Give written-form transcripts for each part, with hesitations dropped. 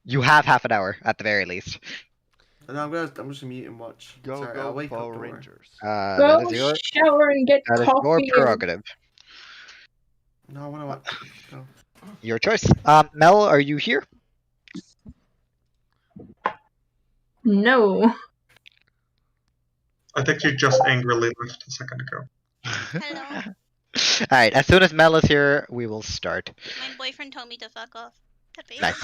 You have half an hour at the very least. No, I'm just gonna mute and watch. Go, Sorry, go, I'll wake Power up. Rangers. That Go is your shower and get that is your coffee. prerogative. No, I wanna watch. Go. Your choice. Mel, are you here? No. I think you just angrily left a second ago. Hello. Alright, as soon as Mel is here, we will start. My boyfriend told me to fuck off. Nice.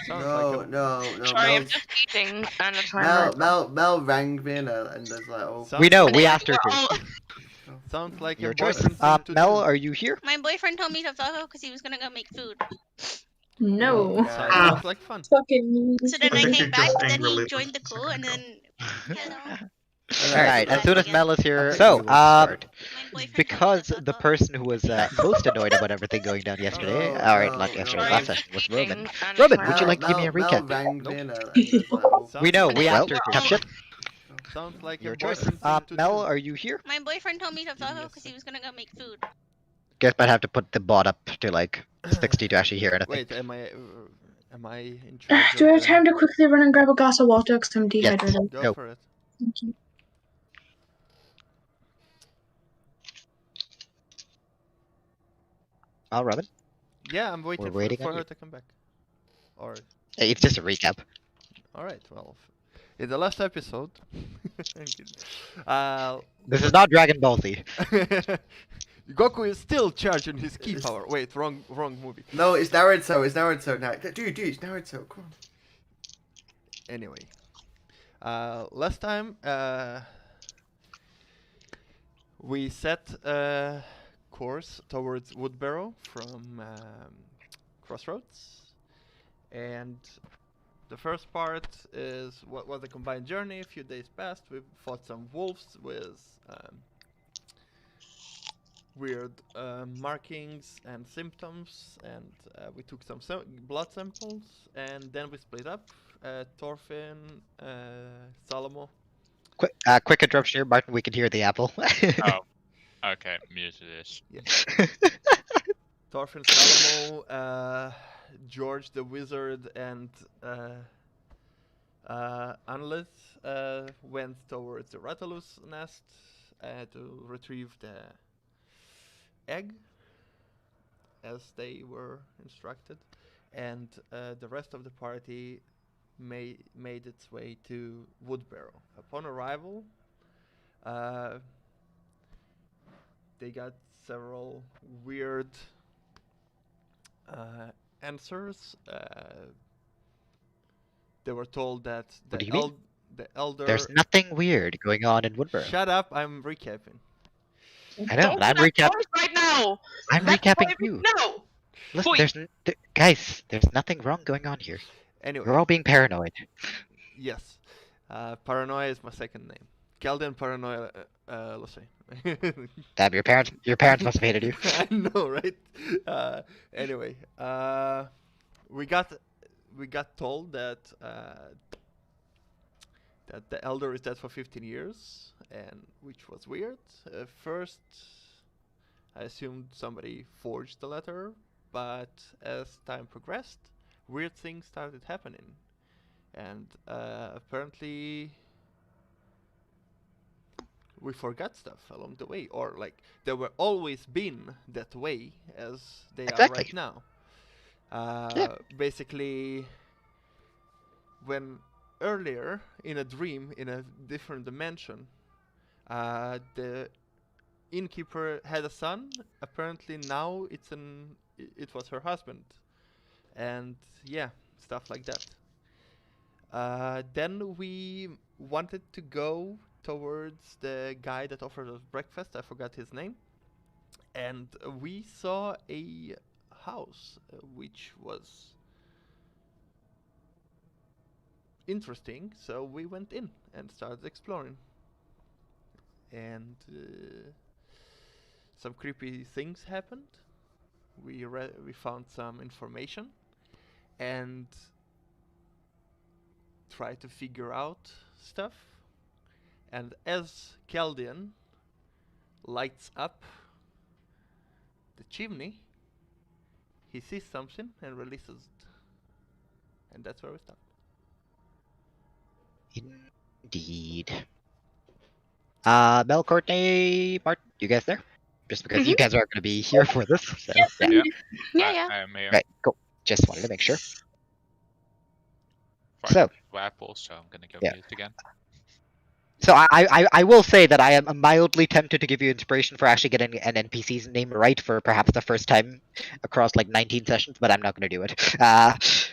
Sounds No, like no. Sorry, I'm Mel's, just eating and it's my Mel rang me and there's like, oh. Sounds We know, like- we asked her We're all- to. Sounds like Your a choice. boyfriend thing to Mel, do. are you here? My boyfriend told me to fuck off because he was gonna go make food. No. Sounds like fun. Fucking. So then I I think came you back, just but then he angrily joined the left a call, and second then hello. Alright, as soon as Mel is here, I think so, we will start. My boyfriend because told me to the fuck off. person who was most annoyed about everything going down yesterday, No, alright, no, not yesterday, Sorry, last I'm session just was eating Roman. and Roman, it's would you my- like to give me a Mel recap? rang me and there's like, oh. We know, Sounds we like- asked her to. Tough shit. Sounds like Your a choice. boyfriend thing to Mel, do. are you here? My boyfriend told me to fuck Give me a off because he was gonna go make food. Guess I'd have to put the bot up to like 60 to actually hear anything. Wait, am I in charge? Do I have of the- time to quickly run and grab a glass of water because I'm dehydrated? Go Go. for it. Thank you. Oh, Robin? Yeah, I'm waiting, We're waiting for on her you. to come back. Or Hey, it's just a recap. all right, well, in the last episode, I'm kidding. This is not Dragon Ball Z. Goku is still charging his ki power. Wait, wrong movie. No, it's Naruto. It's Naruto now. Dude, it's Naruto. Come on. Anyway, last time we set a course towards Woodburrow from Crossroads, and the first part is what was a combined journey. A few days passed. We fought some wolves with weird markings and symptoms, and we took some blood samples, and then we split up. Thorfinn, Salomo. Quick interruption here, Martin. We can hear the apple. Oh, okay, muted this. Thorfinn, Salomo, George the Wizard, and Anlet went towards the Rattalus nest to retrieve the egg, as they were instructed, and the rest of the party made its way to Woodburrow. Upon arrival, they got several weird answers. They were told that What do you mean? the elder. There's nothing weird going on in Woodburrow. Shut up! I'm recapping. I know, but I'm recapping. right now. I'm That's recapping why too. No. Listen, Boy. guys, there's nothing wrong going on here. Anyway, We're all being paranoid. yes, paranoia is my second name. Caldian paranoia. Let's say. Damn, your parents must have hated you. I know, right? Anyway, we got told that that the elder is dead for 15 years, and which was weird. First, I assumed somebody forged the letter, but as time progressed, weird things started happening, and apparently we forgot stuff along the way, or like they were always been that way as they are Exactly. right now. Yeah. Basically, when earlier in a dream in a different dimension, the innkeeper had a son. Apparently now it was her husband, and yeah, stuff like that. Then we wanted to go towards the guy that offered us breakfast. I forgot his name, and we saw a house which was interesting, so we went in and started exploring, and some creepy things happened. We found some information and tried to figure out stuff, and as Caldian lights up the chimney, he sees something and releases it. And that's where we stop. Indeed. Mel, Courtney, Martin, you guys there? Just because you guys are going to be here for this. So, yeah. Yeah. I am here. Right, cool. Just wanted to make sure. Fine. So, Apple, so I'm gonna go yeah. mute again. So I will say that I am mildly tempted to give you inspiration for actually getting an NPC's name right for perhaps the first time across like 19 sessions, but I'm not going to do it.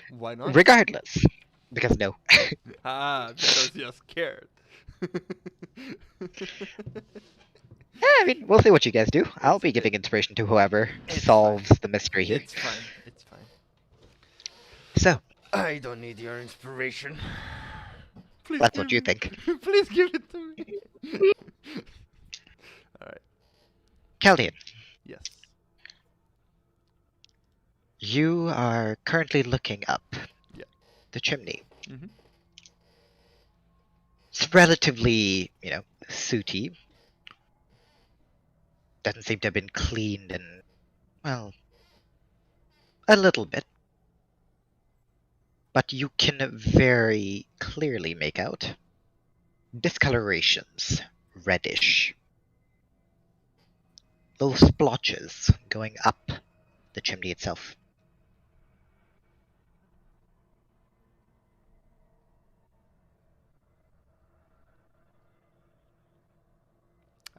Why not? Regardless, because no. Because you're scared. I mean, we'll see what you guys do. I'll be giving inspiration to whoever It's solves the mystery here. It's fine. It's fine. So, I don't need your inspiration. Please that's give what you me- think. Please give it to me. Alright. Caldian, Yes. you are currently looking up Yeah. the chimney. Mhm. It's relatively, sooty. Doesn't seem to have been cleaned in, well, a little bit. But you can very clearly make out discolorations, reddish. Little splotches going up the chimney itself.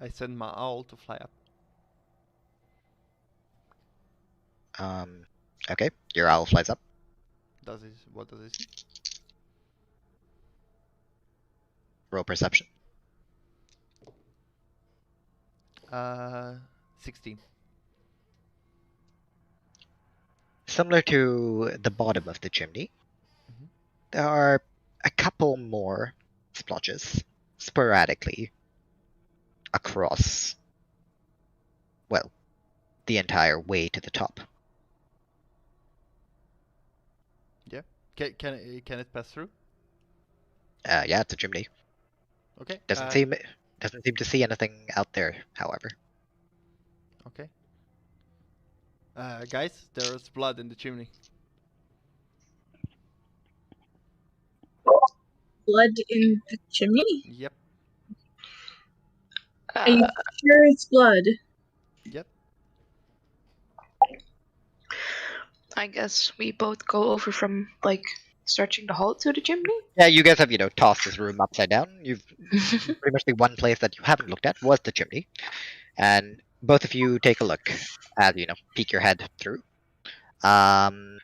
I send my owl to fly up. Okay, your owl flies up. What does it see? Roll perception. 16. Similar to the bottom of the chimney, Mhm. there are a couple more splotches sporadically across, well, the entire way to the top. Can it pass through? Yeah, it's a chimney. Okay. Doesn't seem to see anything out there, however. Okay. Guys, there's blood in the chimney. Blood in the chimney? Yep. Are you sure it's blood? Yep. I guess we both go over from searching the hole to the chimney. Yeah, you guys have, tossed this room upside down. You've pretty much the one place that you haven't looked at was the chimney. And both of you take a look as, peek your head through. Logwig,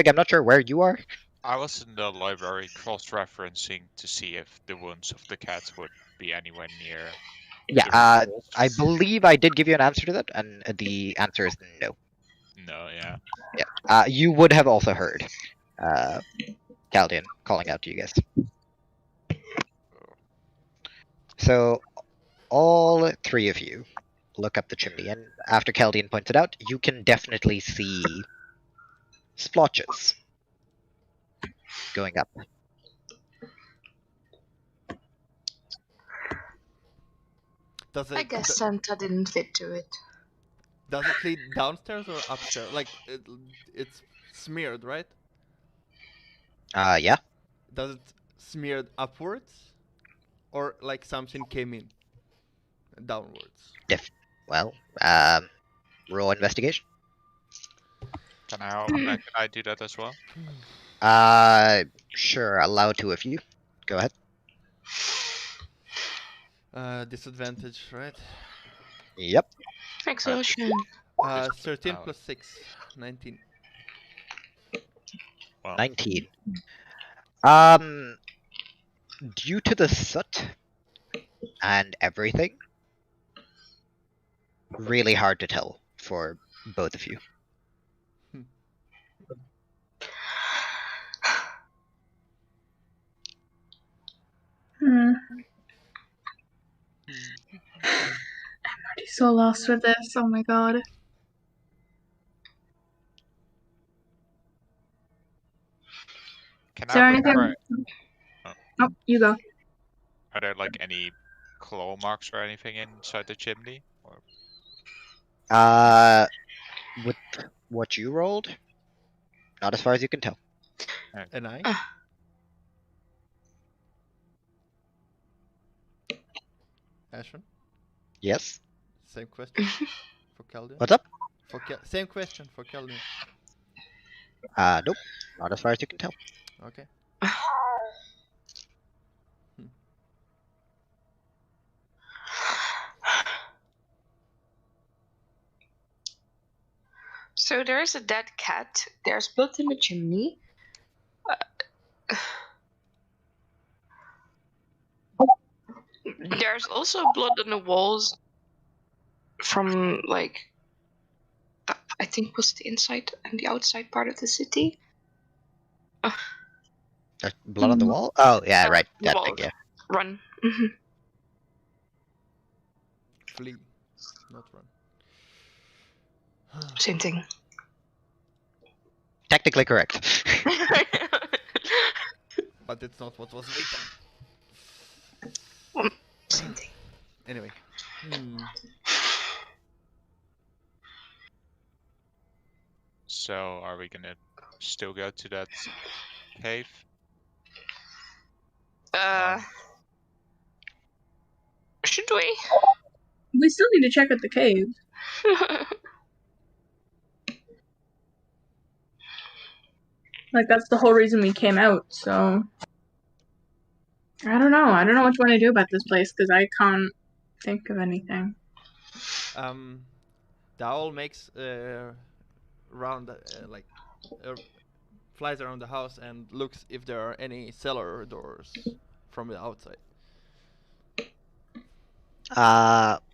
I'm not sure where you are. I was in the library cross-referencing to see if the wounds of the cats would be anywhere near. Yeah, I believe I did give you an answer to that, and the answer is no. No, yeah. Yeah. You would have also heard Caldian calling out to you guys. So, all three of you look up the chimney, and after Caldian points it out, you can definitely see splotches going up. Does it? I guess Santa didn't fit to it. Does it lead downstairs or upstairs? Like it's smeared, right? Yeah. Does it smeared upwards, or like something came in downwards? Well, roll investigation. Can I do that as well? Sure, allow two of you. Go ahead. Disadvantage, right? Yep. Exhaustion. 13 plus 6, 19. Well, 19. Due to the soot and everything, really hard to tell for both of you. I'm already so lost with this. Oh my god. can Is there I look anything? for, Oh, you go. are there like any claw marks or anything inside the chimney? Or With what you rolled, not as far as you can tell. And I? Ashton? Yes. Same question for Caldian? What's up? Same question for Caldian. Nope. Not as far as you can tell. Okay. So there's a dead cat. There's blood in the chimney. There's also blood on the walls from like I think was the inside and the outside part of the city. There's blood on the wall? Oh, yeah, right. The That wall. thing, yeah. Run. Flee, not run. Same thing. Technically correct. But it's not what was written. Same thing. Anyway. So, are we gonna still go to that cave? Should we? We still need to check out the cave. Like, that's the whole reason we came out, so... I don't know. I don't know what you want to do about this place, because I can't think of anything. The owl makes flies around the house and looks if there are any cellar doors from the outside.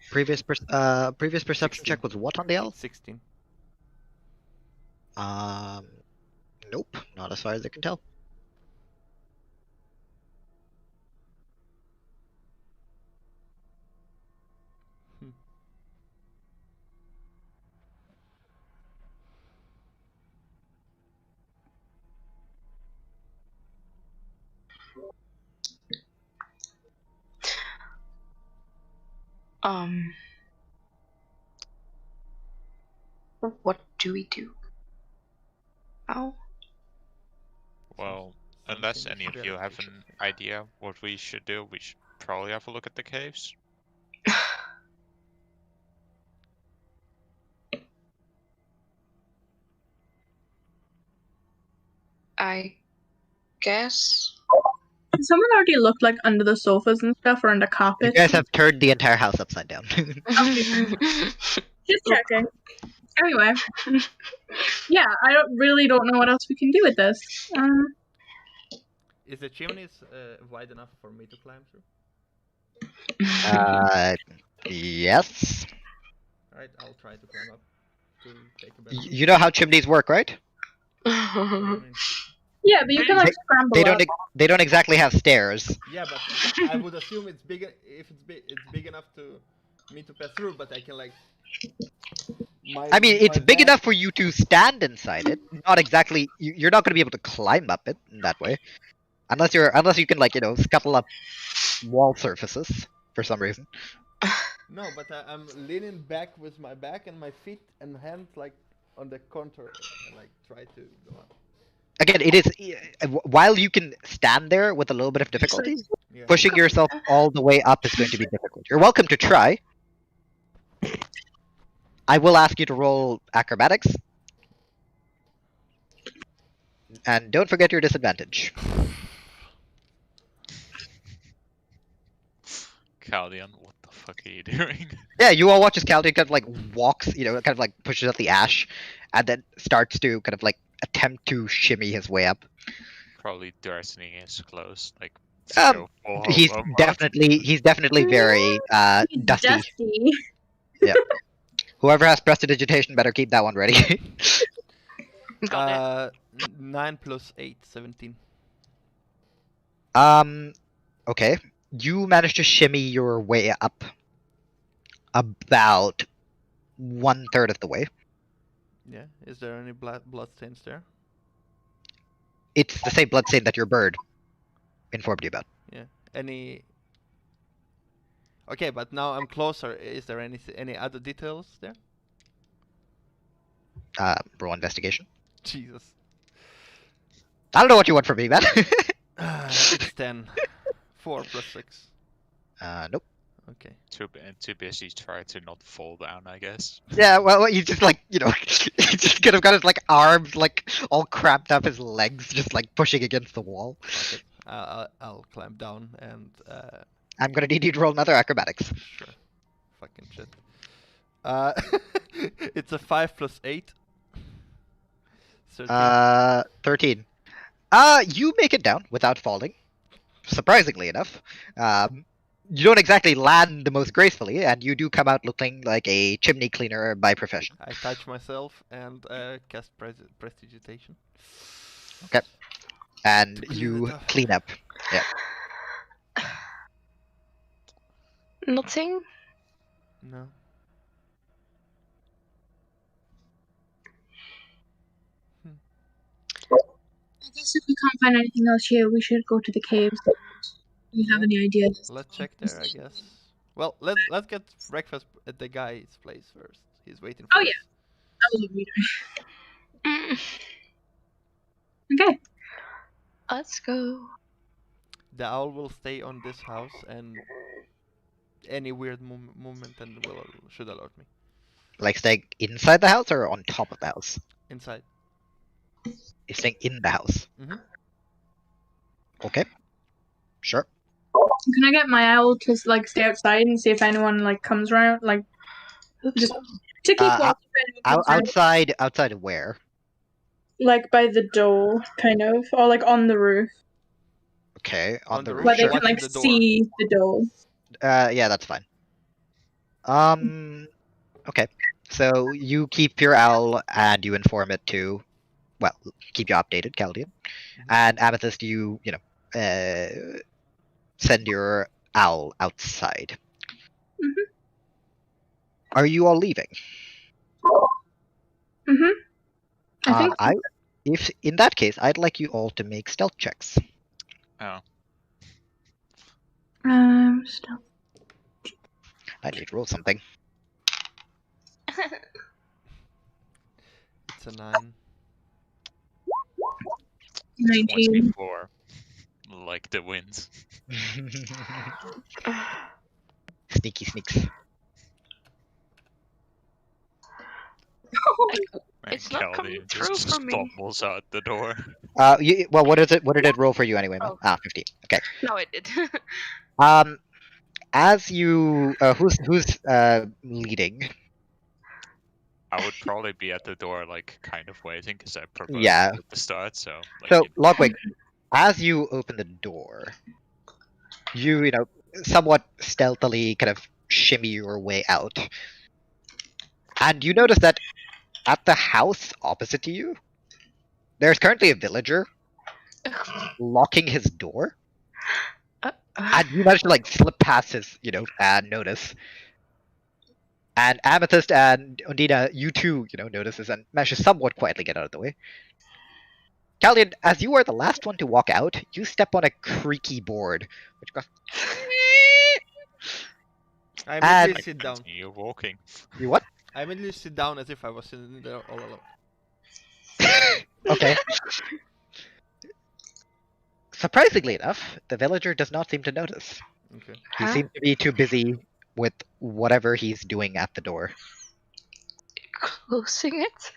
Previous perception 16. check was what on the L? 16. Nope. Not as far as I can tell. What do we do? How? Well, unless any of you have an idea what we should do, we should probably have a look at the caves. I guess. Has someone already looked, like, under the sofas and stuff, or under You carpets? guys have turned the entire house upside down. Just checking. Anyway. Yeah, I really don't know what else we can do with this. Is the chimneys wide enough for me to climb through? Yes. Alright, I'll try to climb up to take a better look. You know how chimneys work, right? Yeah, but you can, like, scramble They up. don't exactly have stairs. Yeah, but I would assume it's big. If it's big enough to me to pass through, but I can like. I mean, it's big enough for you to stand inside it. Not exactly. You're not going to be able to climb up it in that way, unless you can, like, scuttle up wall surfaces for some reason. No, but I'm leaning back with my back and my feet and hands like on the contour and like try to go up. Again, it is while you can stand there with a little bit of difficulty, Yeah. pushing yourself all the way up is going to be difficult. You're welcome to try. I will ask you to roll acrobatics. And don't forget your disadvantage. Caldian, what the fuck are you doing? Yeah, you all watch as Caldian kind of like walks, kind of like pushes up the ash, and then starts to kind of like attempt to shimmy his way up. Probably darkening his clothes, like. He's definitely very dusty. Dusty. Yeah. Whoever has prestidigitation better keep that one ready. 9 plus 8, 17. Okay. You managed to shimmy your way up about 1/3 of the way. Yeah. Is there any blood stains there? It's the same bloodstain that your bird informed you about. Yeah. Any? Okay, but now I'm closer. Is there any other details there? Roll investigation. Jesus. I don't know what you want from me, man. It's 10. 4 plus 6. Nope. Okay. Too busy trying to not fall down, I guess. Yeah, well, he's just like, you know, he just kind of got his like arms like all cramped up, his legs just like pushing against the wall. Fuck it. I'll climb down and I'm gonna need you to roll another acrobatics. sure. Fucking shit. It's a 5 plus 8. 13. 13. You make it down without falling. Surprisingly enough. You don't exactly land the most gracefully, and you do come out looking like a chimney cleaner by profession. I touch myself and cast prestidigitation. Okay. And To clean you it up. clean up. Yeah. Nothing. No. I guess if we can't find anything else here, we should go to the caves. Do you have Yeah. any ideas? Let's check there, I guess. Well, let's get breakfast at the guy's place first. He's waiting for Oh, us. yeah. That was what we do. Mm, Okay. let's go. The owl will stay on this house, and any weird movement and should alert me. Like staying inside the house or on top of the house? Inside. You're staying in the house. Mhm. Okay. Sure. Can I get my owl to like stay outside and see if anyone like comes around? Like just to keep watch if anyone comes around. Outside of where? Like by the door, kind of, or like on the roof, Okay, on the roof. where they Sure. can like Watching the door. see the door. Yeah, that's fine. Okay. So you keep your owl and you inform it to, well, keep you updated, Caldian. And Amethyst, you send your owl outside. Mhm. Are you all leaving? Mhm. I think. If in that case, I'd like you all to make stealth checks. Oh. Still. I need to roll something. It's a 9. 19. 24. Like the winds. Sneaky sneaks. And It's not coming Caldian through just for me. stumbles out the door. Well, what is it? What did it roll for you anyway? Oh. 15. Okay. No, it did. As you, who's leading? I would probably be at the door, like, kind of waiting, because I proposed Yeah. at the start, so... Like, So, Logwig, as you open the door, you know, somewhat stealthily kind of shimmy your way out. And you notice that at the house opposite to you, there's currently a villager locking his door. And you managed to, like, slip past his, notice. And Amethyst and Ondina, you too, notice this and manage to somewhat quietly get out of the way. Caldian, as you are the last one to walk out, you step on a creaky board, which goes. I And- immediately sit down. Continue walking. You what? I immediately sit down as if I was sitting there all alone. Okay. Surprisingly enough, the villager does not seem to notice. Okay. He Huh? seems to be too busy with whatever he's doing at the door. Closing it?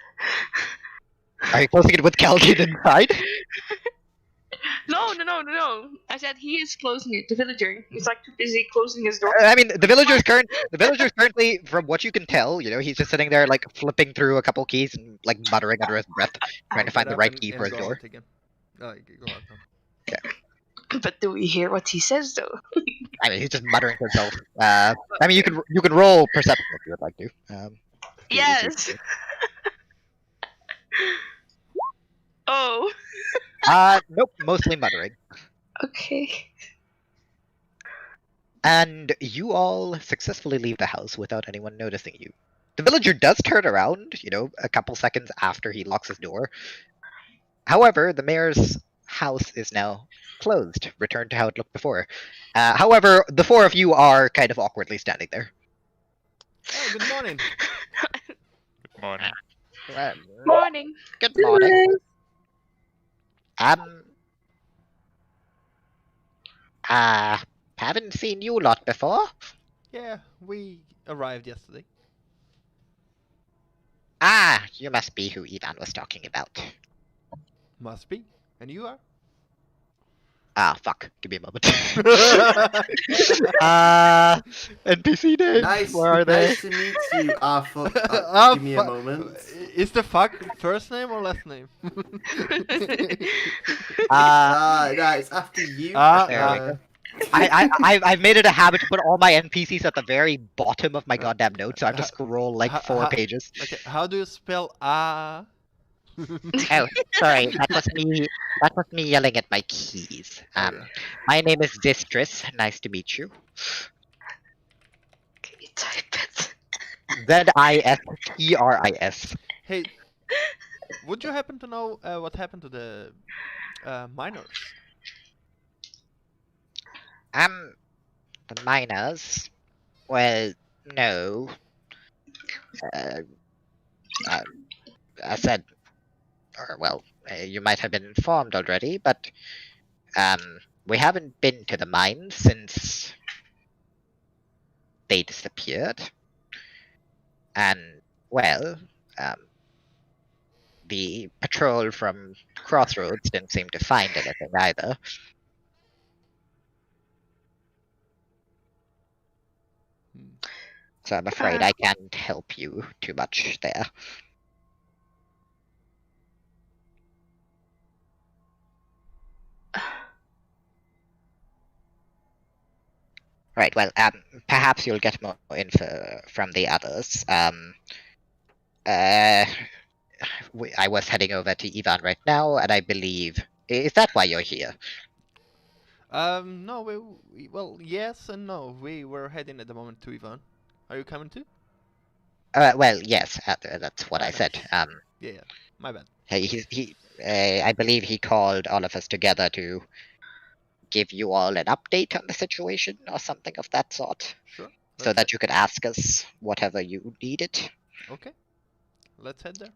Are you closing it with Caldian inside? No. I said he is closing it. The villager. He's like too busy closing his door. I mean, the villager's currently, from what you can tell, he's just sitting there like flipping through a couple keys and like muttering under his breath, trying to find Get the up right and- key and for his go door. out again. Go out now. But do we hear what he says though? I mean, he's just muttering to himself. I mean, you can roll perception if you would like to. Yes. Oh. Nope, mostly muttering. Okay. And you all successfully leave the house without anyone noticing you. The villager does turn around, a couple seconds after he locks his door. However, the mayor's house is now closed, returned to how it looked before. However, the four of you are kind of awkwardly standing there. Oh, good morning. Good morning. Morning. Good morning. Um, haven't seen you lot before. Yeah, we arrived yesterday. Ah, you must be who Ivan was talking about. Must be. And you are? Ah, fuck. Give me a moment. NPC names. Nice. Where are they? Nice to meet you. Ah, fuck. Ah, Give me a moment. Is the fuck first name or last name? No, it's after you. There we go. I've made it a habit to put all my NPCs at the very bottom of my goddamn notes, so I have to scroll like 4 pages. Okay, how do you spell ah? Oh, sorry, that was me. That was me yelling at my keys. My name is Distris. Nice to meet you. Can you type it? Zistris. Hey, would you happen to know what happened to the miners? The miners. Well, no. I said, or well, you might have been informed already, but we haven't been to the mines since they disappeared. And well, the patrol from Crossroads didn't seem to find anything either. So I'm afraid I can't help you too much there. Right, well, perhaps you'll get more info from the others. I was heading over to Ivan right now, and I believe... Is that why you're here? No, well, yes and no. We were heading at the moment to Ivan. Are you coming too? Well, yes, that's what I said. Yeah, my bad. I believe he called all of us together to give you all an update on the situation or something of that sort. Sure. So that you could ask us whatever you needed. Okay. Let's head there.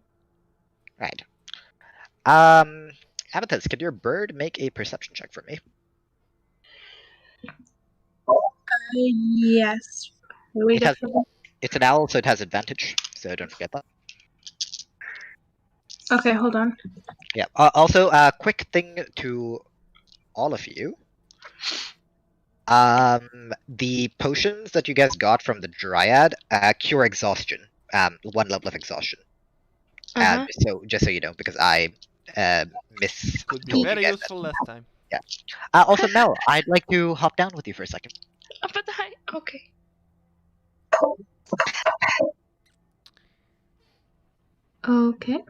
Right. Amethyst, could your bird make a perception check for me? Yes. It's an owl, so it has advantage, so don't forget that. Okay, hold on. Yeah. Also, a quick thing to all of you. The potions that you guys got from the Dryad cure exhaustion. 1 level of exhaustion. Just so you know, because I Could be told very you guys useful that. last time. Yeah. Also, Mel, I'd like to hop down with you for a second. But okay. Okay.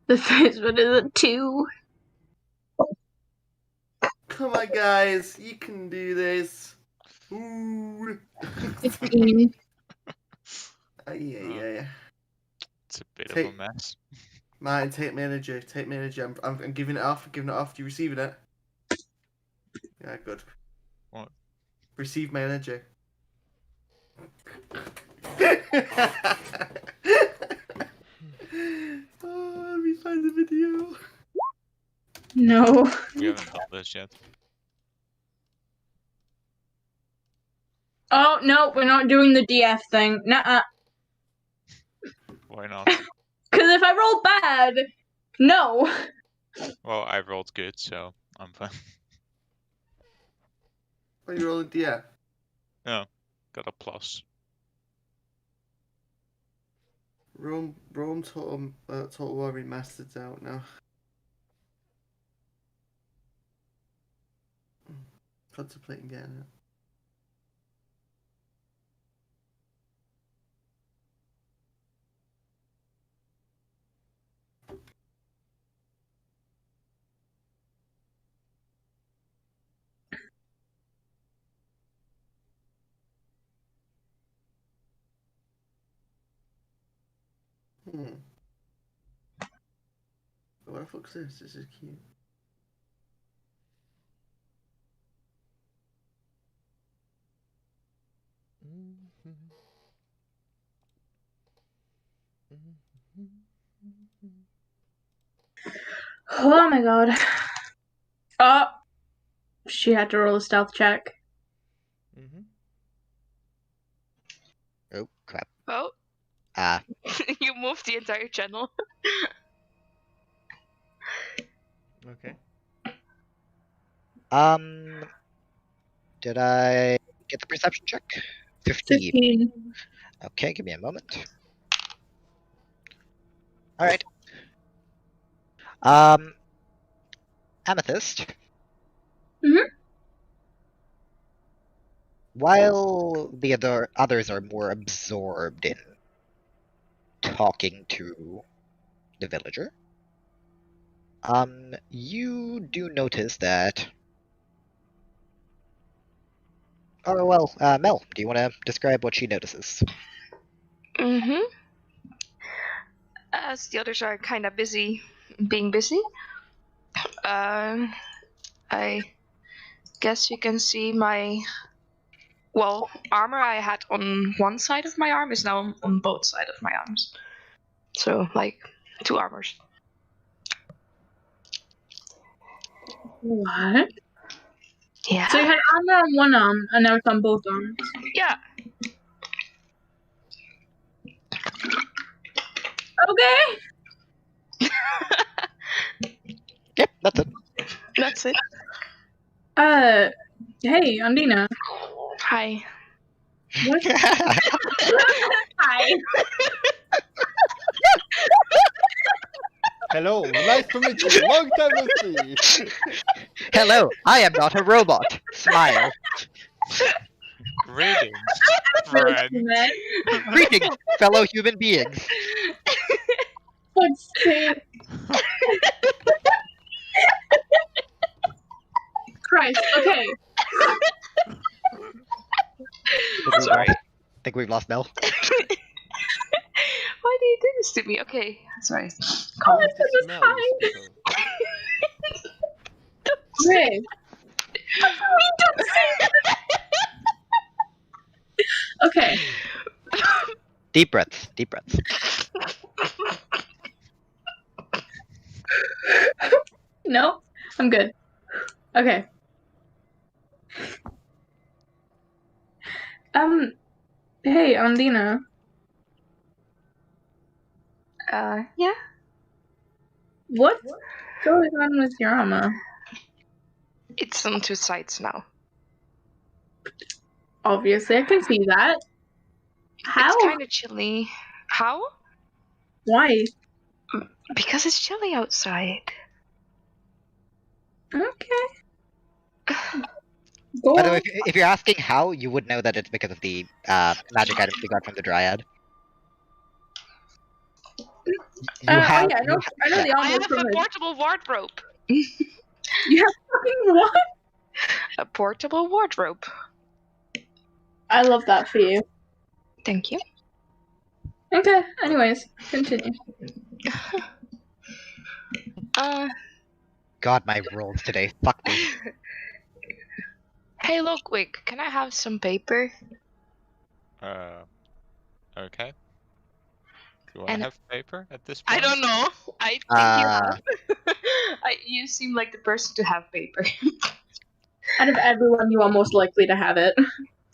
The first one is a 2. Come on, guys. You can do this. Ooh. 15. Yeah. It's a bit of a mess. Martin, take my energy. Take my energy. I'm giving it off. Giving it off. You receiving it? Yeah, good. What? Receive my energy. Oh, let me find the video. No. We haven't done this yet. Oh, no, we're not doing the DF thing. Nuh-uh. Why not? Because if I roll bad, no. Well, I rolled good, so I'm fine. Are you rolling DF? No, got a plus. Rome Total War Remastered's out now. Contemplating getting it. What the fuck's this? This is cute. Oh my god. Oh, she had to roll a stealth check. Mm-hmm. Oh crap. Oh, you moved the entire channel. Okay. Did I get the perception check? 15. 15. Okay, give me a moment. All right. Amethyst. Mhm. While the others are more absorbed in talking to the villager, you do notice that. Oh well, Mel, do you want to describe what she notices? Mm-hmm. As the others are kind of busy being busy, I guess you can see my armor I had on one side of my arm is now on both sides of my arms. So like 2 armors. What? Yeah. So you had armor on one arm, and now it's on both arms. Yeah. Okay. Yep, that's it. That's it. Hey, Ondina. Hi. What? Hi. Hello, nice to meet you. Long time no see. Hello, I am not a robot. Smile. Greetings, Really friend. man. Greetings, fellow human beings. Let's see. Christ. Okay. Sorry. Think we've lost Mel. Why do you do this to me? Okay, sorry. Oh, With the it's smell, fine. you speak of. Okay. Okay. Deep breaths. Deep breaths. No, I'm good. Okay. Hey, Ondina. Yeah. What's going on with your armor? It's on 2 sides now. Obviously, I can see that. How? It's kind of chilly. How? Why? Because it's chilly outside. Okay. Go By the on. way, if you're asking how, you would know that it's because of the magic items we got from the Dryad. Oh yeah, I know the I armor have from a it. portable wardrobe. You have fucking what? A portable wardrobe. I love that for you. Thank you. Okay, anyways, continue. God, my rolls today. Fuck me. Hey, Logwig, can I have some paper? Okay. Do you want to And- have paper at this point? I don't know. I think you have. You seem like the person to have paper. Out of everyone, you are most likely to have it.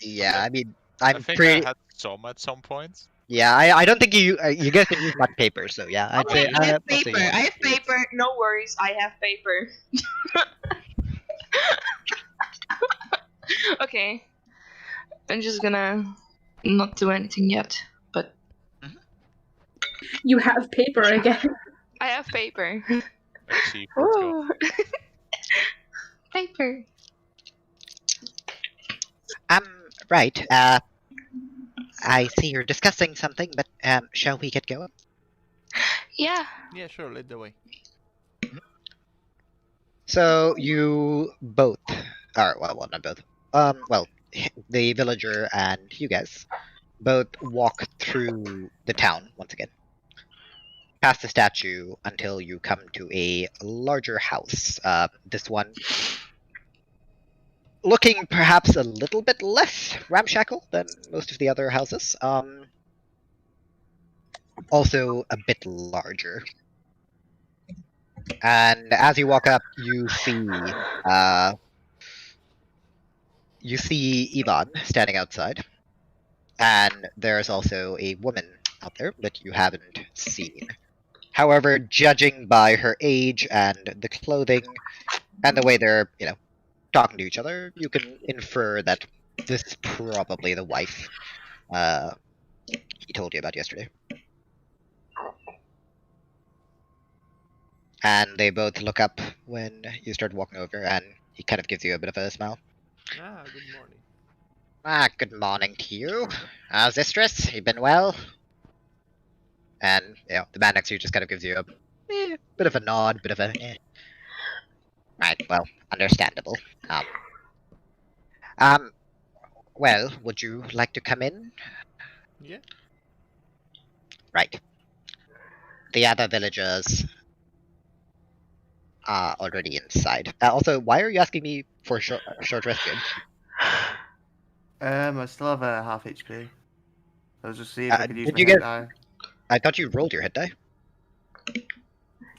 Yeah, I mean, I I'm think pretty. I had some at some point. Yeah, I don't think you guys can use much paper, so yeah, I'd say. I have I'd say paper. you want I have to use- paper. No worries. I have paper. Okay. I'm just gonna not do anything yet, but You have paper again. I have paper. Let's see. Let's go. Ooh. Paper. Right. I see you're discussing something, but shall we get going? Yeah. Yeah, sure, lead the way. So you both, or well, not both. The villager and you guys both walk through the town once again, past the statue until you come to a larger house. This one looking perhaps a little bit less ramshackle than most of the other houses. Also a bit larger. And as you walk up, you see Ivan standing outside, and there's also a woman out there that you haven't seen. However, judging by her age and the clothing and the way they're, talking to each other, you can infer that this is probably the wife he told you about yesterday. And they both look up when you start walking over, and he kind of gives you a bit of a smile. Ah, good morning. Good morning to you. How's Istris? You been well? And, the man next to you just kind of gives you a bit of a nod, bit of a Right, well, understandable. Well, would you like to come in? Yeah. Right. The other villagers are already inside. Also, why are you asking me for a short rest, Jim? I still have a half HP. I was just seeing if I could use did my you hit get- die. I thought you rolled your hit die.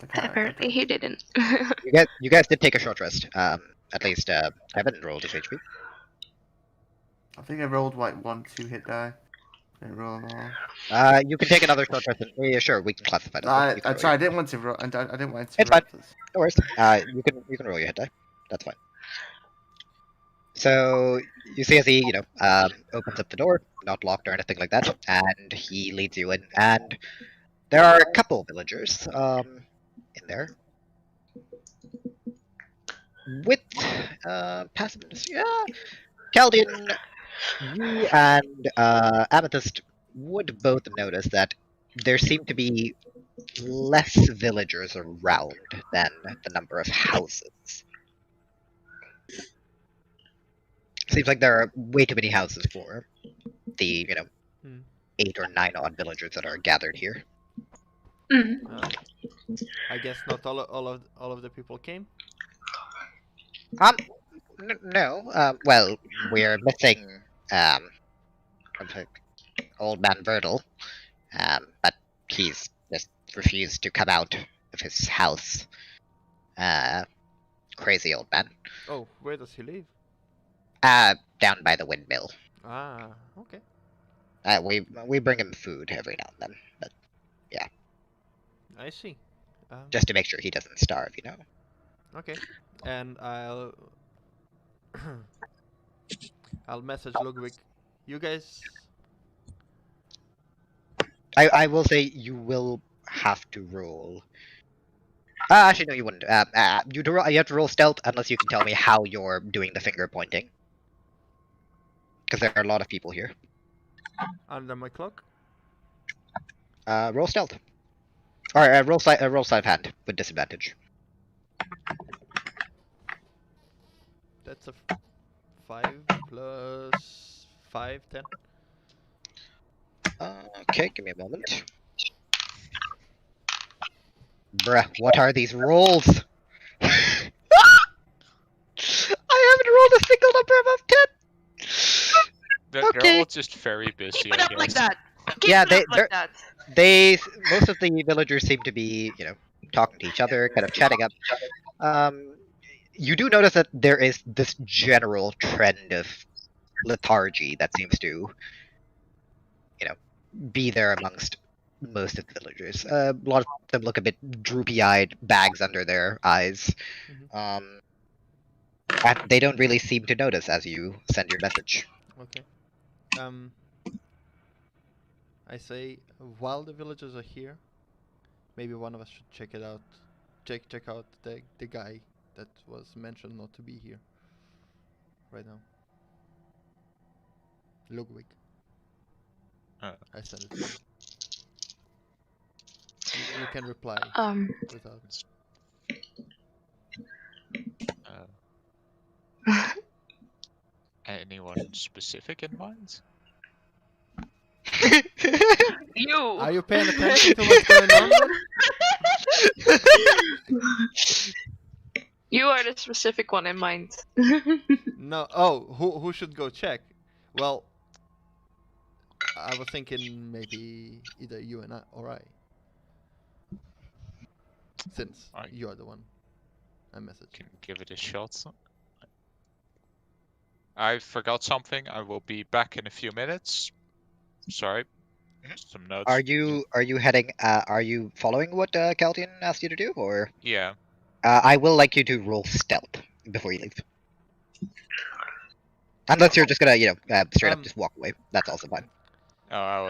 Apparently he didn't. You guys did take a short rest. At least Kevin rolled his HP. I think I rolled like 1-2 hit die. Didn't roll them all. You can take another short rest. Yeah, sure, we can classify that. You can roll Sorry, I didn't want to roll. I didn't want to. It's fine. No worries. You can roll your hit die. That's fine. So you see as he, opens up the door, not locked or anything like that, and he leads you in. And there are a couple villagers in there with passive. Yeah, Caldian, you and Amethyst would both notice that there seem to be less villagers around than the number of houses. Seems like there are way too many houses for the, 8 or 9 odd villagers that are gathered here. I guess not all of the people came. No. Well, we're missing old man Verdal, but he's just refused to come out of his house. Crazy old man. Oh, where does he live? Down by the windmill. Ah, okay. We bring him food every now and then, but yeah, I see. just to make sure he doesn't starve, Okay, and I'll message Logwig. You guys. I will say you will have to roll. Actually, no, you wouldn't. You have to roll stealth unless you can tell me how you're doing the finger pointing. Because there are a lot of people here. Under my clock. Roll stealth. Or roll sleight of hand with disadvantage. That's a 5 plus 5, 10. Okay, give me a moment. Bruh, what are these rolls? I haven't rolled a single number above 10! They're Okay. all just very busy, Keep it I up like guess. that. Keep Yeah, it up like that. Most of the villagers seem to be, talking to each other, kind of chatting up. You do notice that there is this general trend of lethargy that seems to, be there amongst most of the villagers. A lot of them look a bit droopy-eyed, bags under their eyes. And they don't really seem to notice as you send your message. Okay. I say while the villagers are here, maybe one of us should check it out. Check out the guy that was mentioned not to be here right now. Logwig. I send it to you. You can reply without. Anyone specific in mind? You. Are you paying attention to what's going on? You are the specific one in mind. No. Oh, who should go check? Well, I was thinking maybe either you and I or I. since I you're the one I messaged. can give it a shot. I forgot something. I will be back in a few minutes. Sorry. Some notes. Are you heading? Are you following what Caldian asked you to do, or? Yeah. I will like you to roll stealth before you leave. Unless you're just gonna, straight up just walk away. That's also fine. Oh, I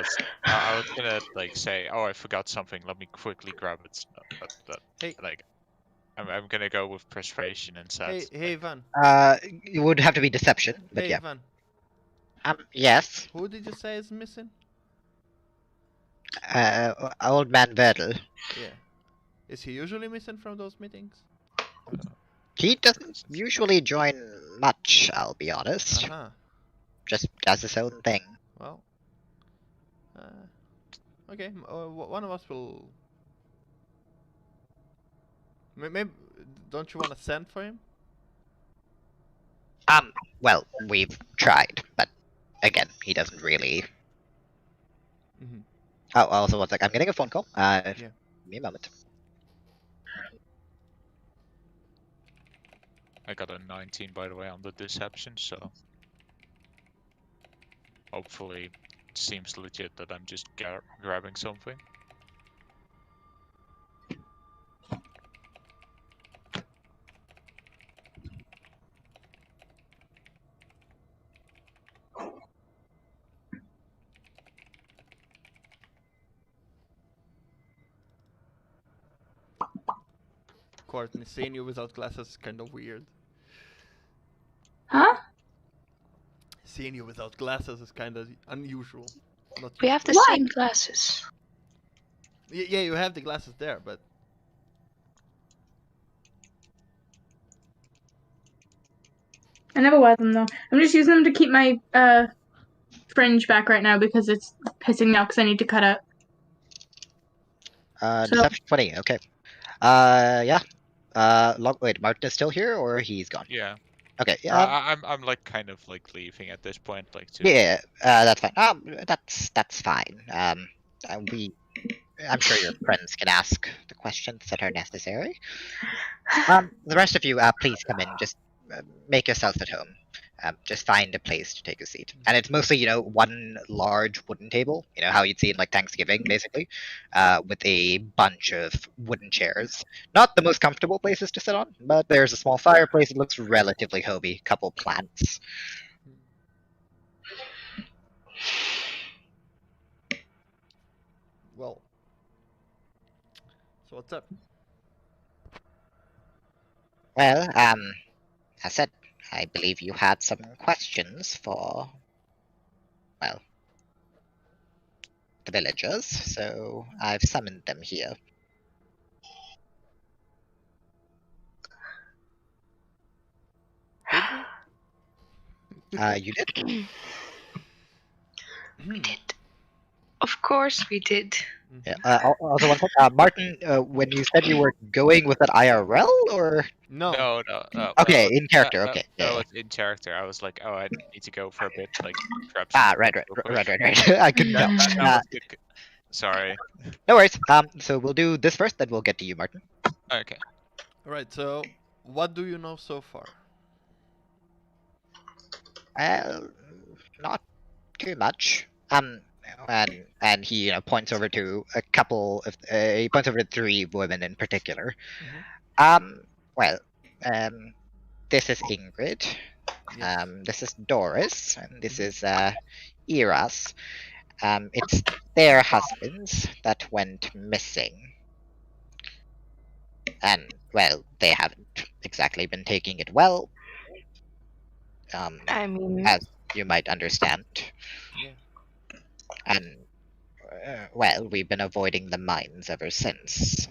was gonna like say, oh, I forgot something. Let me quickly grab it. Hey. Like, I'm gonna go with persuasion instead. Hey, Van. It would have to be deception, but Hey, yeah. Van. Yes. Who did you say is missing? Old man Verdal. Yeah. Is he usually missing from those meetings? He doesn't usually join much, I'll be honest. Uh-huh. Just does his own thing. Well. Okay. One of us will. Maybe. Don't you want to send for him? Well, we've tried, but again, he doesn't really. Mm-hmm. Oh, also, one sec. I'm getting a phone call. Yeah. Give me a moment. I got a 19, by the way, on the deception, so hopefully it seems legit that I'm just grabbing something. Courtney, seeing you without glasses is kind of weird. Huh? Seeing you without glasses is kind of unusual. Not We have the Why? same glasses. Yeah, you have the glasses there, but I never wear them though. I'm just using them to keep my fringe back right now because it's pissing me off because I need to cut out. So- Deception 20, okay. Yeah. Wait, Martin is still here, or he's gone? Yeah. Okay, yeah. I'm like kind of like leaving at this point, like to. Yeah, that's fine. That's fine. I'm sure your friends can ask the questions that are necessary. The rest of you, please come in. Just make yourselves at home. Just find a place to take a seat. And it's mostly, one large wooden table. You know how you'd see in like Thanksgiving, basically, with a bunch of wooden chairs. Not the most comfortable places to sit on, but there's a small fireplace. It looks relatively homey. Couple plants. well. So what's up? Well, I said, I believe you had some questions for, well, the villagers, so I've summoned them here. Did we? You did? We did. Of course we did. Yeah. Also, one thing, Martin, when you said you were going with an IRL, or? No. No. Okay, in character, okay. That Yeah. was in character. I was like, oh, I need to go for a bit, like, grab Right. I couldn't tell. That was good. Sorry. No worries. So we'll do this first, then we'll get to you, Martin. Okay. Alright, so what do you know so far? Not too much. And he points over to a couple of he points over to 3 women in particular. Well, this is Ingrid. Yes. This is Doris, and this is Iras. It's their husbands that went missing. And well, they haven't exactly been taking it well. I mean, As you might understand. Yeah. And well, we've been avoiding the mines ever since.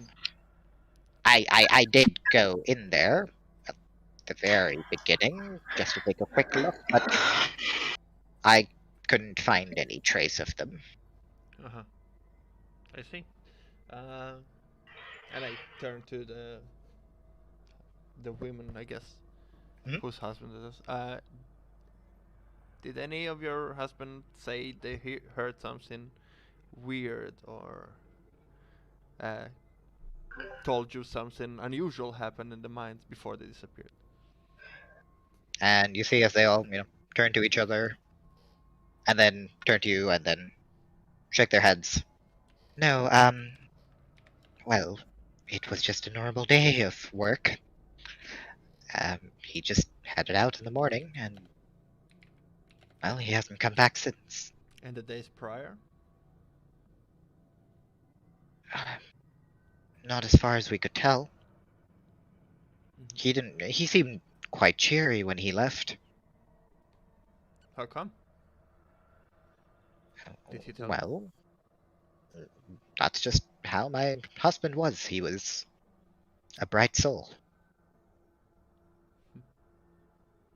I did go in there at the very beginning just to take a quick look, but I couldn't find any trace of them. Uh-huh. I see. And I turn to the women, I guess, Mhm. whose husband it is. Did any of your husband say they heard something weird or told you something unusual happened in the mines before they disappeared. And you see as they all, turn to each other, and then turn to you, and then shake their heads. No, well, it was just a normal day of work. He just headed out in the morning, and, well, he hasn't come back since. And the days prior? Not as far as we could tell. Mhm. He seemed quite cheery when he left. How come? Did he tell you? Well, that's just how my husband was. He was a bright soul.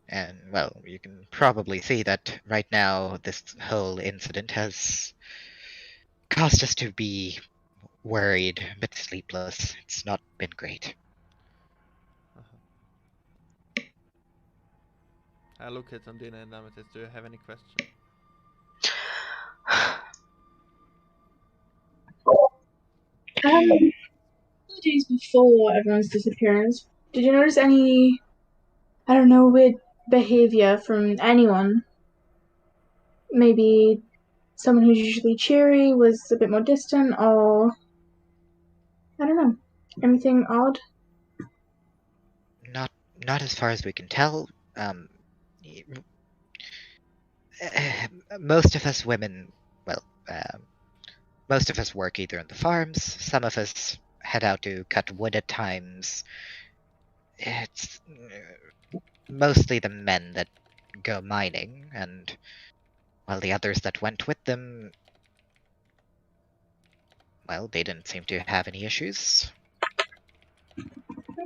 And, well, you can probably see that right now this whole incident has caused us to be worried, a bit sleepless. It's not been great. I look at Ondina and Amethyst. Do you have any questions? The days before everyone's disappearance, did you notice any, I don't know, weird behavior from anyone? Maybe someone who's usually cheery was a bit more distant, or I don't know, anything odd? Not as far as we can tell. Most of us women, well, most of us work either in the farms. Some of us head out to cut wood at times. It's mostly the men that go mining, and while the others that went with them, well, they didn't seem to have any issues.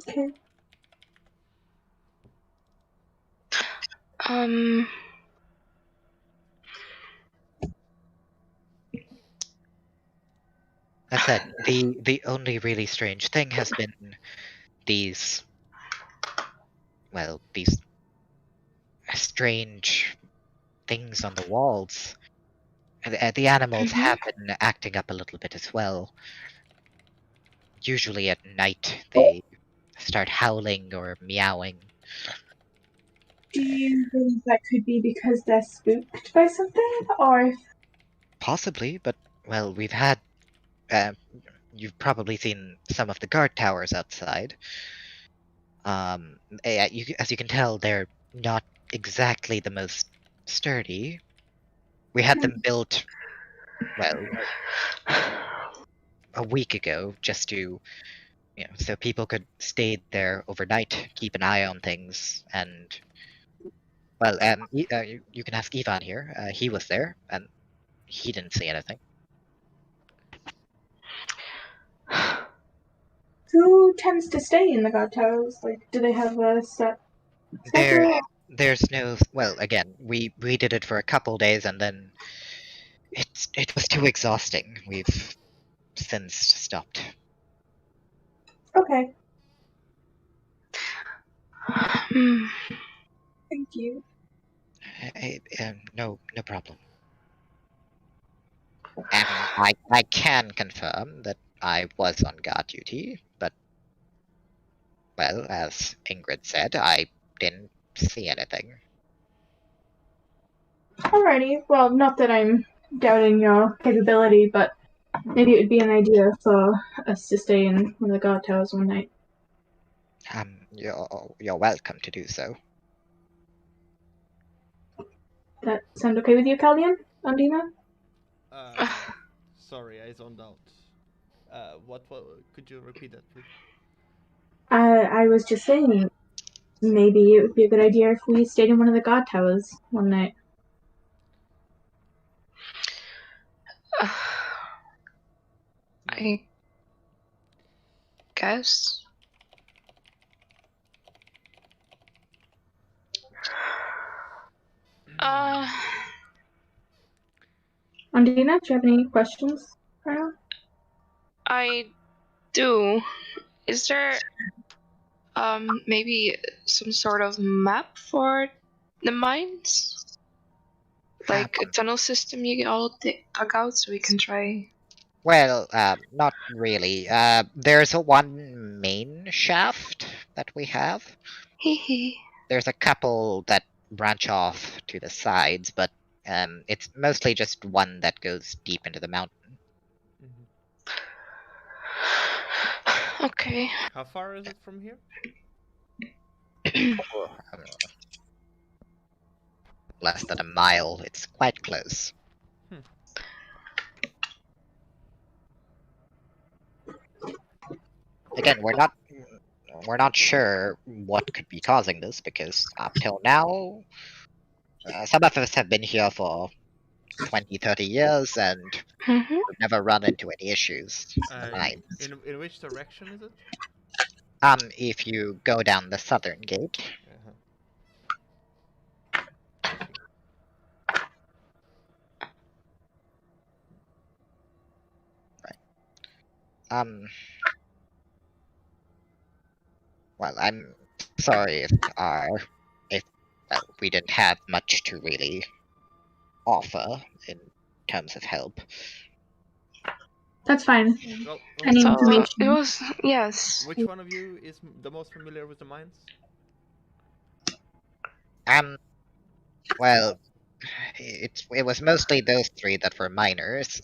Okay. That said, the only really strange thing has been these, well, these strange things on the walls. The animals have been acting up a little bit as well. Usually at night they start howling or meowing. Do you believe that could be because they're spooked by something, or? Possibly, but, well, we've had... you've probably seen some of the guard towers outside. As you can tell, they're not exactly the most sturdy. We had them built, well, a week ago, just to, so people could stay there overnight, keep an eye on things, and, well, you can ask Ivan here. He was there, and he didn't see anything. Who tends to stay in the guard towers? Like, do they have a set schedule? There's no... Well, again, we did it for a couple days, and then it was too exhausting. We've since stopped. Okay, Hmm. thank you. No problem. And I can confirm that I was on guard duty, but, well, as Ingrid said, I didn't see anything. Alrighty, well, not that I'm doubting your capability, but maybe it would be an idea for us to stay in one of the guard towers one night. You're welcome to do so. That sound okay with you, Caldian? Ondina? Sorry, I zoned out. What? Could you repeat that, please? I was just saying, maybe it would be a good idea if we stayed in one of the guard towers one night. I guess. Ondina, do you have any questions right now? I do. Is there maybe some sort of map for the mines? Like a tunnel system you all dug out so we can try Well, not really. There's a one main shaft that we have. Hee hee. There's a couple that branch off to the sides, but it's mostly just one that goes deep into the mountain. Okay. How far is it from here? Less than a mile. It's quite close. Again, we're not sure what could be causing this because up till now, some of us have been here for 20, 30 years and Mm-hmm. we've never run into any issues. In which direction is it? If you go down the southern gate, well, I'm sorry if we didn't have much to really offer in terms of help. That's fine. Well, Any So information? it was yes. which one of you is the most familiar with the mines? Well, it was mostly those three that were miners.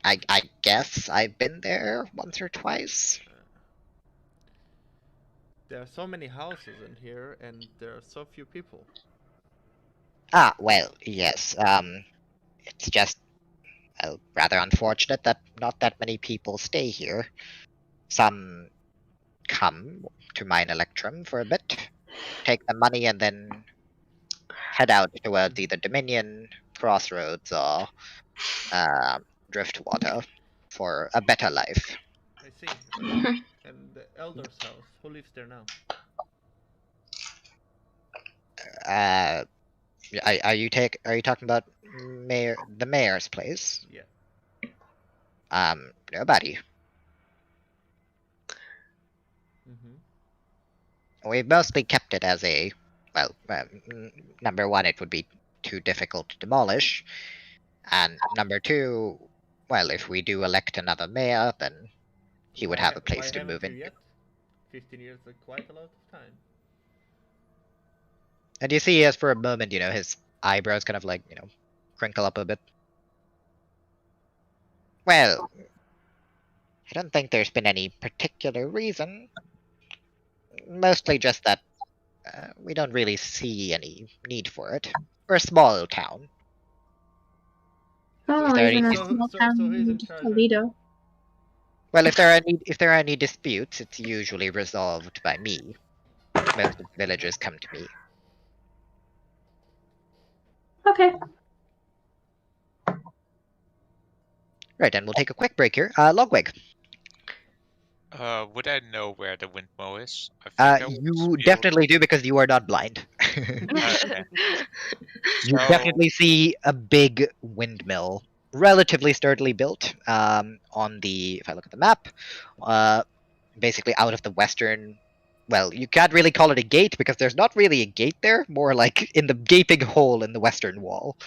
I guess I've been there once or twice. There are so many houses in here, and there are so few people. Well, yes. It's just rather unfortunate that not that many people stay here. Some come to mine Electrum for a bit, take the money, and then head out towards either Dominion, Crossroads, or Driftwater for a better life. I see. And the Elder's house, who lives there now? Are you talking about the mayor's place? Yeah. Nobody. Mm-hmm. We've mostly kept it as a, well, number one, it would be too difficult to demolish, and number two, well, if we do elect another mayor, then he would have a place to move in. Yet? 15 years is quite a lot of time. And you see, as for a moment, his eyebrows kind of like, crinkle up a bit. Well, I don't think there's been any particular reason. Mostly just that we don't really see any need for it. We're a small town. Oh, even a small town in Toledo. Well, if there are any disputes, it's usually resolved by me. Most of the villagers come to me. Okay. Right, and we'll take a quick break here. Logwig. Would I know where the windmill is? You definitely do because you are not blind. Okay. You definitely see a big windmill, relatively sturdily built. If I look at the map, basically out of the western. Well, you can't really call it a gate because there's not really a gate there. More like in the gaping hole in the western wall,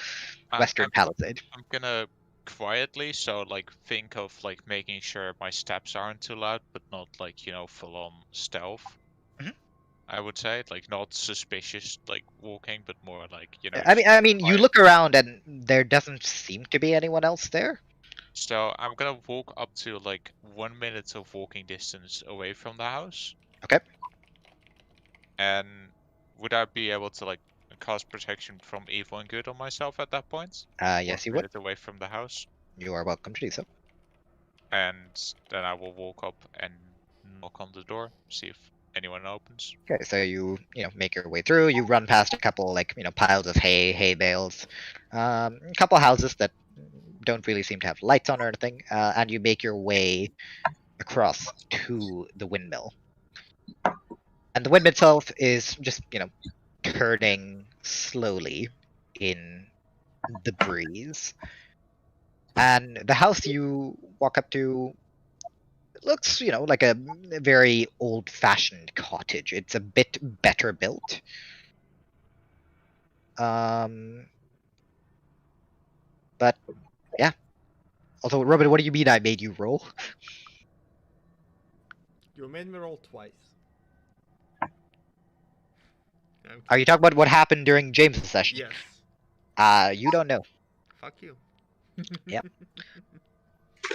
western palisade. I'm gonna quietly, think of making sure my steps aren't too loud, but not full on stealth. Mm-hmm. I would say not suspicious walking, but more I mean, you look around and there doesn't seem to be anyone else there. So I'm gonna walk up to 1 minute of walking distance away from the house. Okay. And would I be able to cast protection from evil and good on myself at that point? Yes, you would. Away from the house. You are welcome to do so. And then I will walk up and knock on the door, see if anyone opens. Okay, so you make your way through. You run past a couple piles of hay bales, a couple houses that don't really seem to have lights on or anything, and you make your way across to the windmill. And the windmill itself is just turning slowly in the breeze. And the house you walk up to looks, like a very old-fashioned cottage. It's a bit better built. But yeah, Also, Robin, what do you mean I made you roll? You made me roll twice. Are you talking about what happened during James' session? Yes. You don't know. Fuck you. Yep.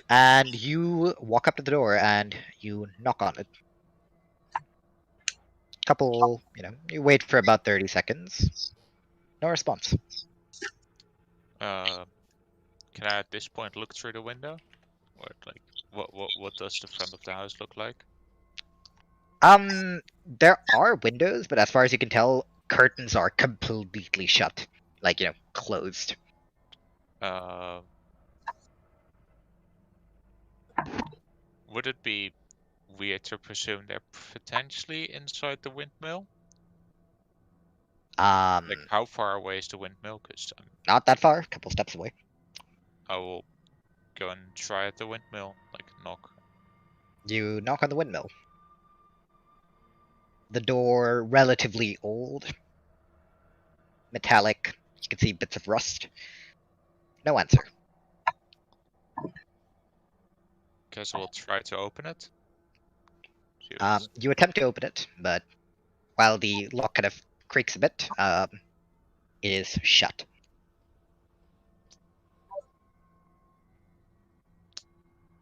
And you walk up to the door and you knock on it. You wait for about 30 seconds. No response. Can I at this point look through the window? Or like, what does the front of the house look like? There are windows, but as far as you can tell, curtains are completely shut. Like, closed. Would it be weird to presume they're potentially inside the windmill? Like, how far away is the windmill? Because Not that far, a couple steps away. I will go and try at the windmill, like knock. You knock on the windmill. The door, relatively old. Metallic. You can see bits of rust. No answer. Guess we'll try to open it. You attempt to open it, but while the lock kind of creaks a bit, it is shut.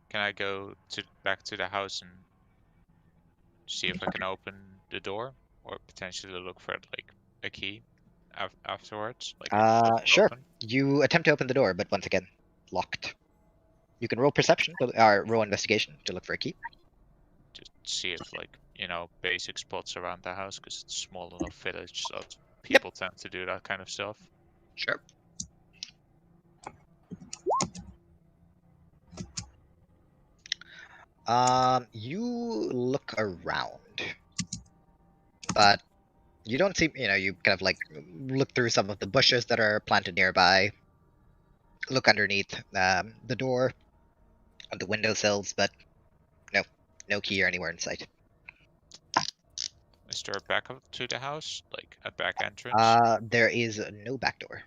Can I go back to the house and see if I can open the door, or potentially look for like a key afterwards? Like, Sure. open? You attempt to open the door, but once again, locked. You can roll perception, or roll investigation to look for a key. Just see if basic spots around the house, because it's a small enough village that people tend to do that kind of stuff. Sure. You look around, but you don't see, you kind of like look through some of the bushes that are planted nearby, look underneath the door, on the windowsills, but no key or anywhere in sight. Is there a back up to the house, like a back entrance? There is no back door.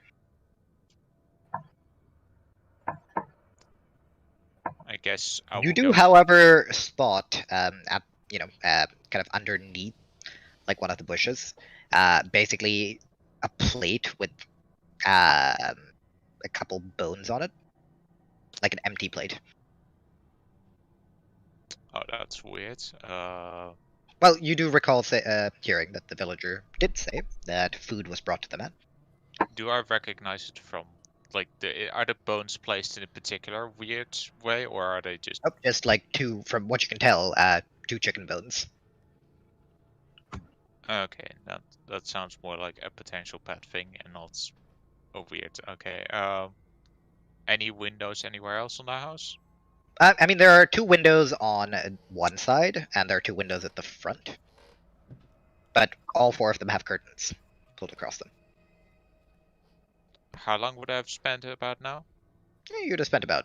I guess I You will do, go. however, spot at kind of underneath, like one of the bushes, basically a plate with a couple bones on it, like an empty plate. Oh, that's weird. Well, you do recall hearing that the villager did say that food was brought to the man. Do I recognize it from are the bones placed in a particular weird way, or are they just? Oh, just like two, from what you can tell, 2 chicken bones. Okay, that sounds more like a potential pet thing and not a weird. Okay. Any windows anywhere else on the house? I mean, there are 2 windows on one side, and there are 2 windows at the front. But all 4 of them have curtains pulled across them. How long would I have spent about now? You'd have spent about,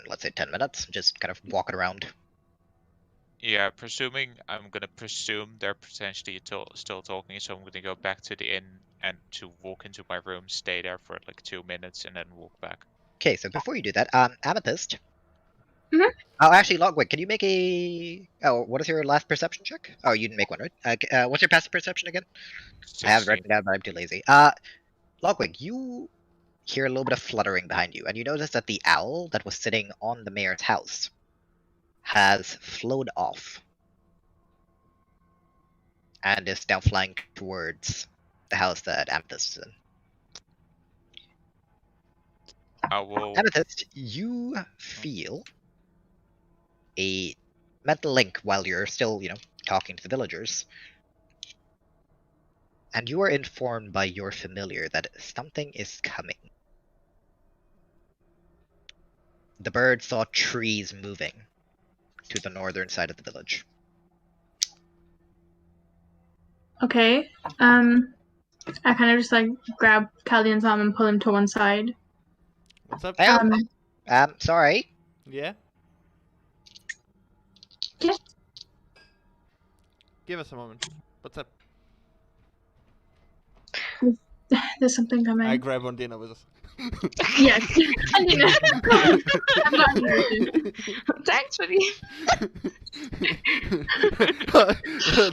let's say, 10 minutes, just kind of walking around. Yeah, I'm gonna presume they're potentially still talking, so I'm gonna go back to the inn and to walk into my room, stay there for like 2 minutes, and then walk back. Okay, so before you do that, Amethyst. Mhm. Oh, actually, Logwig, can you make a... Oh, what is your last perception check? Oh, you didn't make one, right? What's your passive perception again? 16. I have it written down, but I'm too lazy. Logwig, you hear a little bit of fluttering behind you, and you notice that the owl that was sitting on the mayor's house has flown off and is now flying towards the house that Amethyst is in. I will. Amethyst, you feel a mental link while you're still, talking to the villagers. And you are informed by your familiar that something is coming. The bird saw trees moving to the northern side of the village. Okay. I kind of just like grab Caldian's arm and pull him to one side. What's up? Sorry. Yeah? Yeah. Give us a moment. What's up? There's something coming. I grab Ondina with us. Yes. Ondina, come on. I'm not embarrassing. Thanks, buddy.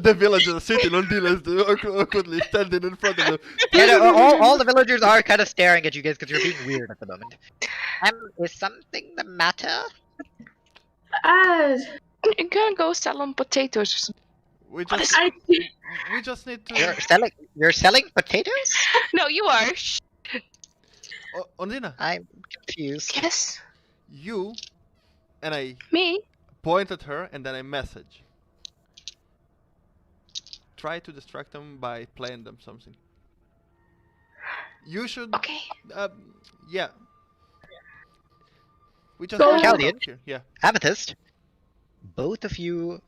The villagers sitting on Ondina awkwardly standing in front of them. Yeah, no, all the villagers are kind of staring at you guys because you're being weird at the moment. Is something the matter? You can go sell them potatoes or something. We just we just need to. You're selling potatoes? No, you are. Shh. Ondina, I'm confused. Yes. you and I Me? point at her and then I message. Try to distract them by playing them something. You should. Okay. Yeah. We just Go need to Caldian. talk here. Yeah. Amethyst, both of you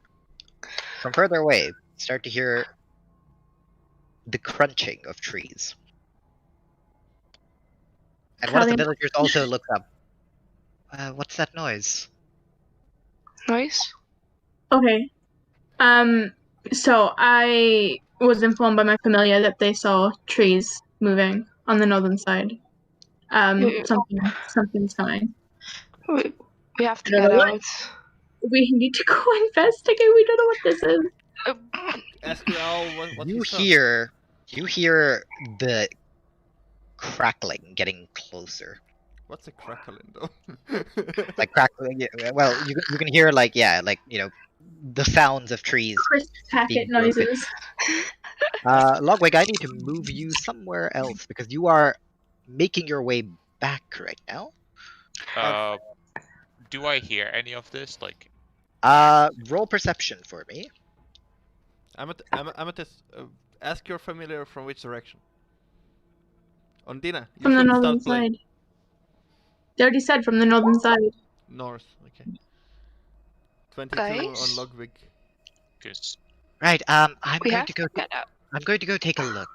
from further away start to hear the crunching of trees. And one of the Caldian. villagers also looks up. What's that noise? Nice. Okay. So I was informed by my familiar that they saw trees moving on the northern side. Yeah. Something's coming. We have to I don't get know what. out. We need to go investigate. We don't know what this is. Ask your owl what You he saw. hear the crackling getting closer. What's a crackling though? Like crackling. Yeah, well, you can hear the sounds of trees. Crisp packet Being broken. noises. Logwig, I need to move you somewhere else because you are making your way back right now. Do I hear any of this? Like, Roll perception for me. Amethyst, ask your familiar from which direction. Ondina, you From the should northern start playing. side. They already said from the northern side. North, okay. 22 Guys? on Logwig. cause Right. I'm We going have to to go. get out. I'm going to go take a look.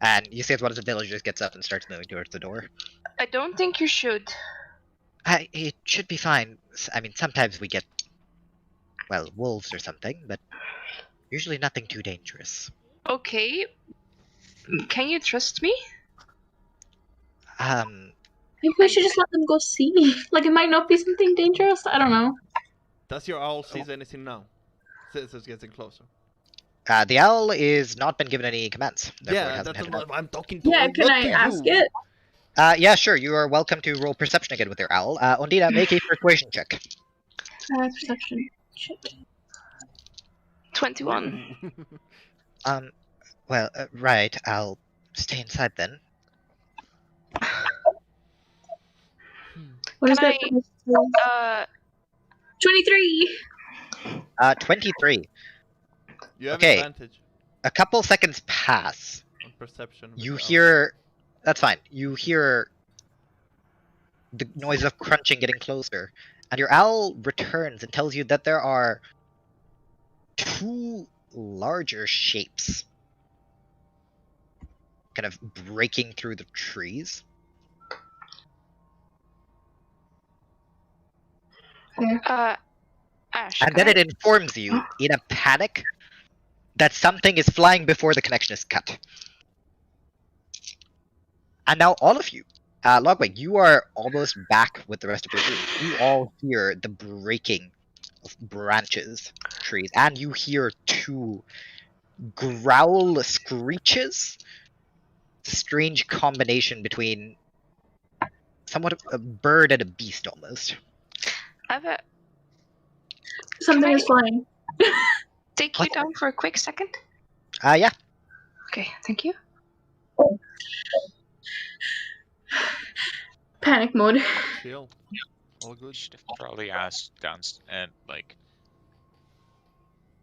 And you see as one of the villagers gets up and starts moving towards the door. I don't think you should. It should be fine. I mean, sometimes we get, well, wolves or something, but usually nothing too dangerous. Okay. Can you trust me? Maybe we should just let them go see. Like, it might not be something dangerous. I don't know. Does your owl see anything now? Since it's getting closer. The owl is not been given any commands. Therefore it Yeah, hasn't that's had what I'm talking to. Yeah, not can I to ask you. it? Yeah, sure. You are welcome to roll perception again with your owl. Ondina, make a persuasion check. Perception. Shit. 21. Well, right. I'll stay inside then. What is Can that? 23! 23. You have Okay. advantage A couple seconds pass. on perception. with You the owl. hear. That's fine. You hear the noise of crunching getting closer, and your owl returns and tells you that there are two larger shapes kind of breaking through the trees. Ash. And then it informs you, in a panic, that something is flying before the connection is cut. And now all of you, Logwig, you are almost back with the rest of your group. You all hear the breaking of branches, trees, and you hear two growl screeches. It's a strange combination between somewhat of a bird and a beast, almost. I have a. Something Can is flying. Take What? you down for a quick second? Yeah. Okay, thank you. Panic mode. Chill. All good. should have probably asked down and like.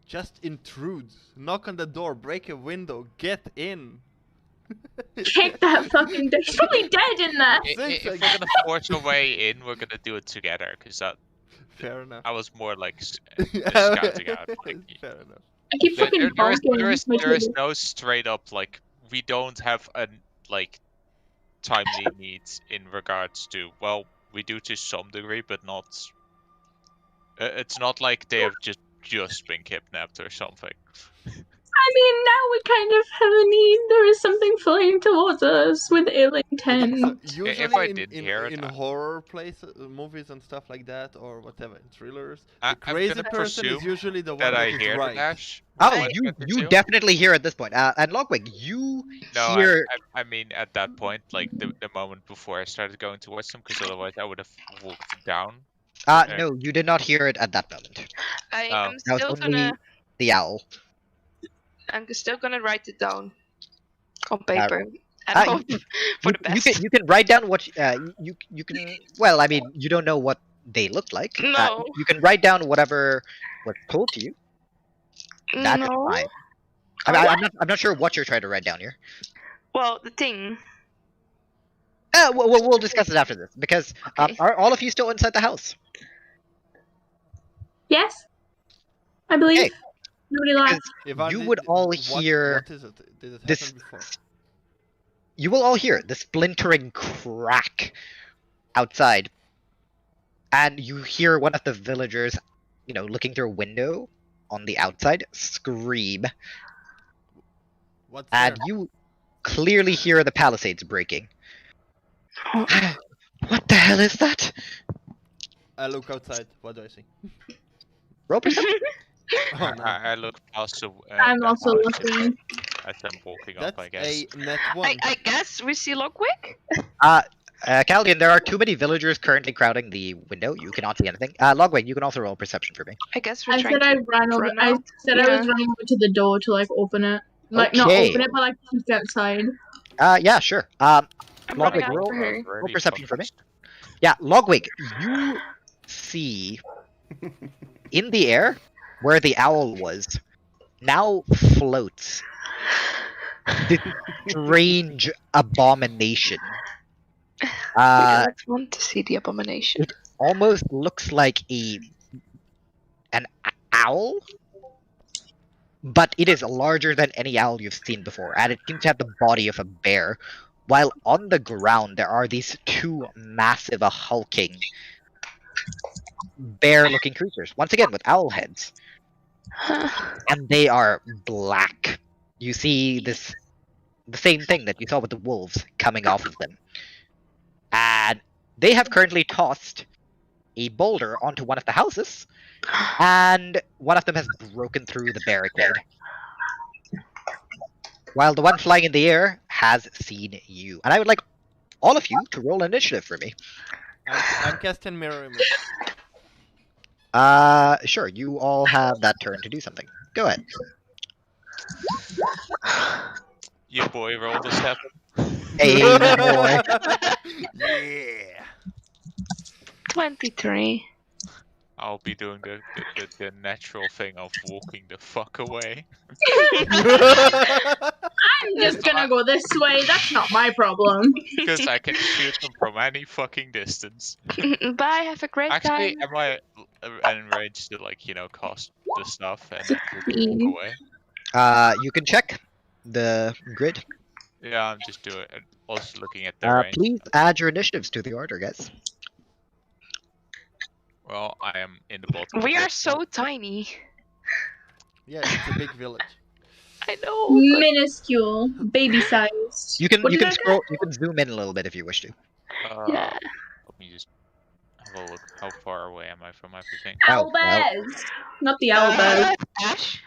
Just intrude. Knock on the door. Break a window. Get in. Kick that fucking door. She's probably dead in there. Thanks, If I we're guess. gonna force our way in, we're gonna do it together. Cause Fair enough. I was more like scouting out. Like, Fair enough. I keep fucking bonking. there is my table. no straight up like we don't have a like timely needs in regards to we do to some degree, but not. It's not like they have just been kidnapped or something. I mean, now we kind of have a need. There is something flying towards us with ill intent. So I usually didn't hear it, in I- horror movies and stuff like that, or whatever, in thrillers, I'm the crazy gonna person is presume usually the one that I that is hear right. the dash. Oh, What you you do? definitely hear at this point. And Logwig, you No, hear. I mean at that point, like the moment before I started going towards them, because otherwise I would have walked down. No, you did not hear it at that moment. I'm That was still only gonna. the owl. I'm still gonna write it down on paper and uh, hope for the best. You can write down what you can. Well, I mean, you don't know what they look like. No. You can write down whatever was told to you. That's No. fine. I'm not sure what you're trying to write down here. Well, the thing. We'll discuss it after this because Okay. are all of you still inside the house? Yes, I believe. Okay. Nobody left. Ivan, You would all what hear is it? Did it this- happen before? You will all hear the splintering crack outside, and you hear one of the villagers, looking through a window on the outside, scream, What's and there? you clearly hear the palisades breaking. What the hell is that? I look outside. What do I see? Roll perception. Oh no. I look also. I'm also looking. As I'm walking up, That's I guess. a net one. I guess we see Logwig. Caldian, there are too many villagers currently crowding the window. You cannot see anything. Logwig, you can also roll perception for me. I guess we're I trying said I to ran over. run I out. said I Yeah. was running over to the door to open it. Not Okay. open it, but peek outside. Yeah, sure. I'm Logwig, running out roll- for her. roll perception for me. Yeah, Logwig, you see in the air where the owl was now floats this strange abomination. Okay, let's want to see the abomination. Almost looks like an owl, but it is larger than any owl you've seen before, and it seems to have the body of a bear. While on the ground, there are these two massive, hulking, bear-looking creatures. Once again, with owl heads, and they are black. You see the same thing that you saw with the wolves coming off of them, and they have currently tossed a boulder onto one of the houses, and one of them has broken through the barricade. While the one flying in the air has seen you. And I would like all of you to roll initiative for me. I'm casting mirror image. Sure, you all have that turn to do something. Go ahead. Your boy rolled a 7. Hey, boy. Yeah. 23. I'll be doing the natural thing of walking the fuck away. I'm just gonna go this way. That's not my problem. Because I can shoot them from any fucking distance. Bye, have a great Actually, time. am I enraged to cast the stuff and then walk away? You can check the grid. Yeah, I'm just doing it. Also looking at the range. Please add your initiatives to the order, guys. Well, I am in the bottom. We of are it. so tiny. Yeah, it's a big village. I know. Minuscule, baby sized. You can What you did can I scroll. You can zoom in a little bit if you wish to. Yeah. Let me just have a look. How far away am I from everything? Oh, well. Owlbears, not the owlbears. Ash?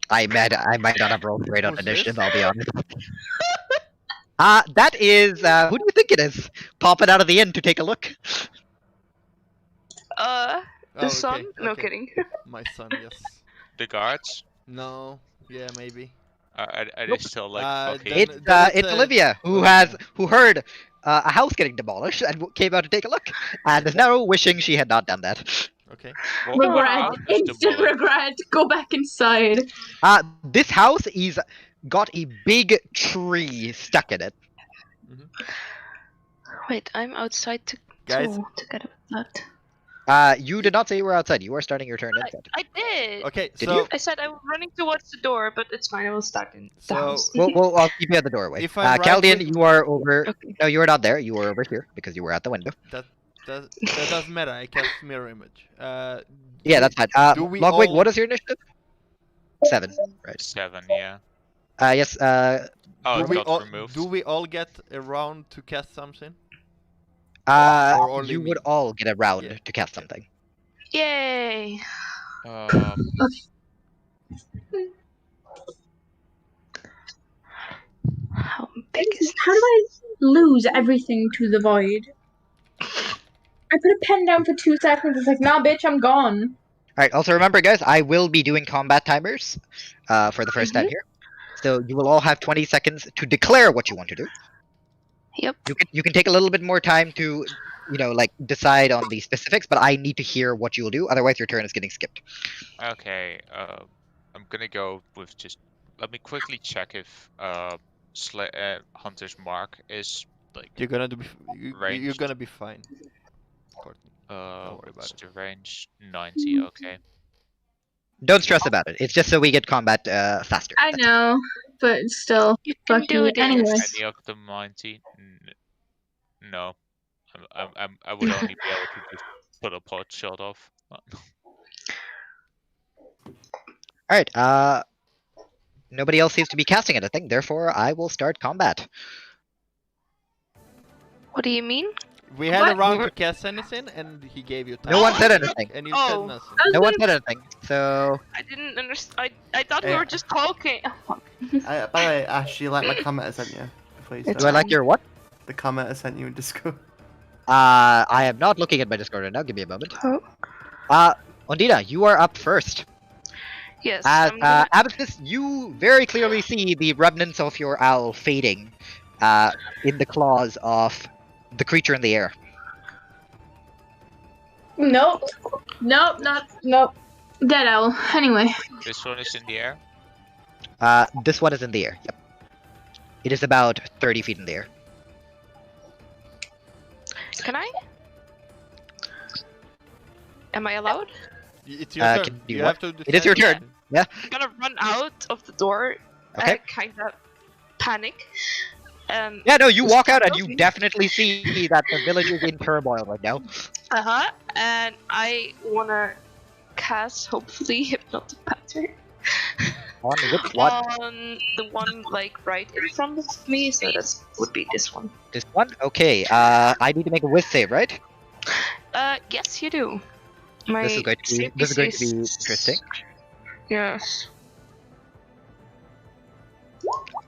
I might not have rolled great on Who's initiative. this? I'll be honest. That is who do you think it is? Popping out of the inn to take a look. The Oh, sun? okay, No okay. kidding. My son, yes. The guards? No. Yeah, maybe. Are they Nope. still Then- fucking? It's Olivia who heard a house getting demolished and came out to take a look, and is now wishing she had not done that. Okay. What Regret, house is instant demolished? regret. Go back inside. This house is got a big tree stuck in it. Wait, I'm outside to Guys. to get a that. You did not say you were outside. You are starting your turn inside. I did. Okay, Did so I said I was running towards the door, but it's fine. I will start in the So- house. I'll keep you at the doorway. If I'm right Caldian, with- you are over. Okay. No, you are not there. You were over here because you were at the window. that doesn't matter. I cast mirror image. Yeah, that's fine. do we Logwig, all- what is your initiative? 7, right? 7, yeah. Yes. Oh, do it we got all removed. do we all get a round to cast something? Or only You would me? all get a round Yeah. to cast something. Yay! How big is How do I lose everything to the void? I put a pen down for 2 seconds. It's like, nah, bitch, I'm gone. Alright, also remember, guys, I will be doing combat timers for the first time here. So you will all have 20 seconds to declare what you want to do. Yep. You can take a little bit more time to, like decide on the specifics, but I need to hear what you will do. Otherwise, your turn is getting skipped. Okay, I'm gonna go with just. Let me quickly check if Hunter's Mark is like. You're gonna do. You're Ranged. gonna be fine. Courtney. worry What's about the range? 90. Okay. Don't stress about it. It's just so we get combat faster. I know, but still, You can fuck do you. this. Anyway. Any of the 90? No. I would only be able to just put a pot shot off. Alright, nobody else seems to be casting anything, therefore I will start combat. What do you mean? We had a What? round to cast anything, and he gave you time. No one said anything. And you Oh. said nothing. No one said anything, so... I didn't understand. I thought we Yeah. were just talking. Oh, fuck. By the way, Ash, you like my comment I sent you? Before you It's start? Do I like your what? The comment I sent you in Discord. I am not looking at my Discord right now, give me a moment. Oh. Ondina, you are up first. Yes. As I'm gonna... Amethyst, you very clearly see the remnants of your owl fading in the claws of the creature in the air. Nope. Nope, nope. Dead owl. Anyway. This one is in the air. This one is in the air, yep. It is about 30 feet in the air. Can I? Am I allowed? It's your turn. can you You what? have to It is your defend. turn. Yeah. I'm gonna run out of the door. Okay. Kind of panic. Yeah, no, you walk out and you Okay. definitely see that the village is in turmoil right now. And I wanna cast, hopefully, Hypnotic Pattern. On which one? On the one, like, right in front of me, so that would be this one. This one? Okay, I need to make a whiz save, right? Yes, you do. My This is going to be save interesting. Yes.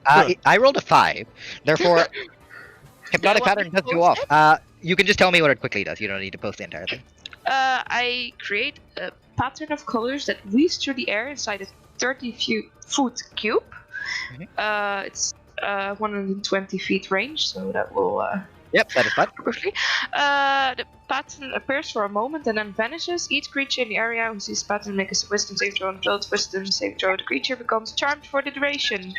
I rolled a 5, therefore Hypnotic want me Pattern to does go post off. You can just tell me what it quickly does, you don't need to post the entire thing. I create a pattern of colors that weaves through the air inside a 30-foot cube. It's 120 feet range, so that will Yep, that is fine. quickly. The pattern appears for a moment and then vanishes. Each creature in the area who sees the pattern makes a wisdom save throw and fails wisdom save throw. The creature becomes charmed for the duration.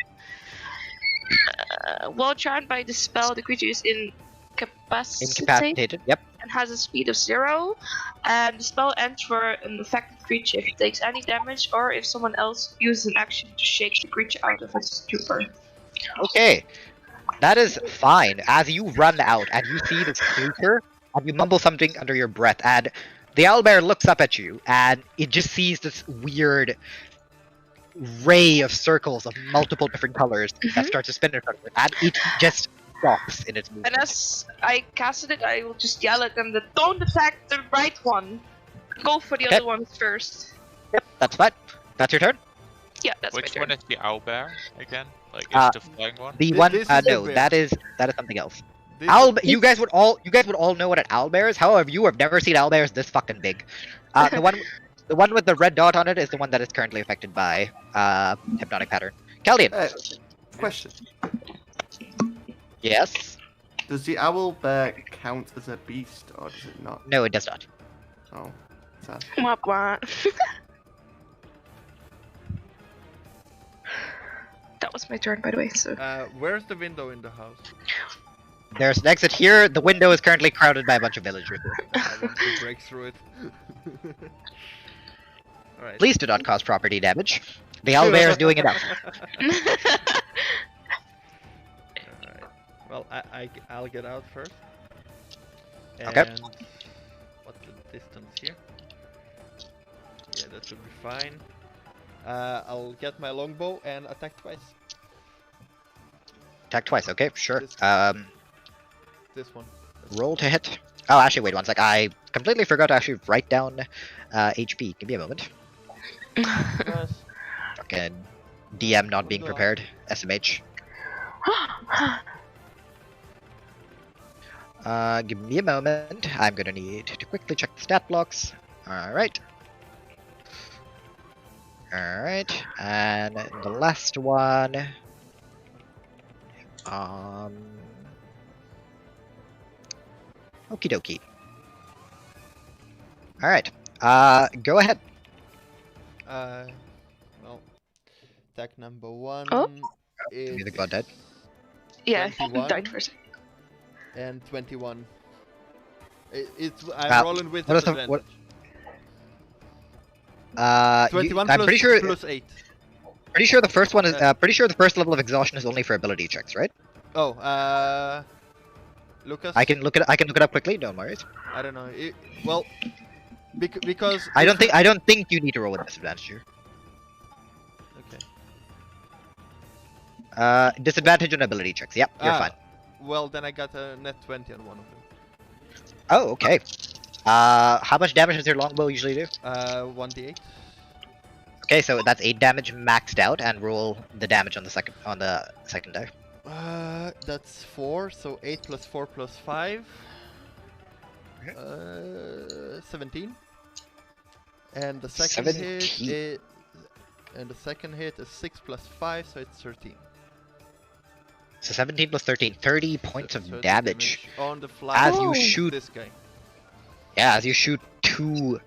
While charmed by the spell, the creature is Incapacitated, yep. and has a speed of 0. And the spell ends for an affected creature if it takes any damage or if someone else uses an action to shake the creature out of its stupor. Okay, that is fine. As you run out and you see this creature, and you mumble something under your breath, and the owlbear looks up at you, and it just sees this weird ray of circles of multiple different colors that starts to spin in front of it, and it just stops in its movement. And as I casted it, I will just yell at them that don't attack the right one. Go for the Okay. other ones first. Yep, that's fine. That's your turn. Yeah, that's Which my one turn. is the owlbear again? Like, is the flying one? The This- one, this is no, a bear. that is something else. This- You guys would all know what an owlbear is. However, you have never seen owlbears this fucking big. The one with the red dot on it is the one that is currently affected by Hypnotic Pattern. Caldian. Question. Yes. Does the owl bear count as a beast, or does it not? No, it does not. Oh, sad. Wah, wah. That was my turn, by the way. So where's the window in the house? There's an exit here. The window is currently crowded by a bunch of villagers. I want to break through it. Alright. Please do not cause property damage. The owlbear is doing enough. Alright. Well, I'll get out first. And Okay. what's the distance here? Yeah, that should be fine. I'll get my longbow and attack twice. Attack twice. Okay, sure. This one. Roll to hit. Oh, actually, wait one sec. I completely forgot to actually write down HP. Give me a moment. Nice. Fucking DM not being prepared. SMH. Give me a moment. I'm gonna need to quickly check the stat blocks. Alright. Alright. And the last one. Okie dokie. Alright. Go ahead. Well, attack number 1 Oh. Give me the is god dead. Yeah, 21. died for a second. and 21. I'm rolling with what is the- disadvantage. what- 21 I'm plus, pretty sure. plus 8. Pretty sure the first one is. Pretty sure the first level of exhaustion is only for ability checks, right? Oh, Lucas? I can look it. I can look it up quickly. Don't worry. I don't know. Well, because I don't think you need to roll with disadvantage here. Okay. Disadvantage on ability checks. Yep, you're fine. Well, then I got a net 20 on one of them. Oh, okay. How much damage does your longbow usually do? 1d8. Okay, so that's 8 damage maxed out, and roll the damage on the second die. That's 4, so 8 plus 4 plus 5. 17. And the second 17. hit is 6 plus 5, so it's 13. So 17 plus 13, 30 points of 30 damage. on the fly. As you shoot, this guy. yeah, as you shoot 2,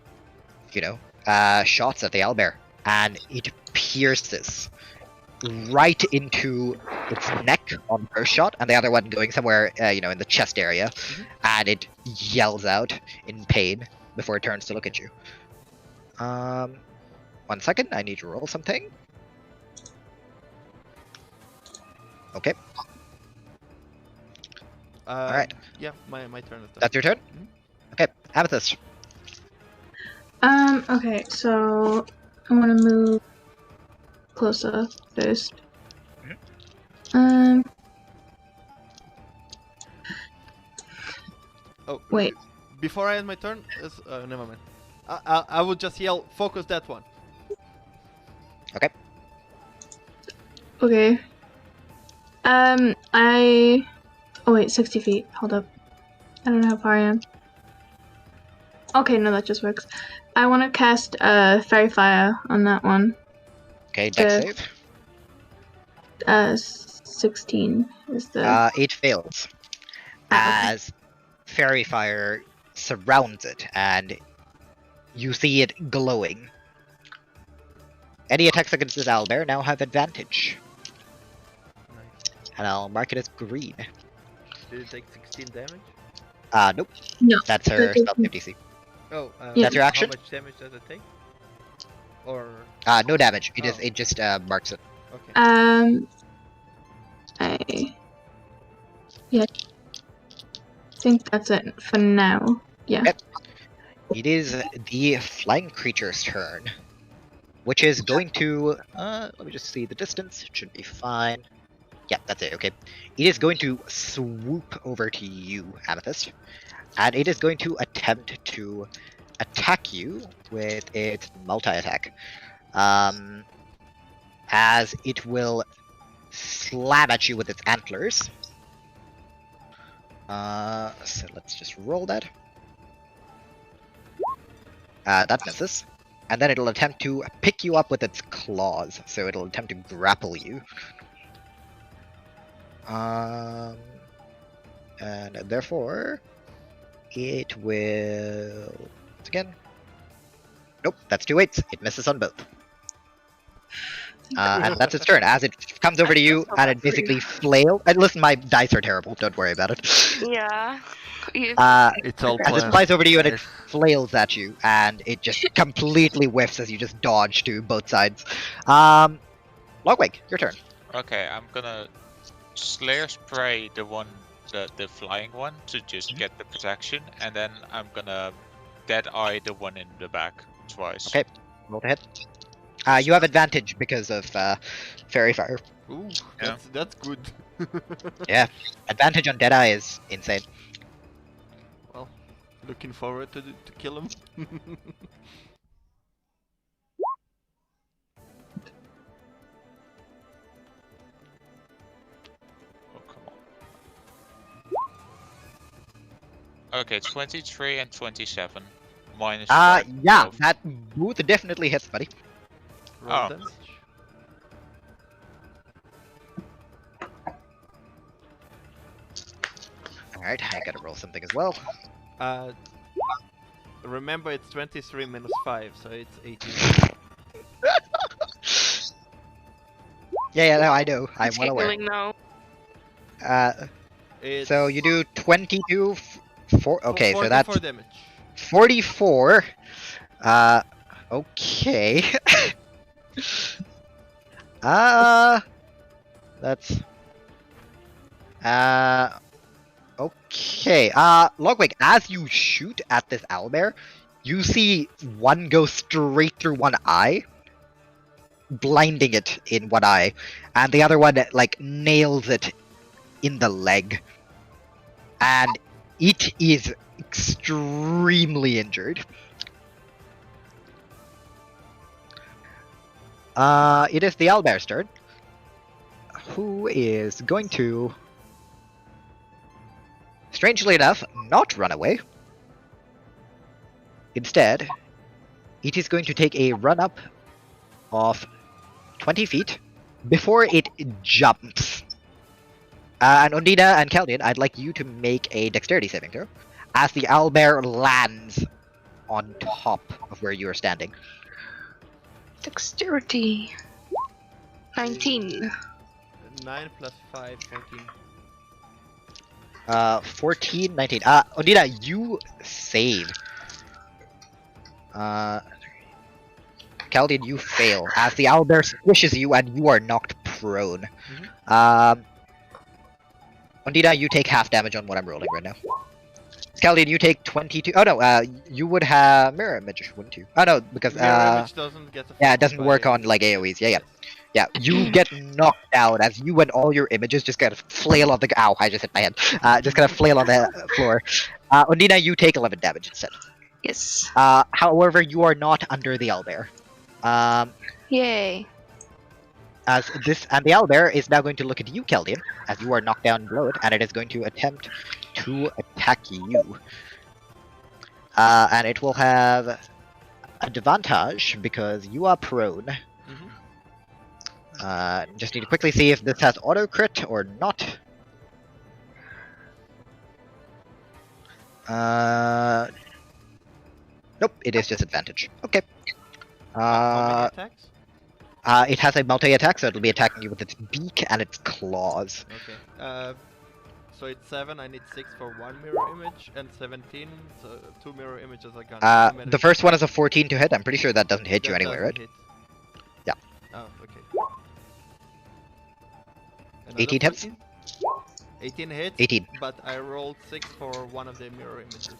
shots at the owlbear, and it pierces right into its neck on the first shot, and the other one going somewhere, in the chest area, and it yells out in pain before it turns to look at you. 1 second, I need to roll something. Okay. Alright. Yeah, my turn is done. That's your turn? Okay, Amethyst. Okay, so I want to move closer first. Oh, wait. Before I end my turn, never mind. I would just yell, focus that one. Okay. Okay. Oh wait, 60 feet. Hold up. I don't know how far I am. Okay, no, that just works. I want to cast Fairy Fire on that one. Okay, dex save. 16 is the... It fails. As Fairy Fire surrounds it, and you see it glowing. Any attacks against this owlbear now have advantage. Nice. And I'll mark it as green. Did it take 16 damage? Nope. No. That's her spell save DC. Oh, That's your action? How much damage does it take? Or... No damage. It Oh. it just marks it. Okay. Yeah. I think that's it for now. Yeah. Yep. It is the flying creature's turn, which is going to, let me just see the distance, it should be fine. Yeah, that's it, okay. It is going to swoop over to you, Amethyst, and it is going to attempt to attack you with its multi-attack. As it will slam at you with its antlers. So let's just roll that. That misses. And then it'll attempt to pick you up with its claws, so it'll attempt to grapple you. And therefore, it will... Again. Nope, that's 2 8s. It misses on both. And that's its turn. As it comes over to you, and it basically flails. And listen, my dice are terrible. Don't worry about it. Yeah. It's all As it flies over to you, and it flails at you, and it just completely whiffs as you just dodge to both sides. Logwig, your turn. Okay, I'm gonna Slayer Spray the flying one to just get the protection, and then I'm gonna Dead Eye the one in the back twice. Okay, roll to hit. You have advantage because of Fairy Fire. Ooh, Yeah. that's good. Yeah, advantage on Deadeye is insane. Well, looking forward to kill him. Oh, come on. Okay, 23 and 27. Minus 5. Yeah, 12. that both definitely hits, buddy. Roll Oh. damage. Alright, I gotta roll something as well. Remember it's 23 minus 5, so it's 18. Yeah, no, I know. I'm It's well aware. giggling now. It's So you do 22, 4. Okay, so that's 44 damage. 44. Okay. That's. Okay. Logwig, as you shoot at this owlbear, you see one go straight through one eye, blinding it in one eye, and the other one like nails it in the leg, and it is extremely injured. It is the owlbear's turn, who is going to, strangely enough, not run away. Instead, it is going to take a run-up of 20 feet before it jumps. And Ondina and Caldian, I'd like you to make a dexterity saving throw as the owlbear lands on top of where you are standing. Dexterity. 19. 9 plus 5, 14. 14, 19. Ondina, you save. Caldian, you fail as the owlbear squishes you and you are knocked prone. Ondina, you take half damage on what I'm rolling right now. Caldian, you take 22. Oh no, you would have mirror image, wouldn't you? Oh no, because Mirror image doesn't get yeah, it doesn't work on like AoEs. Yeah, you get knocked down as you and all your images just kind of flail on the. Ow! I just hit my head. Just kind of flail on the floor. Ondina, you take 11 damage instead. Yes. However, you are not under the owlbear. Yay. As this and the owlbear is now going to look at you, Caldian, as you are knocked down below it, and it is going to attempt to attack you. And it will have advantage because you are prone. Just need to quickly see if this has auto crit or not. Nope, it is disadvantage. Okay. How many attacks? It has a multi-attack, so it'll be attacking you with its beak and its claws. Okay. So it's 7, I need 6 for 1 mirror image, and 17, so 2 mirror images are gone. The first one is a 14 to hit. I'm pretty sure that doesn't hit you anyway, right? Hit. Yeah. Oh, okay. 18 hits? 18 hits, 18. but I rolled 6 for one of the mirror images.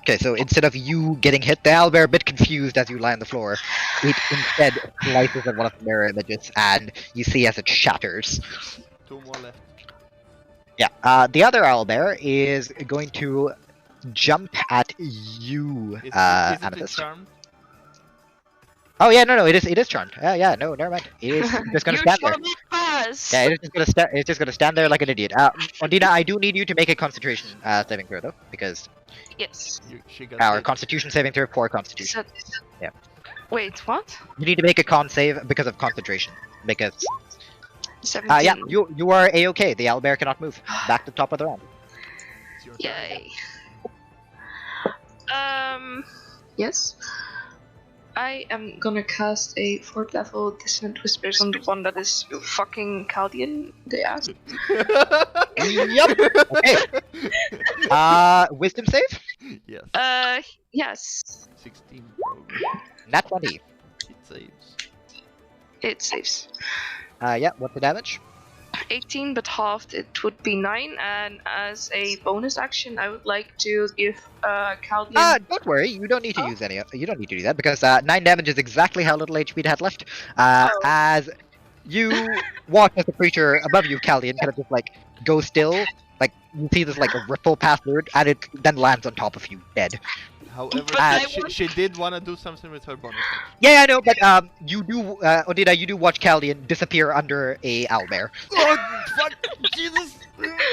Okay, so instead of you getting hit, the owlbear, a bit confused as you lie on the floor, it instead slices at one of the mirror images, and you see as it shatters. 2 more left. Yeah, the other owlbear is going to jump at you, Is it Amethyst. charmed? Oh yeah, no, it is charmed. Yeah, no, never mind. It is just gonna stand there. Pass. Yeah, it's just gonna stand there like an idiot. Ondina, I do need you to make a Constitution saving throw though, because Yes. She got our hit. Constitution saving throw for Constitution. Yeah. Wait, what? You need to make a con save because of concentration. Because 17. yeah, you are a-okay. The owlbear cannot move. Back to the top of the round. It's your turn. Yay. Yes. I am gonna cast a 4th level Dissonant Whispers on the one that is fucking Caldian, the ass. Yep. Okay. Wisdom save? Yes. Yes. 16 probably. Nat 20. It saves. It saves. Yeah, what's the damage? 18, but halved it would be 9. And as a bonus action, I would like to give Caldian. Don't worry, you don't need to Oh. use any. You don't need to do that because 9 damage is exactly how little HP it had left. As you watch as the creature above you, Caldian, kind of just like go still. Like you see this like a ripple pass through it, and it then lands on top of you, dead. However, I she did want to do something with her bonus action. Yeah, I know, but you do, Ondina, you do watch Caldian disappear under a owlbear. Oh, fuck! Jesus!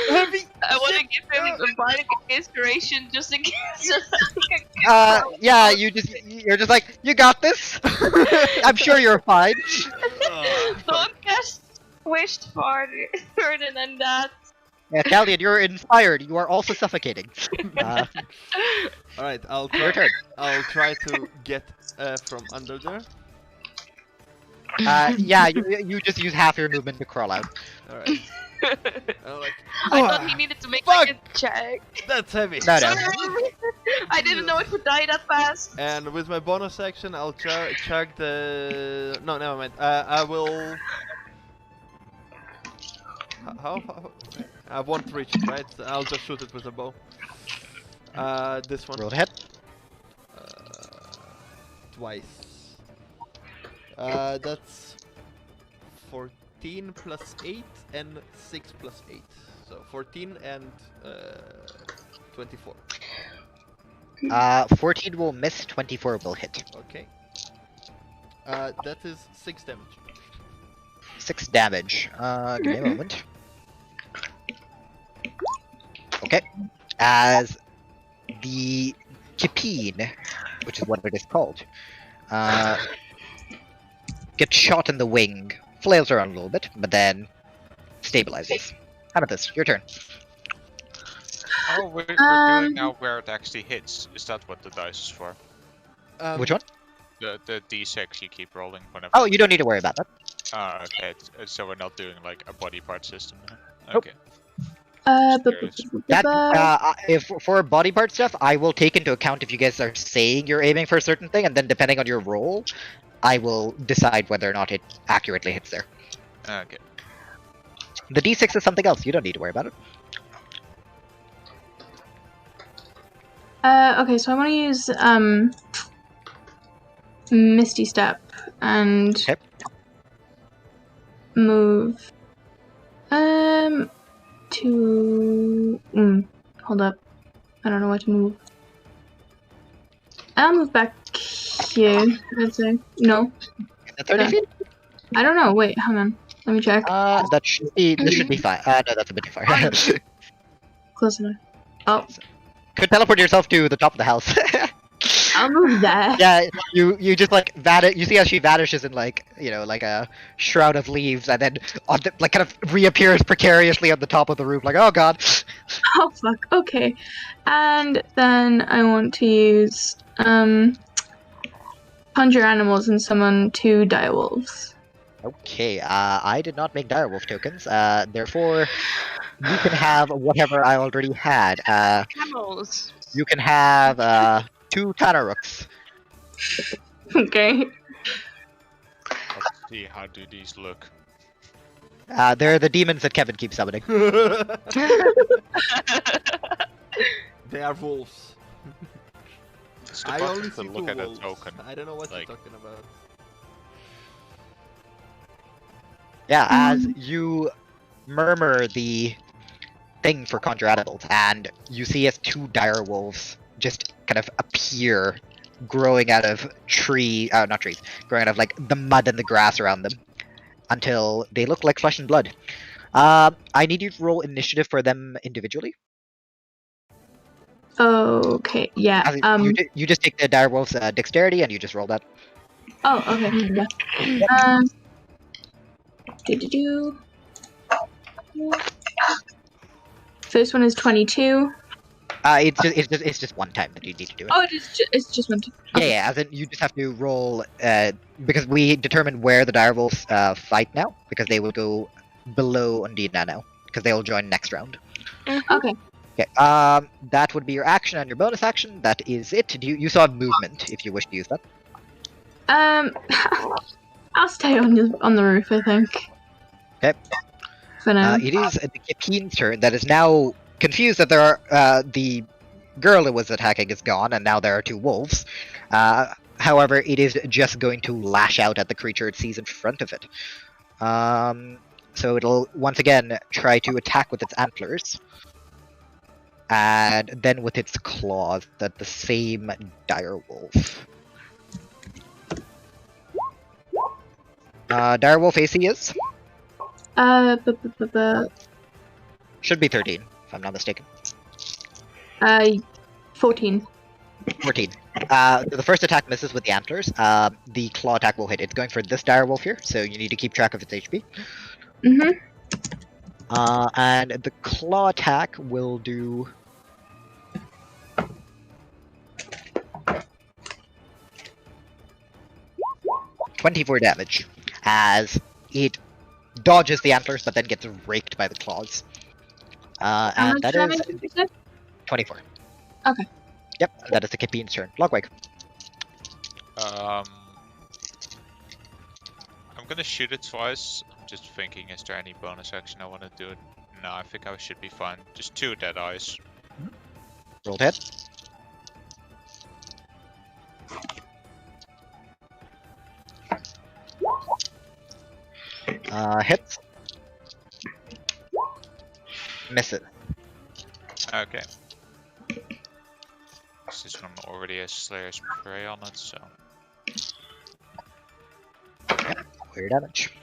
Heavy! I want to give him a bardic inspiration just in case. Yeah, you're just like, you got this. I'm sure you're fine. Don't cast wished further than that. Yeah, Caldian, you're inspired. You are also suffocating. Alright, I'll Your try. turn. I'll try to get from under there. Yeah, you just use half your movement to crawl out. Alright. I'm like, I thought he needed to make Fuck! like a check. that's heavy. No, no. I didn't know it would die that fast. And with my bonus action, I'll check the. No, never mind. I will. How? I won't reach it, right? I'll just shoot it with a bow. This one. Roll ahead. Twice. That's 14 plus 8 and 6 plus 8. So 14 and 24. 14 will miss, 24 will hit. Okay. That is 6 damage. 6 damage. Give me a moment. Okay. As the Kipeen, which is what it is called, gets shot in the wing, flails around a little bit, but then stabilizes. Amethyst, your turn. Oh, we're doing now where it actually hits. Is that what the dice is for? Which one? The d6 you keep rolling whenever. Oh, you don't need to worry about that. Ah, okay. So we're not doing like a body part system. Nope. Okay. That if for body part stuff, I will take into account if you guys are saying you're aiming for a certain thing, and then depending on your roll, I will decide whether or not it accurately hits there. Okay. The d6 is something else. You don't need to worry about it. Okay, so I want to use Misty Step and Okay. move to hold up. I don't know what to move. I'll move back here, I'd say. No. Is that 30 feet? I don't know. Wait, hang on. Let me check. That should be. This should be fine. No, that's a bit too far. Close enough. Oh, Could teleport yourself to the top of the house. I'll move there. Yeah, you just like vanish. You see how she vanishes in like like a shroud of leaves, and then like kind of reappears precariously on the top of the roof. Like, oh god. Oh fuck. Okay. And then I want to use conjure animals and summon 2 direwolves. Okay. I did not make direwolf tokens. Therefore, you can have whatever I already had. Camels. You can have 2 Tanarooks. Okay. Let's see, how do these look? They're the demons that Kevin keeps summoning. They are wolves. It's the I button only to see look 2 at a wolves. token. I don't know what like- you're talking about. Yeah, as you murmur the thing for conjure animals, and you see as 2 dire wolves just kind of appear, growing out of not trees, growing out of like the mud and the grass around them, until they look like flesh and blood. I need you to roll initiative for them individually. Okay. Yeah. As in, you just take the dire wolf's dexterity and you just roll that. Oh. Okay. Yeah. First one is 22. It's just one time that you need to do it. Oh, it's just one. Yeah, as in you just have to roll because we determined where the direwolves fight now, because they will go below Ondina now, because they will join next round. Okay. Okay. That would be your action and your bonus action. That is it. You still have movement if you wish to use that. I'll stay on the roof, I think. Okay. for now. It is the Kipin's turn that is now confused that there are the girl it was attacking is gone, and now there are two wolves. However, it is just going to lash out at the creature it sees in front of it. So it'll once again try to attack with its antlers, and then with its claws at the same direwolf. Direwolf AC is? Should be 13, if I'm not mistaken. 14. 14. The first attack misses with the antlers. The claw attack will hit. It's going for this direwolf here, so you need to keep track of its HP. And the claw attack will do 24 damage, as it dodges the antlers but then gets raked by the claws. And that is 24. Okay. Yep, that is the Kipin's turn. Logwig. I'm gonna shoot it twice. I'm just thinking, is there any bonus action I want to do it? No, I think I should be fine. Just 2 dead eyes. Rolled hit. Hits. Misses. Okay. This one already has Slayer's Prey on it, so... Clear damage.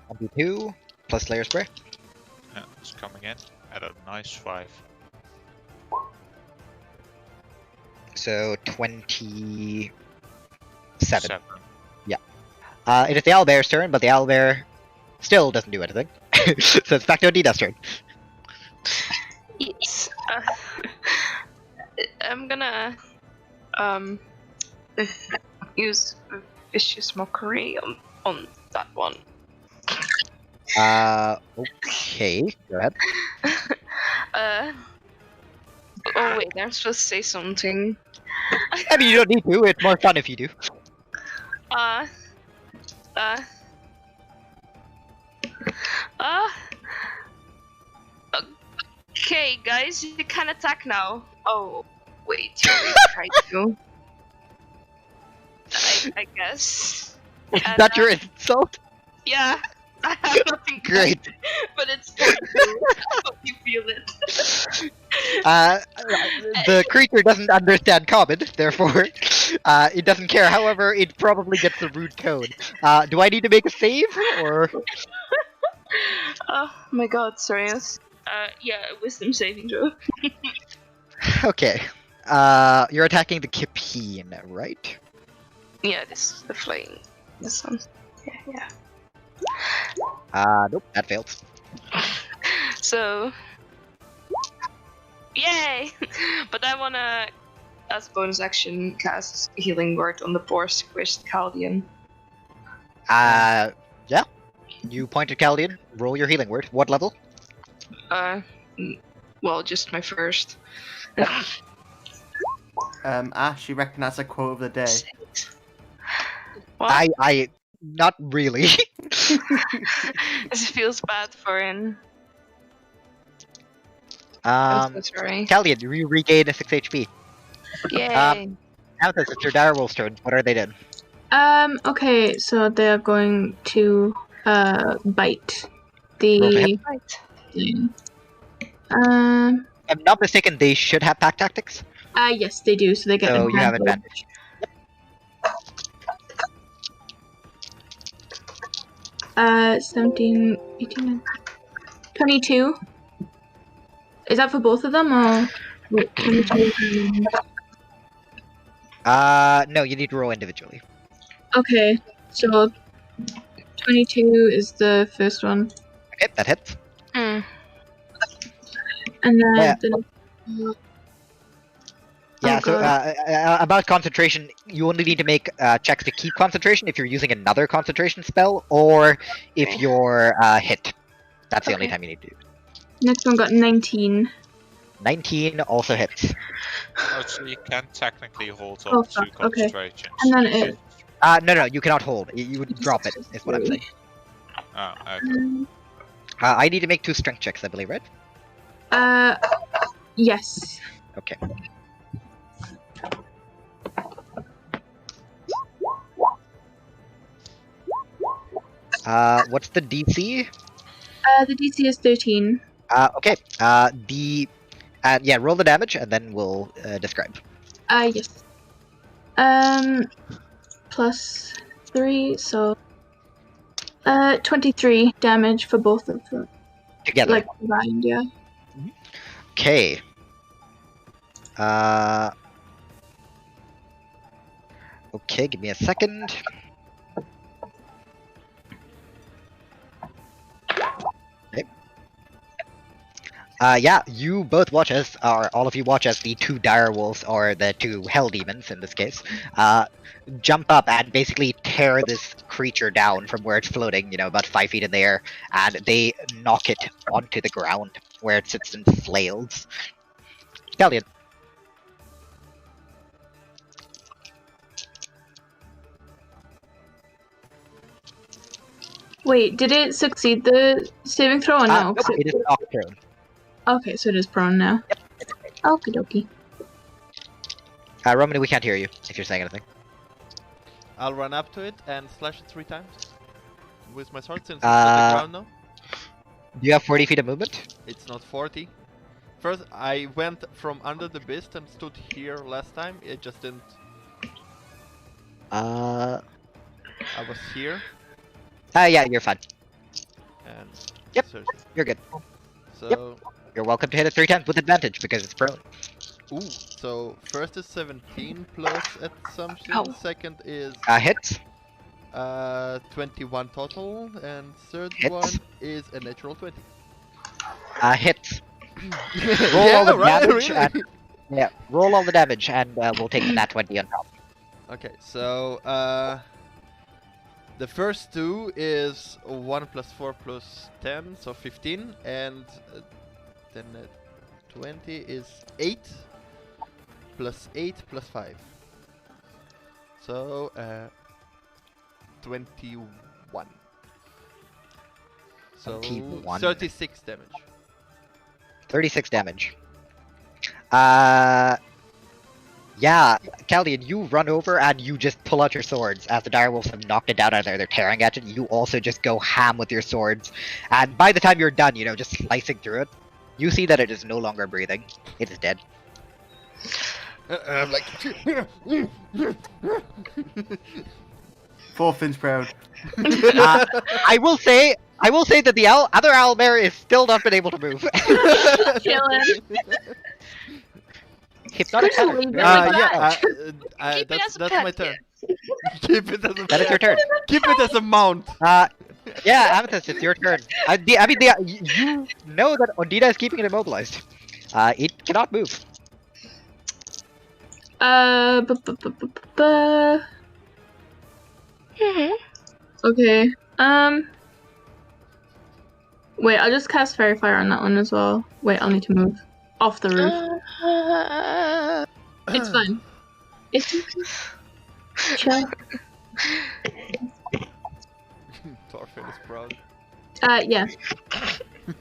22 plus Slayer's Prey. Yeah, it's coming in at a nice 5. So 27. 7. Yeah. It is the owlbear's turn, but the owlbear still doesn't do anything. So it's back to Ondina's turn. Yes. I'm gonna use Vicious Mockery on that one. Okay. Go ahead. Oh wait, I'm supposed to say something. I mean, you don't need to. It's more fun if you do. Okay, guys, you can attack now. Oh, wait, you already tried to. I guess. Is that your insult? Yeah, I have nothing. Great. But it's for you. Hope you feel it. The creature doesn't understand common, therefore, it doesn't care. However, it probably gets a rude code. Do I need to make a save, or? Oh my god, serious? Yeah, wisdom saving throw. Okay. You're attacking the Kipin, right? Yeah, this the flame. This one. Yeah. Nope, that failed. So, yay! But I wanna, as bonus action, cast Healing Word on the poor squished Caldian. Yeah. You point at Caldian, roll your healing word. What level? Well, just my first. Ash, you recognise a quote of the day? What? I not really. This feels bad for him. I'm so sorry. Caldian, you regain 6 HP. Yay! Amethyst, it's your direwolf's turn. What are they doing? Okay, so they're going to bite Roll to the hit. thing. I'm not mistaken, they should have pack tactics. Yes, they do. So they get. So you have advantage. advantage. 17, 18, 22. Is that for both of them, or? Wait, 22. No, you need to roll individually. Okay, so 22 is the first one, Okay, that hits. Mm. and then Yeah. Yeah, Oh, so God. about concentration, you only need to make checks to keep concentration if you're using another concentration spell, or if you're hit. That's the only Okay. time you need to do it. Next one got 19. 19 also hits. Oh, so you can technically hold Oh, on to fuck, okay. concentrations. And then You it- should- No, you cannot hold. You would drop it, is what I'm saying. Oh, okay. I need to make 2 strength checks, I believe, right? Yes. Okay. What's the DC? The DC is 13. Okay. Yeah, roll the damage and then we'll describe. Yes. Plus 3, so 23 damage for both of them. Together. Like combined, yeah. Okay. Okay, give me a second. Okay. Yeah, you both watch as, or all of you watch as the 2 dire wolves, or the 2 hell demons in this case, jump up and basically tear this creature down from where it's floating, about 5 feet in the air, and they knock it onto the ground where it sits in flails. Caldian. Wait, did it succeed the saving throw or no? Nope, it is knocked prone. Okay, so it is prone now. Yep. Okie dokie. Romany, we can't hear you if you're saying anything. I'll run up to it and slash it 3 times with my sword since it's on the ground now. Do you have 40 feet of movement? It's not 40. First, I went from under the beast and stood here last time. It just didn't. I was here. Yeah, you're fine. And Yep. seriously. You're good. So, You're welcome to hit it 3 times with advantage because it's prone. ooh, so first is 17 plus assumption. Ow. Second is Hits. 21 total, and third Hits. one is a natural 20. Hits. Roll all the right, damage really? and roll all the damage and we'll take the nat 20 on top. Okay, so the first 2 is 1 plus 4 plus 10, so 15, and then 20 is 8 plus 8 plus 5. So 21. So 21. 36 damage. 36 damage. Yeah, Caldian, you run over and you just pull out your swords. As the direwolves have knocked it down out of there, they're tearing at it. You also just go ham with your swords. And by the time you're done, just slicing through it, you see that it is no longer breathing. It is dead. I'm like, Thorfinn's proud. I will say that the other owlbear is still not been able to move. Chillin'. Hypnotic Couldn't pattern. leave it like yeah, Keep it as a that's pet, my turn. yes. Keep it as a That is your turn. Keep it as a mount. Yeah, Amethyst, it's your turn. You know that Ondina is keeping it immobilized. It cannot move. Okay. Wait, I'll just cast Fairy Fire on that one as well. Wait, I'll need to move off the roof. It's fine. It's chill. Thorfinn is proud. Yeah.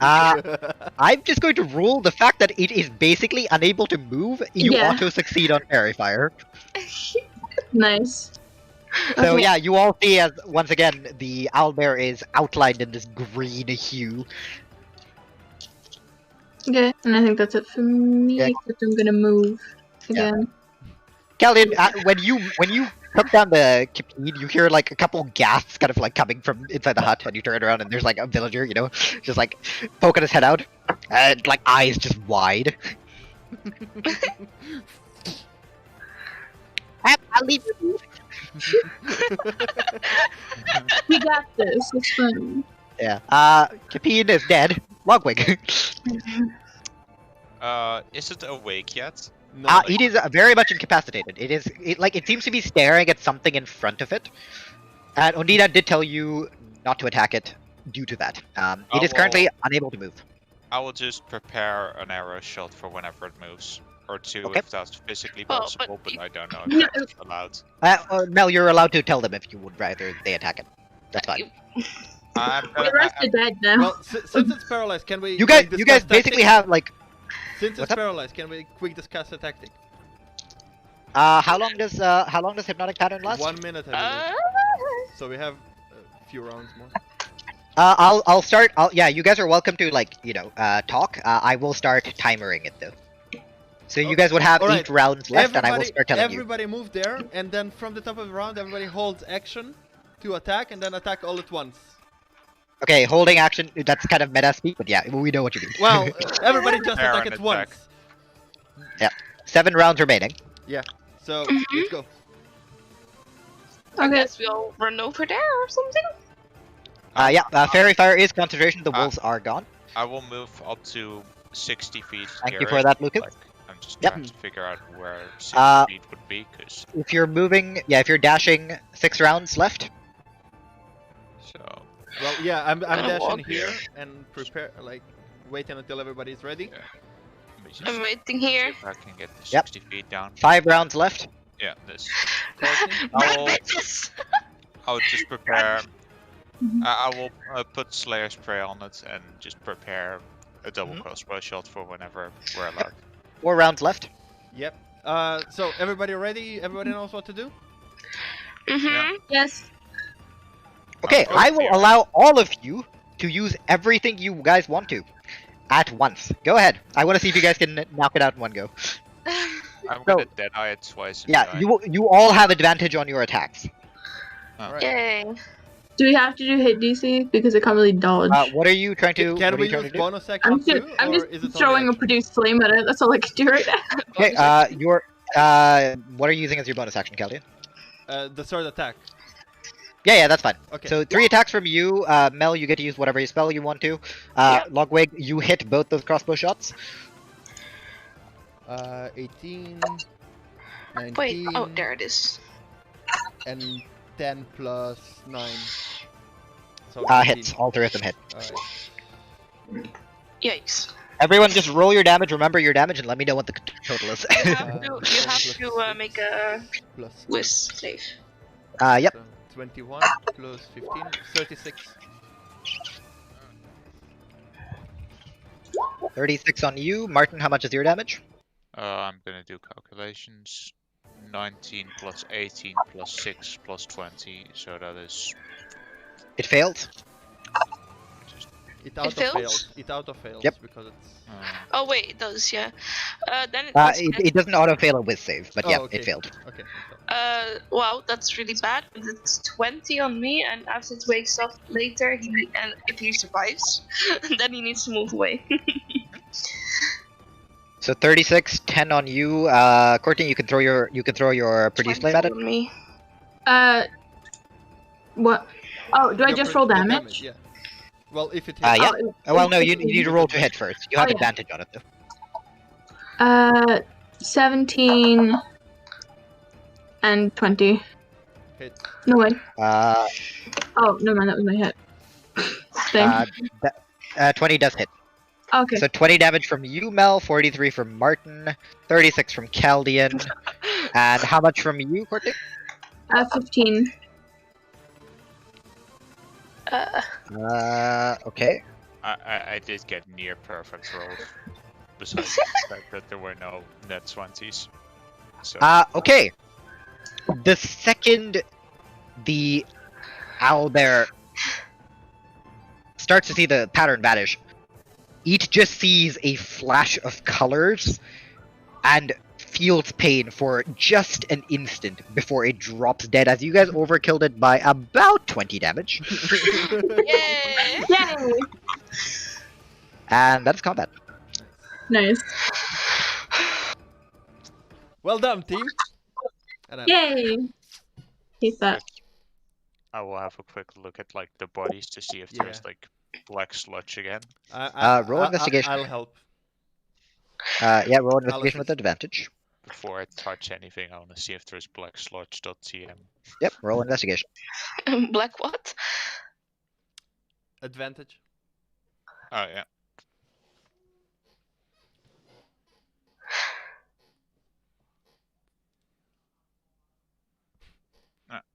I'm just going to rule the fact that it is basically unable to move. You Yeah. auto-succeed on Fairy Fire. Nice. So Okay. yeah, you all see as, once again, the owlbear is outlined in this green hue. Okay, and I think that's it for me, Yeah. except I'm gonna move Yeah. again. Caldian, when you took down the Capede, you hear like a couple gasps kind of like coming from inside the hut, and you turn around and there's like a villager, just like poking his head out, and like eyes just wide. I'll leave you. We got this, it's fine. Yeah. Capede is dead. Logwig. Is it awake yet? No, It is very much incapacitated. It seems to be staring at something in front of it. And Ondina did tell you not to attack it due to that. It is currently unable to move. I will just prepare an arrow shot for whenever it moves. Or 2 Okay. if that's physically Well, possible, but but I don't know Yeah. if that's allowed. Mel, you're allowed to tell them if you would rather they attack it. That's fine. The rest are dead now. Well, since it's paralyzed, can we? You guys discuss basically tactics? have like. Since it's What's up? paralyzed, can we quick discuss a tactic? How long does hypnotic pattern last? 1 minute, I believe. So we have a few rounds more. I'll start. Yeah, you guys are welcome to like talk. I will start timering it though. So you guys would have Alright. 8 rounds left, and I will start telling you. Everybody move there, and then from the top of the round, everybody holds action to attack, and then attack all at once. Okay, holding action. That's kind of meta speak, but yeah, we know what you mean. Well, everybody just Fair attack and at attack. once. Yeah, 7 rounds remaining. Yeah. So let's go. I guess we'll run over there or something. Yeah, Fairy Fire is concentration. The wolves are gone. I will move up to 60 feet. Thank you here. for that, Lucas. Like, I'm just Yep. trying to figure out where 60 feet would be, because If you're moving, yeah, if you're dashing, 6 rounds left. so Well, yeah, I'm Gonna dashing walk here and prepare, like, waiting until everybody's ready. let me just I'm waiting see here. if I can get the Yep. 60 feet down. 5 rounds left. Yeah, this. Talking. I'll just prepare. I will put Slayer spray on it and just prepare a double crossbow shot for whenever we're allowed. 4 rounds left. Yep. So everybody ready? Everybody knows what to do? Mm-hmm. Yes. Okay, Oh, I will clear. allow all of you to use everything you guys want to at once. Go ahead. I want to see if you guys can knock it out in one go. I'm So- gonna deadeye it twice. and Yeah, die. you all have advantage on your attacks. Alright. Yay. Do we have to do hit DC because I can't really dodge? What are you trying to? Can what are we you trying use to do? bonus action I'm just, too, I'm or just is it only throwing a action? produce flame at it. That's all I can do right now. Okay, your what are you using as your bonus action, Caldian? The third attack. Yeah, that's fine. Okay. So 3 attacks from you. Mel, you get to use whatever spell you want to. Yep. Logwig, you hit both those crossbow shots. 18, 19, Wait, oh, there it is. and 10 plus 9. So Hits. All 3 of them hit. Alright. Yikes. Everyone, just roll your damage. Remember your damage, and let me know what the total is. You have to make a Plus whiz save. Yep. So 21 plus 15, 36. 36 on you. Martin, how much is your damage? I'm gonna do calculations. 19 plus 18 plus 6 plus 20, so that is It failed. It auto fails? fails. It auto fails Yep. because it's. Oh wait, it does, yeah. Then it was It doesn't auto fail a whiz save, but yeah, Oh, okay. it failed. Okay. wow, that's really bad. But it's 20 on me, and after it wakes up later, and if he survives, then he needs to move away. So 36, 10 on you. Courtney, you can throw your produce flame at it. 20 on me. What? Oh, do I Your just per- roll the damage? Yeah. Well, if it hits. Yeah. Oh, Oh, well, no, you it- need to roll to hit first. You have Oh, yeah. advantage on it though. 17 and 20. Hit. No way. Uh, Oh, no man, that was my hit. Thing. 20 does hit. Okay. So 20 damage from you, Mel. 43 from Martin. 36 from Caldian. And how much from you, Courtney? 15. Okay. I did get near perfect rolls. Besides the fact that there were no net 20s. So Okay. The second the owlbear starts to see the pattern vanish, it just sees a flash of colors and feels pain for just an instant before it drops dead as you guys overkilled it by about 20 damage. Yay! Yay! And that's combat. Nice. Well done, team. And Yay! Hate that. I will have a quick look at like the bodies to see if Yeah. there's like black sludge again. Roll investigation. I'll help. Yeah, roll investigation with assist. advantage. Before I touch anything, I want to see if there's blacksludge.tm. Yep, roll investigation. Black what? Advantage. Oh yeah.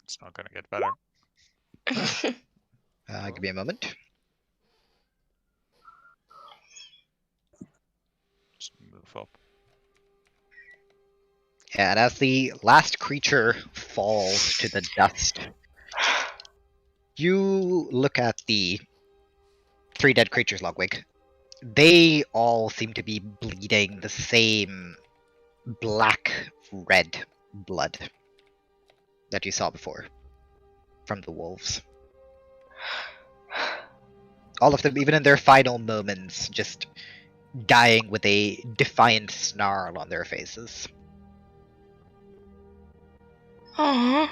It's not gonna get better. Give me a moment. Just move up. And as the last creature falls to the dust, you look at the 3 dead creatures, Logwig. They all seem to be bleeding the same black-red blood that you saw before from the wolves. All of them, even in their final moments, just dying with a defiant snarl on their faces. Aww.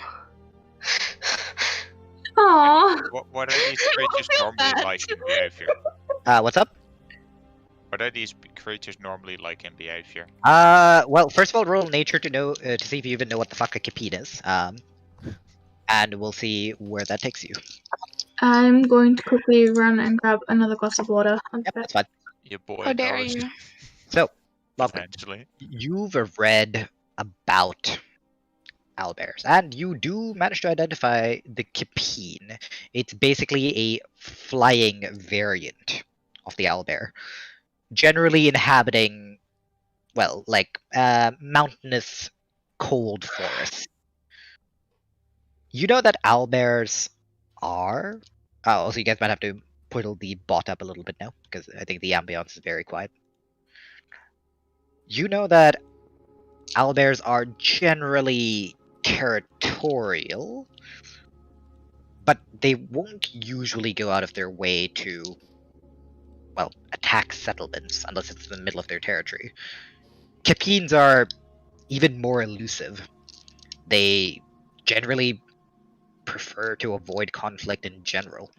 Aww. What are these creatures normally like in behavior? What's up? What are these creatures normally like in behavior? Well, first of all, roll nature to know to see if you even know what the fuck a Capine is. And we'll see where that takes you. I'm going to quickly run and grab another glass of water. Yep, that's fine. Your boy How dare knows. you? So, Logwig, Potentially. you've read about owlbears, and you do manage to identify the Capine. It's basically a flying variant of the owlbear, generally inhabiting, well, like mountainous, cold forests. You know that owlbears are. Oh, so you guys might have to pull the bot up a little bit now, because I think the ambiance is very quiet. You know that owlbears are generally territorial, but they won't usually go out of their way to, well, attack settlements unless it's in the middle of their territory. Capines are even more elusive. They generally prefer to avoid conflict in general.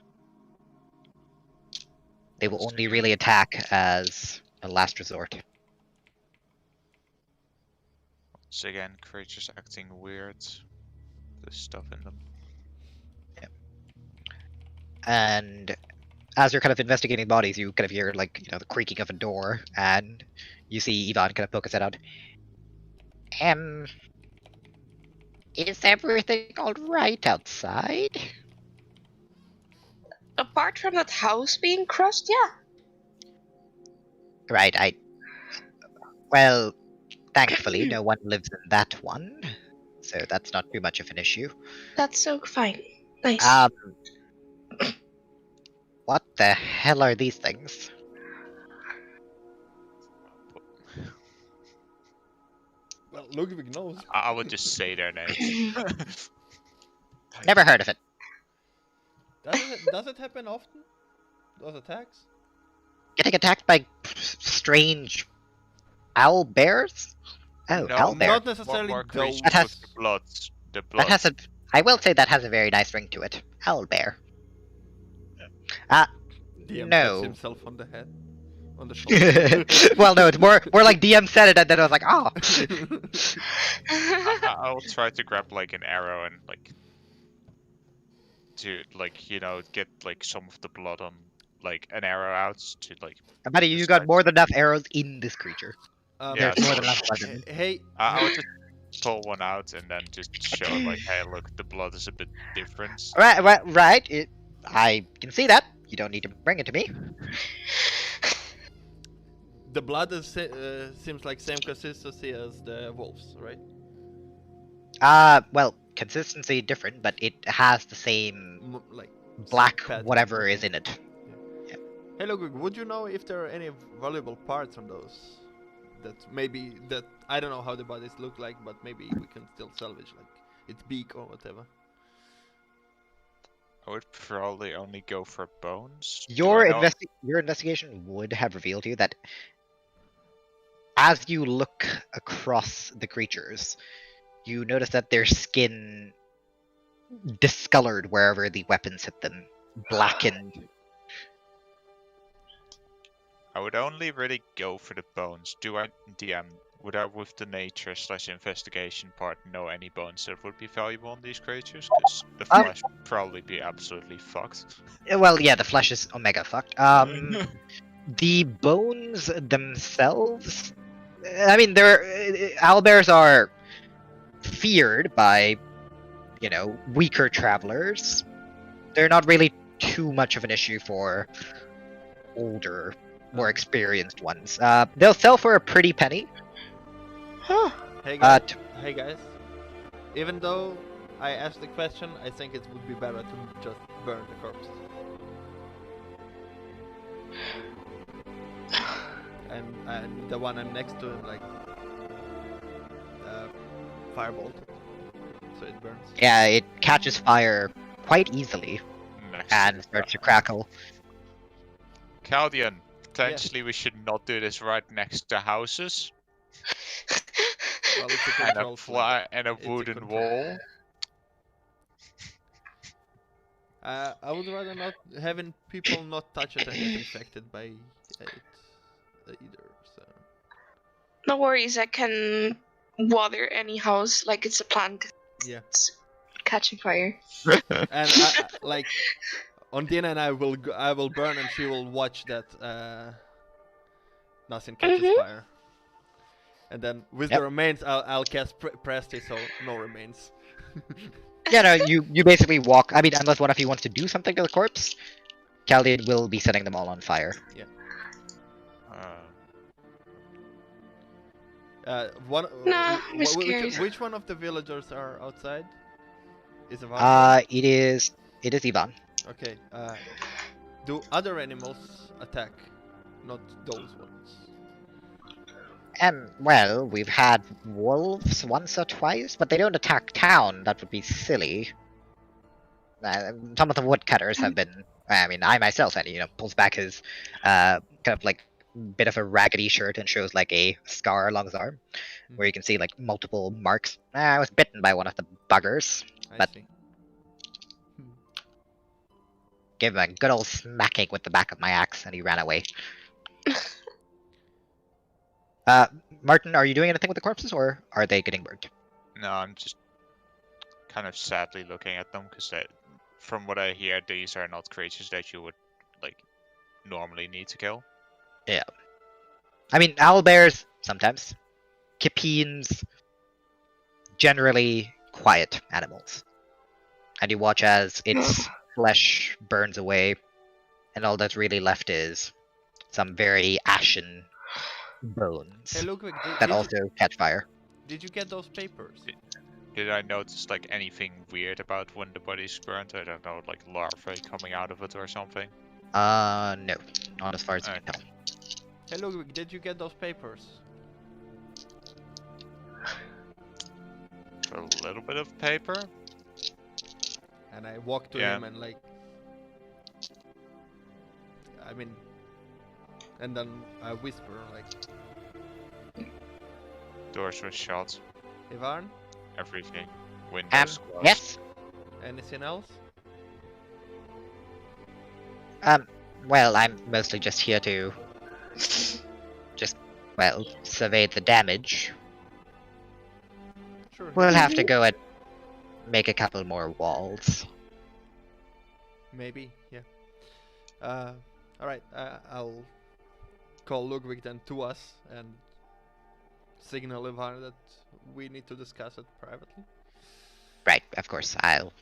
They will only really attack as a last resort. Once again, creatures acting weird. There's stuff in them. And as you're kind of investigating bodies, you kind of hear, like, you know, the creaking of a door, and you see Ivan kind of poke his head out. Is everything alright outside? Apart from that house being crushed, yeah. Right, well, thankfully no one lives in that one, so that's not too much of an issue. That's so fine. Nice. What the hell are these things? Well, Logwig knows. I would just say their names. Never heard of it. Does it happen often? Those attacks? Getting attacked by strange owl bears? Oh, No, owl bear. Not necessarily More those. creatures That has- with the blood. The blood. That has a. I will say that has a very nice ring to it. Owl bear. DM No. pats himself on the head. On the shoulder. Well, no, it's more like DM said it, and then I was like, oh. I'll try to grab like an arrow and like to like, you know, get like some of the blood on like an arrow out to like. Buddy, you got more than enough arrows in this creature. Yeah, There's more than so- enough blood in it. Hey, I would just pull one out and then just show like, hey, look, the blood is a bit different. Right. I can see that. You don't need to bring it to me. the blood is, seems like same consistency as the wolves, right? Well, consistency different, but it has the same Like black pattern. whatever is in it. Hey Logwig, would you know if there are any valuable parts on those? That I don't know how the bodies look like, but maybe we can still salvage, like its beak or whatever. I would probably only go for bones. Do Your I know- investigation would have revealed to you that as you look across the creatures, you notice that their skin discolored wherever the weapons hit them, blackened. I would only really go for the bones. Do I, DM, would I, with the nature/investigation part, know any bones that would be valuable on these creatures? Because the flesh would probably be absolutely fucked. Well, yeah, the flesh is omega fucked. The bones themselves, I mean, owlbears are feared by, weaker travelers. They're not really too much of an issue for older, more experienced ones. They'll sell for a pretty penny. Huh. Hey guys. Hey guys. Even though I asked the question, I think it would be better to just burn the corpse. And the one I'm next to, like, firebolt, so it burns. Yeah, it catches fire quite easily and starts to crackle. Caldian, potentially we should not do this right next to houses. Well, it's a And a control fly and a It's a wooden control. wall. I would rather not having people not touch it and get infected by it either. So No worries, I can water any house like it's a plant. yeah, It's catching fire. and like Ondina and I will burn and she will watch that nothing catches fire. And then with the remains, I'll cast Prestige, so no remains. Yeah, no, you basically walk. I mean, unless one of you wants to do something to the corpse, Caldian will be setting them all on fire. Yeah. Nah, I'm scared. Which one of the villagers are outside? Is it It is Ivan. Okay. Do other animals attack? Not those ones. Well, we've had wolves once or twice, but they don't attack town. That would be silly. Some of the woodcutters have been. I mean, I myself, and pulls back his kind of like bit of a raggedy shirt and shows like a scar along his arm, where you can see like multiple marks. I was bitten by one of the buggers, I see. gave him a good old smacking with the back of my axe, and he ran away. Martin, are you doing anything with the corpses, or are they getting burnt? No, I'm just kind of sadly looking at them because from what I hear, these are not creatures that you would like normally need to kill. Yeah. I mean, owlbears sometimes. Kipines, generally quiet animals. And you watch as its flesh burns away, and all that's really left is some very ashen bones Hey, Logwig, that also catch fire. Did you get those papers? Did I notice like anything weird about when the body's burnt? I don't know, like larvae coming out of it or something. No, not as far as you can tell. Hey, Logwig, did you get those papers? A little bit of paper. And I walk to him and like, I mean, and then I whisper like, Doors were shut. Ivan, Everything. Windows closed. Yes? anything else? Well, I'm mostly just here to survey the damage. Sure. We'll have to go and make a couple more walls. Maybe, yeah. Alright, I'll call Logwig then to us and signal Ivan that we need to discuss it privately. Right, of course, I'll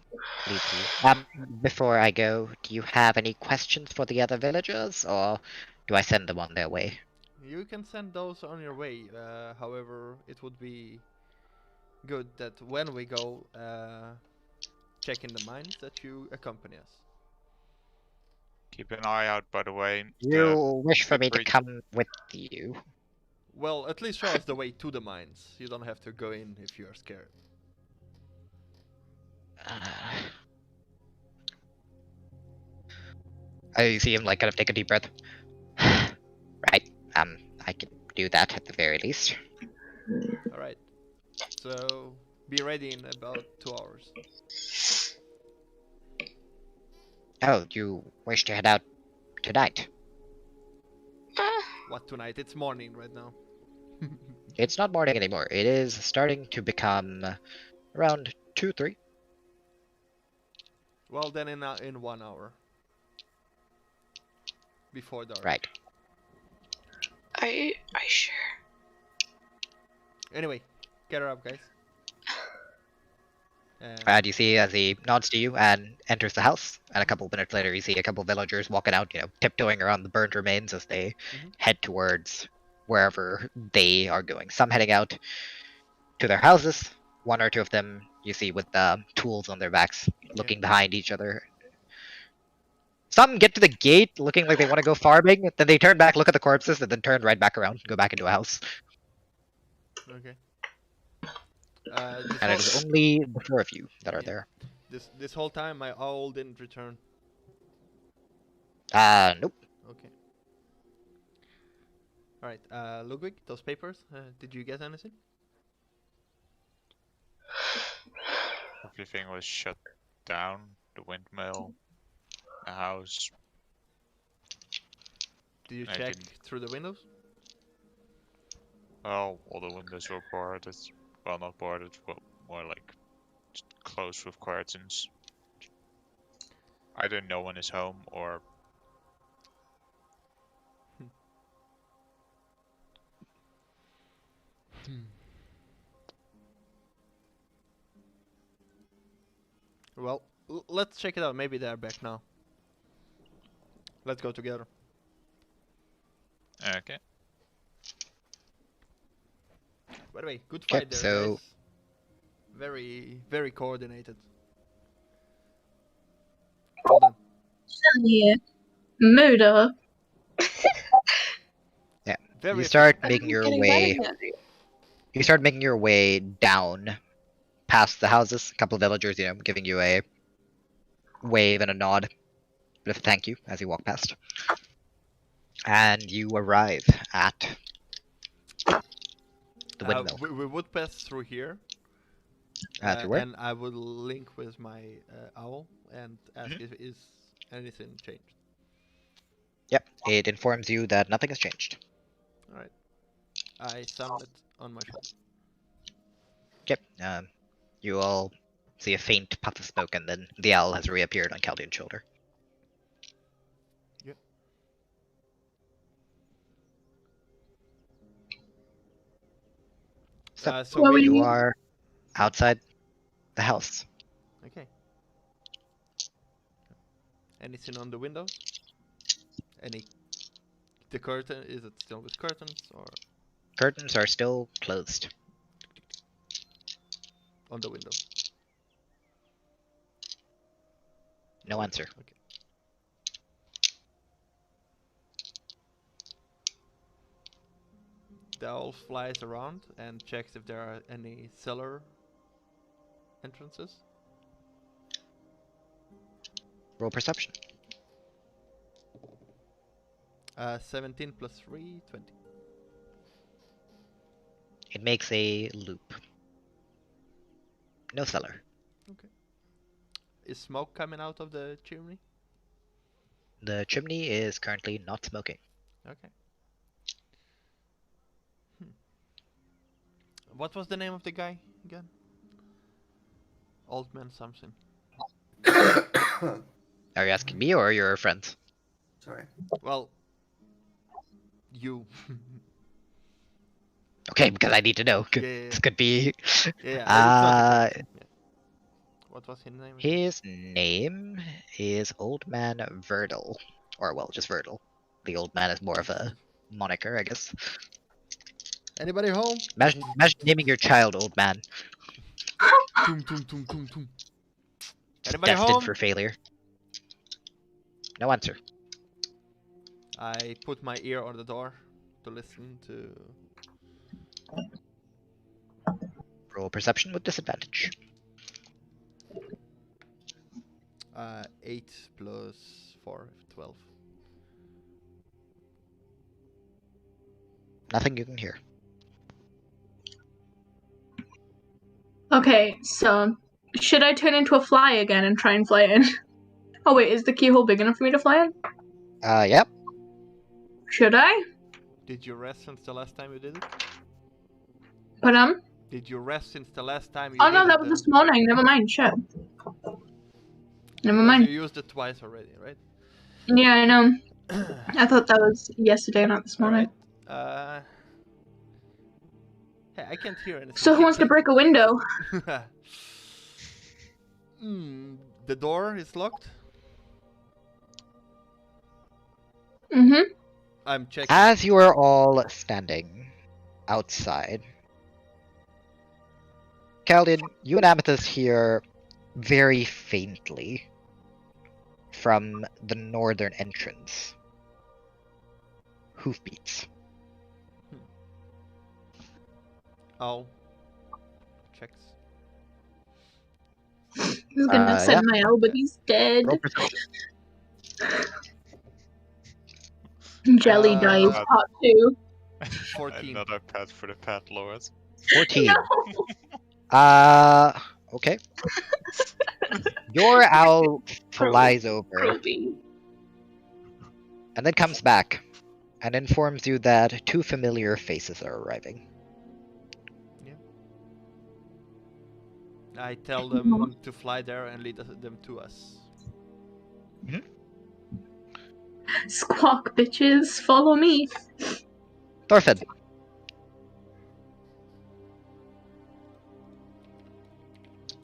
leave you. Before I go, do you have any questions for the other villagers, or do I send them on their way? You can send those on your way, however, it would be good that when we go check in the mines that you accompany us. Keep an eye out, by the way. You wish for me to breach- come with you? Well, at least show us the way to the mines. You don't have to go in if you are scared. I see him like kind of take a deep breath. Right, I can do that at the very least. Alright. So, be ready in about 2 hours. Oh, you wish to head out tonight? What, tonight? It's morning right now. It's not morning anymore. It is starting to become around 2, 3. Well, then in 1 hour. Before dark. Right. I sure. Anyway, get her up, guys. And you see as he nods to you and enters the house, and a couple of minutes later you see a couple of villagers walking out, tiptoeing around the burnt remains as they head towards wherever they are going. Some heading out to their houses, one or two of them you see with tools on their backs, looking behind each other. Some get to the gate looking like they want to go farming, then they turn back, look at the corpses, and then turn right back around and go back into a house. Okay. And it is only the four of you that are there. This whole time my owl didn't return. Nope. Okay. Alright, Logwig, those papers, did you get anything? Everything was shut down. The windmill, the house. Did you I check didn't. through the windows? Oh, all the windows were boarded. Well, not boarded, but more like just closed with curtains. Either no one is home or. Well, let's check it out. Maybe they're back now. Let's go together. Okay. By the way, good fight there, so guys. Very, very coordinated. Well done. Yeah. Murder. Yeah. Very You start efficient. making your Getting way. better here. You start making your way down, past the houses. A couple of villagers, giving you a wave and a nod, bit of a thank you as you walk past. And you arrive at the windmill. We would pass through here. Through where? And I would link with my owl and ask if is anything changed. Yep. It informs you that nothing has changed. Alright. I sound it on my shoulder. Okay. You all see a faint puff of smoke, and then the owl has reappeared on Caldian's shoulder. Yep. So, So Well, we you are outside the house. okay. Anything on the windows? Any? The curtain, is it still with curtains or Curtains are still closed. on the window? No answer. Okay. The owl flies around and checks if there are any cellar entrances. Roll perception. 17 plus 3, 20. It makes a loop. No cellar. Is smoke coming out of the chimney? The chimney is currently not smoking. Okay. What was the name of the guy again? Old man something. Are you asking me or your friends? Sorry. Well, you. Okay, because I need to know. Yeah, yeah, This could be. yeah. It's not yeah. What was his name? His name is Old Man Verdal. Or, well, just Verdal. The old man is more of a moniker, I guess. Anybody home? Imagine naming your child Old Man. Tum, tum, tum, tum, tum. Anybody Destined home? for failure. No answer. I put my ear on the door to listen to. Roll perception with disadvantage. 8 plus 4, 12. Nothing you can hear. Okay, so should I turn into a fly again and try and fly in? Oh wait, is the keyhole big enough for me to fly in? Yep. Should I? Did you rest since the last time you did it? But Did you rest since the last time you oh did no, it? that was this morning. Never mind. Shit. Never Because mind. You used it twice already, right? Yeah, I know. I thought that was yesterday, not this morning. Alright. Hey, I can't hear anything. So who wants to break a window? The door is locked. Mm-hmm. I'm checking. As you are all standing outside, Caldian, you and Amethyst hear very faintly from the northern entrance hoofbeats. Oh. Checks. He's gonna send Yeah. my L, but he's dead. Roll perception. Jelly dies God. part 2. 14. Another pet for the pet lords. 14. No. Okay. Your owl Cruel- flies over Cruelty. and then comes back and informs you that 2 familiar faces are arriving. I tell them to fly there and lead them to us. Squawk, bitches, follow me. Thorfinn.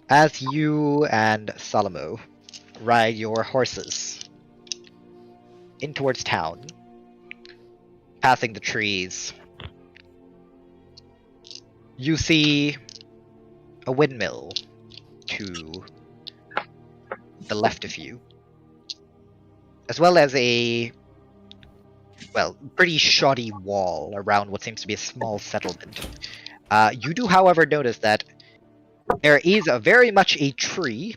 As you and Salomo ride your horses in towards town, passing the trees, you see a windmill to the left of you, as well as a, well, pretty shoddy wall around what seems to be a small settlement. You do, however, notice that there is very much a tree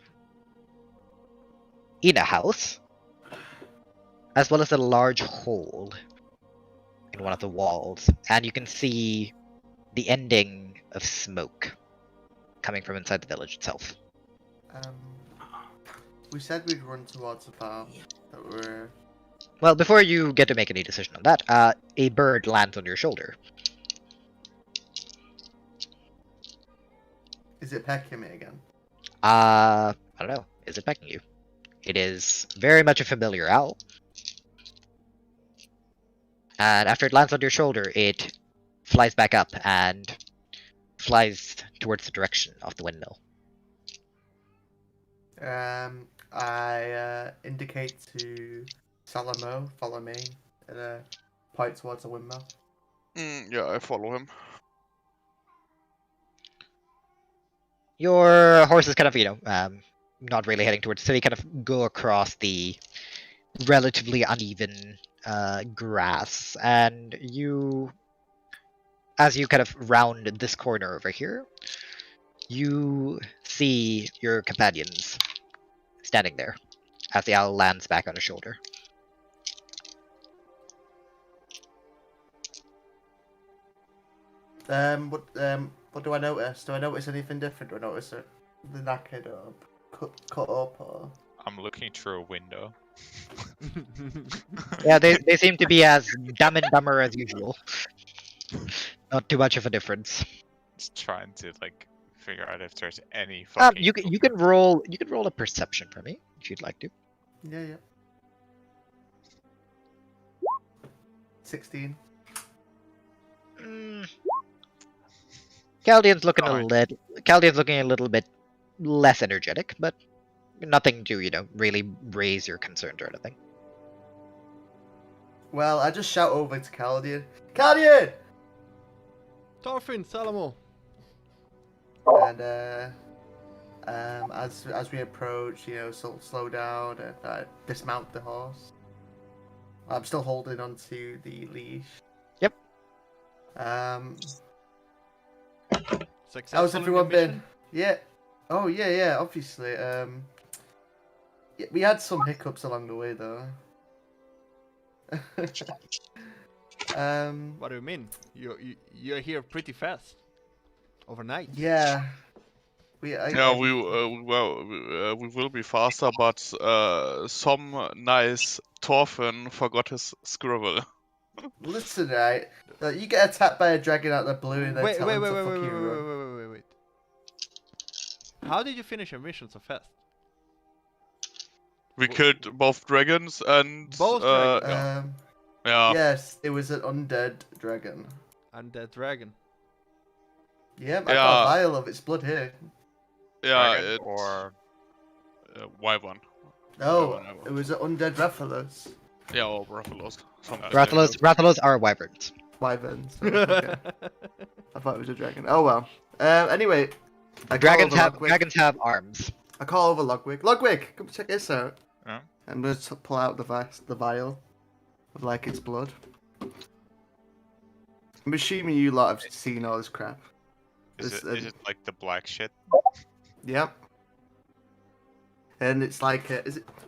in a house, as well as a large hole in one of the walls, and you can see the ending of smoke coming from inside the village itself. We said we'd run towards the farm that we're... Well, before you get to make any decision on that, a bird lands on your shoulder. Is it pecking me again? I don't know. Is it pecking you? It is very much a familiar owl. And after it lands on your shoulder, it flies back up and flies towards the direction of the windmill. I indicate to Salomo, follow me, and point towards the windmill. Yeah, I follow him. Your horse is kind of, not really heading towards the city, kind of go across the relatively uneven grass, and you, as you kind of round this corner over here, you see your companions standing there as the owl lands back on his shoulder. What do I notice? Do I notice anything different? Do I notice the knackered or cut up or? I'm looking through a window. Yeah, they seem to be as dumb and dumber as usual. Not too much of a difference. Just trying to like figure out if there's any fucking. You can roll a perception for me if you'd like to. Yeah. 16. Caldian's looking Alright. Caldian's looking a little bit less energetic, but nothing to, really raise your concerns or anything. Well, I just shout over to Caldian. Caldian! Thorfinn, Salomo. And as we approach, slow down and dismount the horse. I'm still holding onto the leash. Yep. Successful How's in everyone your been? mission? Yeah. Oh yeah. Obviously. Yeah, we had some hiccups along the way though. What do you mean? You're here pretty fast. Overnight. Yeah. We will be faster, but some nice Thorfinn forgot his scribble. Listen, right? You get attacked by a dragon out of the blue and then Wait. tell him to fucking run. How did you finish your mission so fast? We killed both dragons and Both dragons? yeah. Yes, it was an undead dragon. Undead dragon. Yeah, I got a vial of its blood here. Yeah, Dragon or wyvern. Oh, Wyvern. it was an undead Rathalos. Yeah, or Rathalos. Rathalos are wyverns. Wyverns. Oh, okay. I thought it was a dragon. Oh well. Anyway, Dragons have arms. I call over Logwig. Logwig, come check this out. Yeah? I'm gonna pull out the vial of like its blood. I'm assuming you lot have seen all this crap. Is it like the black shit? Yep. And it's like,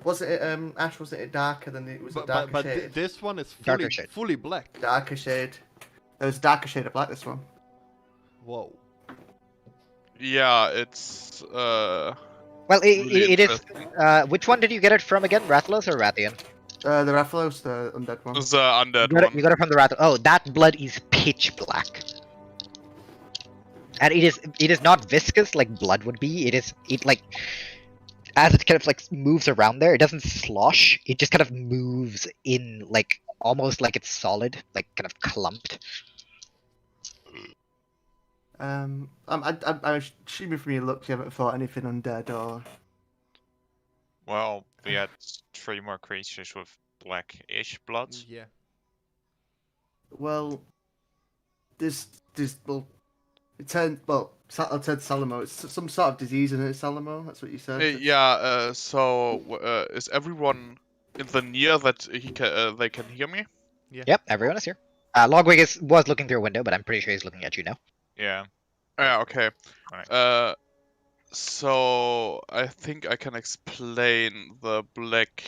wasn't it Ash? Wasn't it darker than it was a darker shade? This one is Darker shade. fully black. Darker shade. There was a darker shade of black. This one. Whoa. Yeah, it's Well, really it is. interesting. Which one did you get it from again? Rathalos or Rathian? The Rathalos, the undead one. the undead You one. got it from the Rathalos. Oh, that blood is pitch black. And it is not viscous like blood would be. It like, as it kind of like moves around there, it doesn't slosh. It just kind of moves in like almost like it's solid, like kind of clumped. I'm assuming from your looks you haven't thought anything undead or. Well, we had 3 more creatures with blackish blood. Yeah. Well, it turned Salomo. It's some sort of disease in it, Salomo. That's what you said. Yeah. So is everyone in the near that they can hear me? Yep, everyone is here. Logwig was looking through a window, but I'm pretty sure he's looking at you now. Yeah. Yeah. Okay. Right. So I think I can explain the black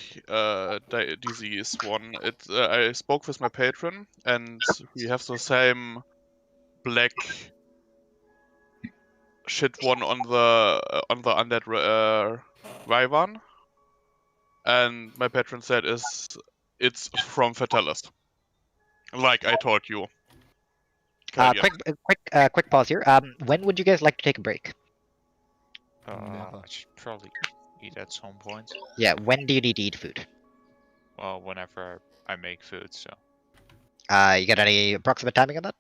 disease one. I spoke with my patron, and we have the same black shit one on the undead wyvern, and my patron said it's from Fatalist, like I told you. Caldian. Quick pause here. When would you guys like to take a break? Never. I should probably eat at some point. Yeah, when do you need to eat food? Well, whenever I make food, so. You got any approximate timing on that?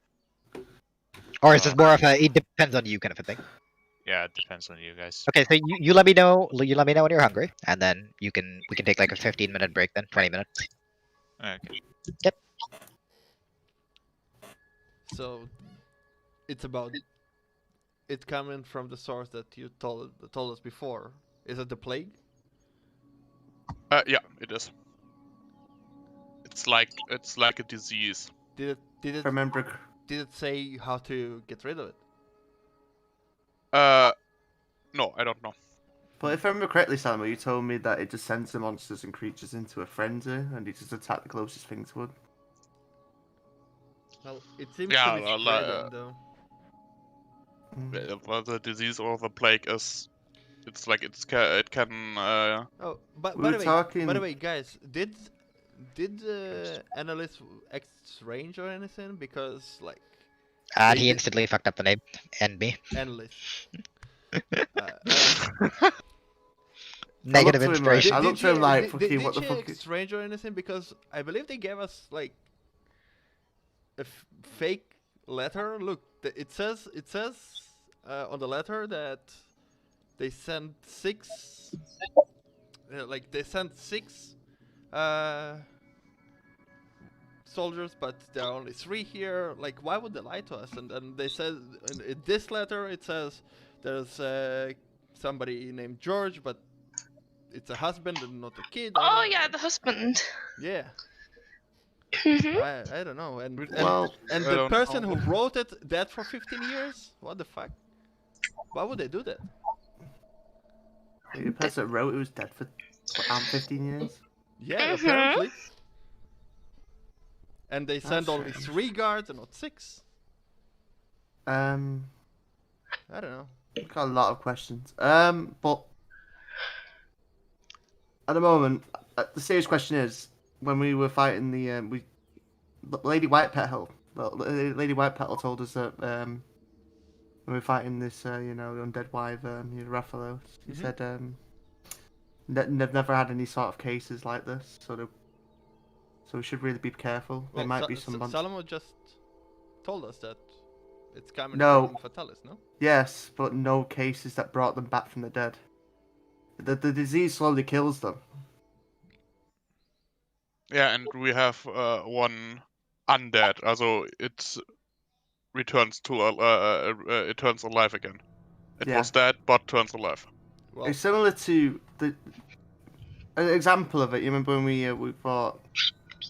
Or is this more of a it depends on you kind of a thing? Yeah, it depends on you guys. Okay, so you let me know. You let me know when you're hungry, and then we can take like a 15-minute break, then 20 minutes. Okay. Yep. So, it's about it coming from the source that you told us before. Is it the plague? Yeah, it is. It's like a disease. Did it Remember. did it say how to get rid of it? No, I don't know. But if I remember correctly, Salomo, you told me that it just sends the monsters and creatures into a frenzy, and it just attack the closest thing to it. Well, it seems Yeah, to be well, spreading, though. Well, the disease or the plague is, it can. Oh, but We by were the way, talking- by the way, guys, did Analyst X range or anything? Because like And They he did- instantly fucked up the name and me. Analyst. Negative to him, inspiration. I looked at him like, fucking, what the did fuck she is- strange or anything? Because I believe they gave us like a fake letter. Look, it says on the letter that they sent 6. Like they sent 6 soldiers, but there are only 3 here. Like, why would they lie to us? And then they said in this letter it says there's somebody named George, but it's a husband and not a kid. Oh yeah, the husband. Yeah. Mhm. I don't know. And Well, and I the don't person know. who wrote it dead for 15 years? What the fuck? Why would they do that? The person that wrote it was dead for 15 years. Yeah, Mhm. apparently. And they sent That's only strange. 3 guards and not 6. I I don't know. got a lot of questions. But at the moment, the serious question is, when we were fighting Lady White Petal, Lady White Petal told us that when we were fighting this, the undead wyvern, Rathalos, she Mhm. said they've never had any sort of cases like this, so we should really be careful. There might be some. Salomo just told us that it's coming No. from Fatalis, no? Yes, but no cases that brought them back from the dead. The disease slowly kills them. Yeah, and we have one undead. Also, it returns to it turns alive again. It Yeah. was dead, but turns alive. Well, It's similar to an example of it. You remember when we fought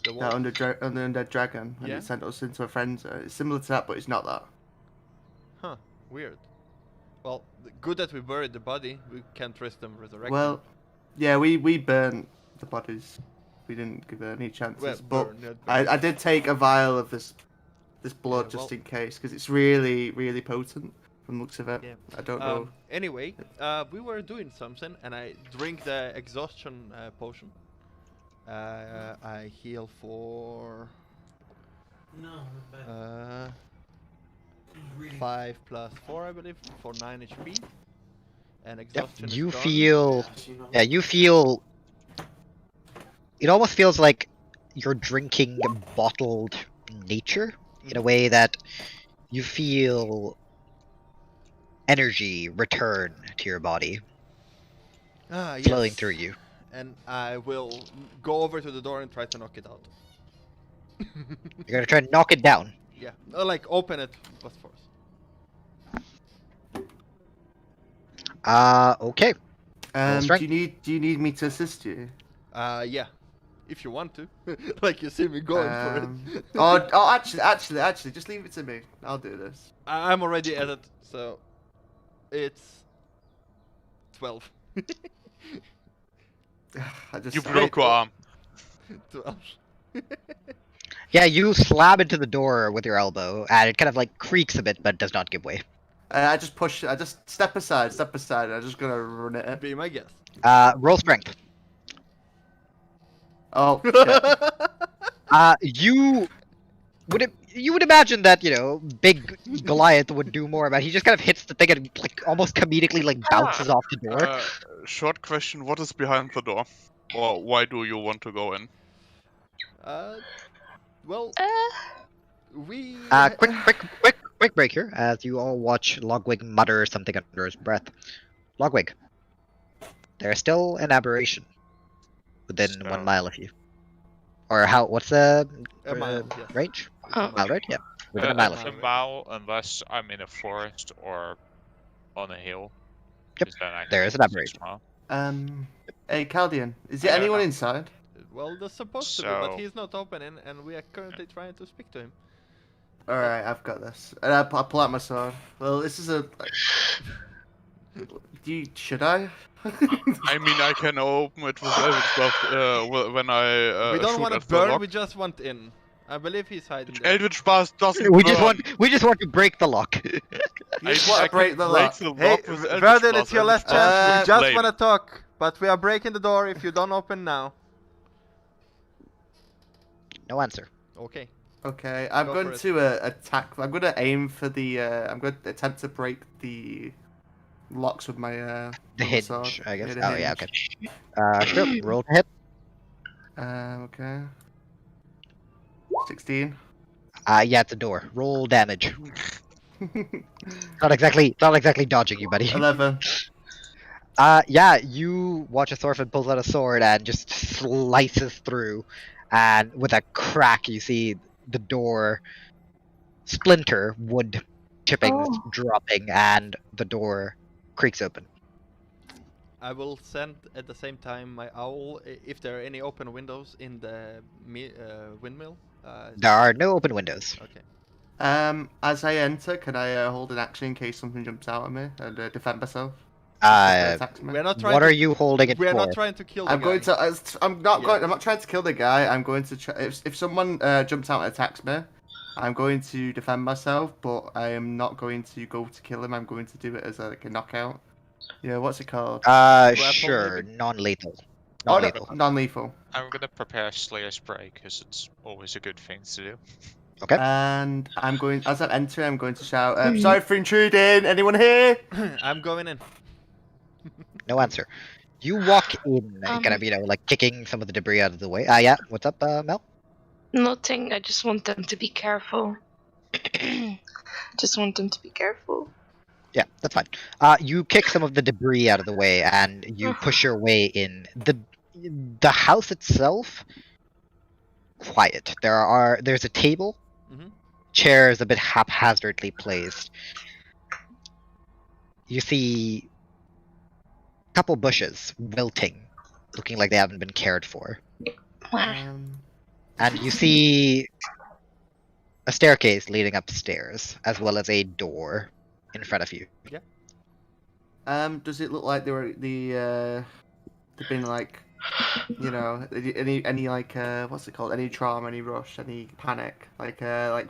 the that wolf. undead dragon and Yeah. it sent us into a frenzy? It's similar to that, but it's not that. Huh. Weird. Well, good that we buried the body. We can't risk them resurrecting. Well, yeah, we burnt the bodies. We didn't give it any chances. Well, but burn, not burn. I did take a vial of this blood Yeah, just well- in case, because it's really, really potent from the looks of it. Yeah. I don't know. Anyway, we were doing something, and I drink the exhaustion potion. I heal for No, but 5 plus 4, I believe, for 9 HP. And exhaustion is You gone. feel, you feel. It almost feels like you're drinking bottled nature in a way that you feel energy return to your body, flowing Yes. through you. And I will go over to the door and try to knock it out. You're gonna try and knock it down. Yeah, like open it with force. Okay. Do strength. you need me to assist you? Yeah, if you want to. Like you see me going for it. Actually, just leave it to me. I'll do this. I'm already at it, so it's 12. I just You broke your arm. 12. Yeah, you slam into the door with your elbow, and it kind of like creaks a bit, but does not give way. I just push. I just step aside. I'm just gonna run it. Be my guess. Roll strength. Oh. Shit. You would imagine that, big Goliath would do more, but he just kind of hits the thing and like almost comedically like bounces off the door. Short question: what is behind the door, or why do you want to go in? Well, we. Quick break here, as you all watch Logwig mutter something under his breath. Logwig, there's still an aberration within 1 mile of you. Or how? What's the A mile, yes. range? Oh. Mile, right? Yeah. Within a mile of A you. mile, unless I'm in a forest or on a hill. Yep, 'cause then I there can is an get aberration. 6 mile. Hey, Caldian, is there I don't anyone know. inside? Well, there's supposed to be, but So- he's not opening, and we are currently trying to speak to him. All right, I've got this. And I pull out my sword. Well, this is a. Should I? I mean, I can open it with Eldritch Blast when I we don't shoot want at to the burn, lock. we just want in. I believe he's hiding there. Eldritch Blast doesn't We burn. just want to break the lock. You just want I to break can the break lock. the Hey, lock with Eldritch Verdin, Blast. it's your last Eldritch Blast chance. We is just blade. want to talk, but we are breaking the door if you don't open now. No answer. Okay. Okay, I'm Go going for it. to attack. I'm going to aim for the. I'm going to attempt to break the locks with my. The with my hinge, sword. I guess. the Oh yeah, hinge. okay. Sure. Roll to hit. Okay. 16. Yeah, it's a door. Roll damage. Not exactly dodging you, buddy. 11. Yeah, you watch as Thorfinn pulls out a sword and just slices through, and with a crack, you see the door splinter, wood chippings Oh. dropping, and the door creaks open. I will send at the same time my owl if there are any open windows in the windmill. There are no open windows. Okay. As I enter, can I hold an action in case something jumps out at me and defend myself? Attacks me? We're not trying. What to, are you holding it We're for? not trying to kill the I'm guy. going to. I'm not Yeah. going. I'm not trying to kill the guy. I'm going to. If someone jumps out and attacks me, I'm going to defend myself. But I am not going to go to kill him. I'm going to do it as like a knockout. Yeah. What's it called? Sure, maybe? non-lethal. Oh, Non-lethal. non-lethal. I'm gonna prepare Slayer Spray because it's always a good thing to do. Okay. And I'm going. As I enter, I'm going to shout. Sorry for intruding. Anyone here? I'm going in. No answer. You walk in, kind of, like kicking some of the debris out of the way. Yeah. What's up, Mel? Nothing. I just want them to be careful. Just want them to be careful. Yeah, that's fine. You kick some of the debris out of the way, and you push your way in. The house itself, quiet. There's a table, Mhm. chairs a bit haphazardly placed. You see a couple bushes wilting, looking like they haven't been cared for. And you see a staircase leading upstairs, as well as a door in front of you. Does it look like they've been like, you know, any like what's it called? Any trauma, any rush, any panic, like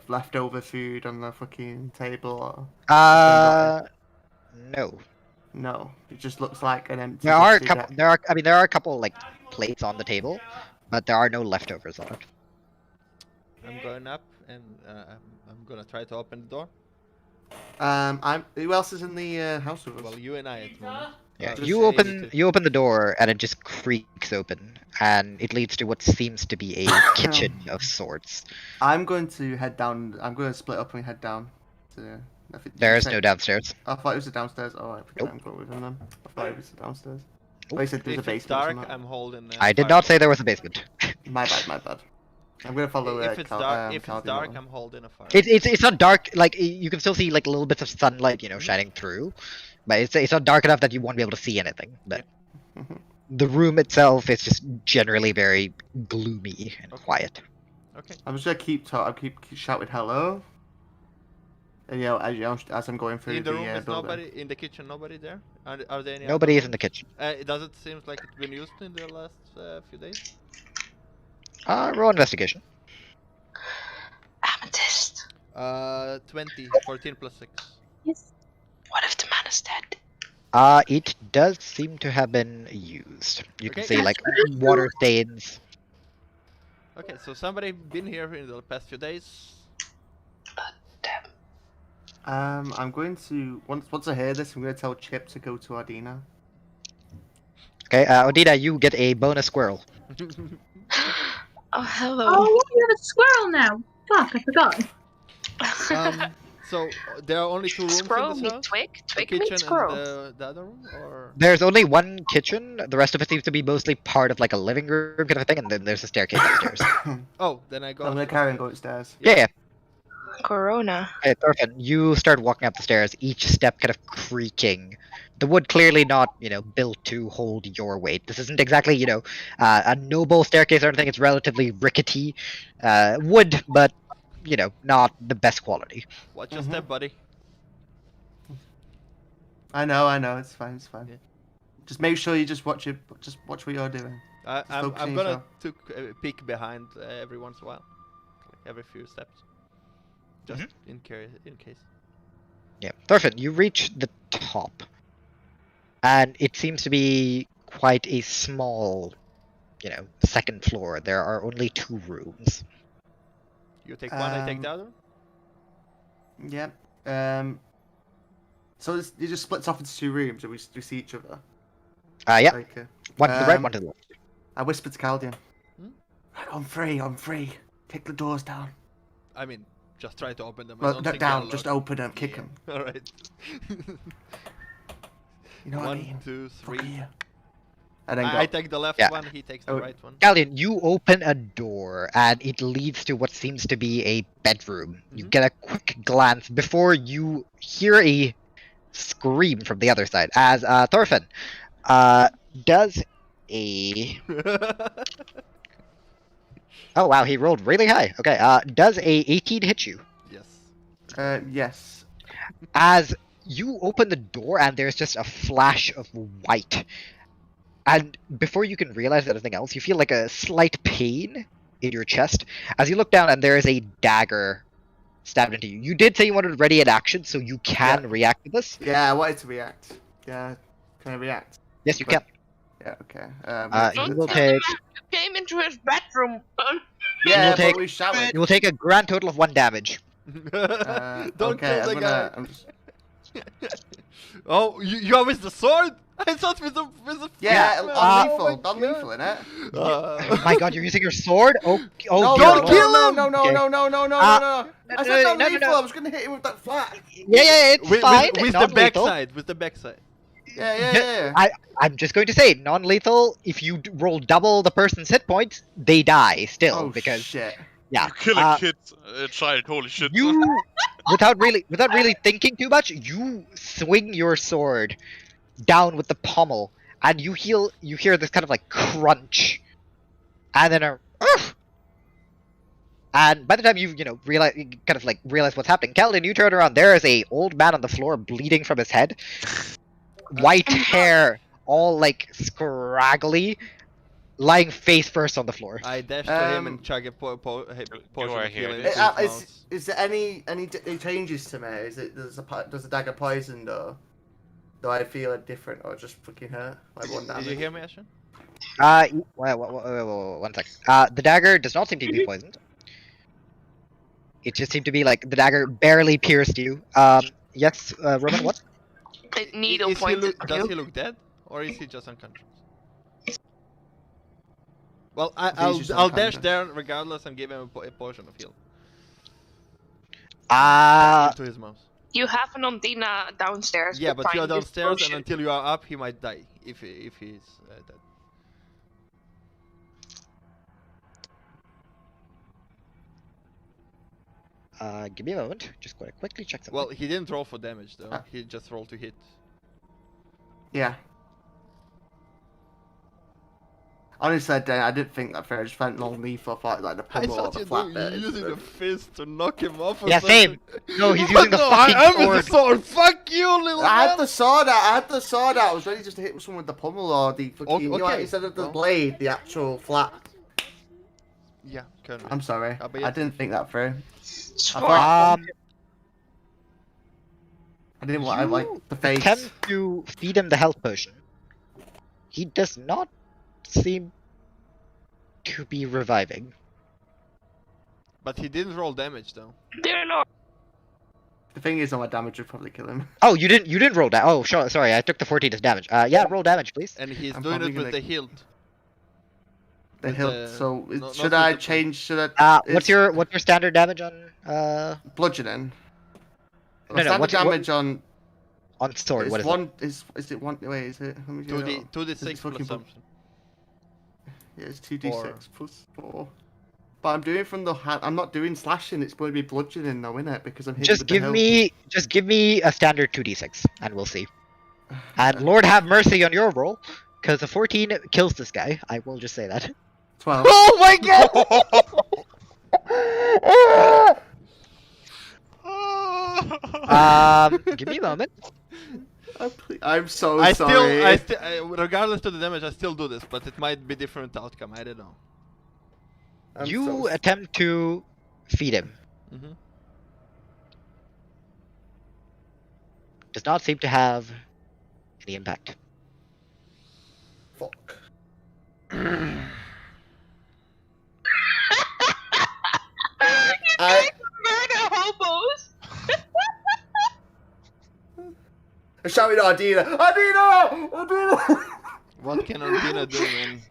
leftover food on the fucking table? Or... No. No, it just looks like an empty. There are a dusty couple. deck. There are a couple like plates on the table, but there are no leftovers on it. I'm going up and I'm gonna try to open the door. Who else is in the house with us? Well, you and I at the moment. Yeah, Just you say you open the door and it just creaks open, and it leads to what seems to be a kitchen of sorts. I'm going to head down. I'm going to split up and head down. There is no downstairs. I thought it was the downstairs. Oh, I forget. Nope. I'm going with him then. I thought it was the downstairs. Nope. Oh, you said there's a If it's basement. dark, somewhere. I'm holding. I did not say there was a basement. My bad. I'm going to follow. If it's dark, Caldian. I'm holding a fire. It's not dark. Like you can still see like little bits of sunlight, shining through, but it's not dark enough that you won't be able to see anything. But the room itself is just generally very gloomy and quiet. Okay. I'm just gonna keep shouting hello. And as I'm going through In the room, is building. nobody in the kitchen. Nobody there. Are there any? Nobody is other in the kitchen. Does it seem like it's been used in the last few days? Roll investigation. Amethyst. 20, 14 plus 6. Yes. What if the man is dead? It does seem to have been used. You can Okay. see like water stains. Okay, so somebody been here in the past few days. I'm going to once I hear this, I'm going to tell Chip to go to Ondina. Okay, Odina, you get a bonus squirrel. Oh, hello. Oh, yeah, you have a squirrel now. Fuck, I forgot. So there are only 2 rooms Squirrel in this meet house. twig. The Twig kitchen meet squirrel. and the other room, or There's only one kitchen. The rest of it seems to be mostly part of like a living room kind of a thing, and then there's a staircase upstairs. oh, then I go. I'm going to carry and go upstairs. Yeah. Corona. Okay, Thorfinn, you start walking up the stairs, each step kind of creaking. The wood clearly not, built to hold your weight. This isn't exactly, a noble staircase or anything. It's relatively rickety wood, but, not the best quality. Watch your step, buddy. I know. It's fine. Yeah. Just make sure you just watch what you're doing. I'm focusing gonna yourself. take a peek behind every once in a while, like every few steps, just in case. Yeah, Thorfinn, you reach the top, and it seems to be quite a small, second floor. There are only 2 rooms. You take one, I take the other. Yeah. So it just splits off into 2 rooms, and we see each other. Yeah, Like, one to the right, one to the left. I whispered to Caldian. Hmm? I'm free. Kick the doors down. I mean, just try to open them. I Well, don't not think down. they're Just locked. open them. Kick them. All right. You know what I 1, mean? 2, 3. Fuck you. And then I go. take the left Yeah. one. He takes the Oh. right one. Caldian, you open a door, and it leads to what seems to be a bedroom. You get a quick glance before you hear a scream from the other side. As Thorfinn does a... Oh wow, he rolled really high. Okay, does a 18 hit you? Yes. Yes. As you open the door, and there's just a flash of white. And before you can realize anything else, you feel like a slight pain in your chest as you look down, and there is a dagger stabbed into you. You did say you wanted to ready an action, so you can react to this. Yeah, I wanted to react. Yeah. Can I react? Yes, you can. Yeah. Okay. You will take. Came into his bedroom. Yeah, will take- but we shouted. You will take a grand total of 1 damage. Don't Okay, kill the guy. I'm just... Oh, you have with the sword? I thought with the Yeah, man. non-lethal, non-lethal, innit? Oh my god, you're using your sword? Oh, oh No, dear no, lord. kill him! no, no, Okay. no, no, no, no, no, Uh, no. I no, said no, non-lethal. no. I was gonna hit him with that flat. Yeah, it's fine. With the non-lethal. backside, with the backside. Yeah. I'm just going to say, non-lethal, if you roll double the person's hit points, they die still, Oh because, shit. yeah. You kill a kid, a child, holy shit. You, without really thinking too much, you swing your sword down with the pommel, and you hear this kind of like crunch, and then a "Ugh!" And by the time you realize what's happening, Caldian, you turn around. There is a old man on the floor, bleeding from his head, white hair, all like scraggly, lying face first on the floor. I dash to him and chug a potion are of here, healing. this into his mouth. Is there any changes to me? Is it does the dagger poisoned or do I feel it different or just fucking hurt like one damage? Did you hear me, Ashen? One sec. The dagger does not seem to be poisoned. It just seemed to be like the dagger barely pierced you. Yes, Roman, what? It needle Does pointed. he look dead, or is he just unconscious? Well, He's just I'll dash unconscious. there regardless and give him a potion of heal Uh, into his mouth. You have an Ondina downstairs. Yeah, but you are behind this downstairs, and potion. until you are up, he might die if he's dead. give me a moment. Just gonna quickly check something. Well, he didn't roll for damage though. He just rolled to hit. Yeah. Honestly, I didn't think that fair. I just went non-lethal, thought like the I pummel or thought the you flat were bit. using the fist to knock him off. Or Yeah, something. same. No, he's using the No, fucking I'm with sword. the sword. Fuck you, little I man. had the sword out. I was ready just to hit someone with the pummel or the fucking. You know, okay. instead of the Well. blade, the actual flat. Yeah, currently. I'm sorry. but I yeah. didn't think that through. Sword. I didn't want like You the face. attempt to feed him the health potion. He does not seem to be reviving. But he didn't roll damage though. Dear Lord. The thing is, all my damage would probably kill him. Oh, you didn't roll that. Oh, sure, sorry, I took the 14 as damage. Yeah, roll damage, please. And he's I'm doing probably it with gonna- the hilt. The With hilt. the- So not should with I the- change? Should I? What's your standard damage on Bludgeoning. No, Standard what's damage on. sword? Is What is one? Is it one? Wait, is it? Let me get it up. 2d6 fucking plus book. something. Yeah, it's 2d6 Four. plus 4. But I'm doing from the hand. I'm not doing slashing. It's going to be bludgeoning though, innit? Because I'm hitting Just with the give me a standard 2d6 and we'll see. And Lord have mercy on your roll, because a 14 kills this guy. I will just say that. 12. Oh my god! Give me a moment. I'm so I sorry. regardless of the damage, I still do this, but it might be different outcome. I don't know. I'm You so- attempt to feed him. Mhm. Does not seem to have any impact. Fuck. I Murder hobos. I'm shouting at Ondina. Ondina! What can Ondina do, man?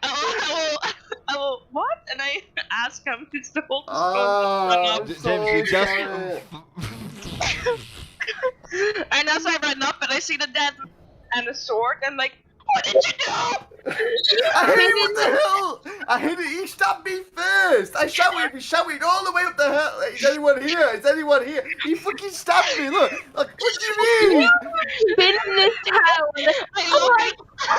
I will, what? And I ask him to hold the Oh, I'm James, so you just. sorry. And as I run up and I see the dead and the sword, I'm like, what did you do? I hit him with the hill! I hit it, he stabbed me first! I shouted all the way up the hill. Is anyone here? Is anyone here? He fucking stabbed me, look! Like, what do you mean? Been in this town. I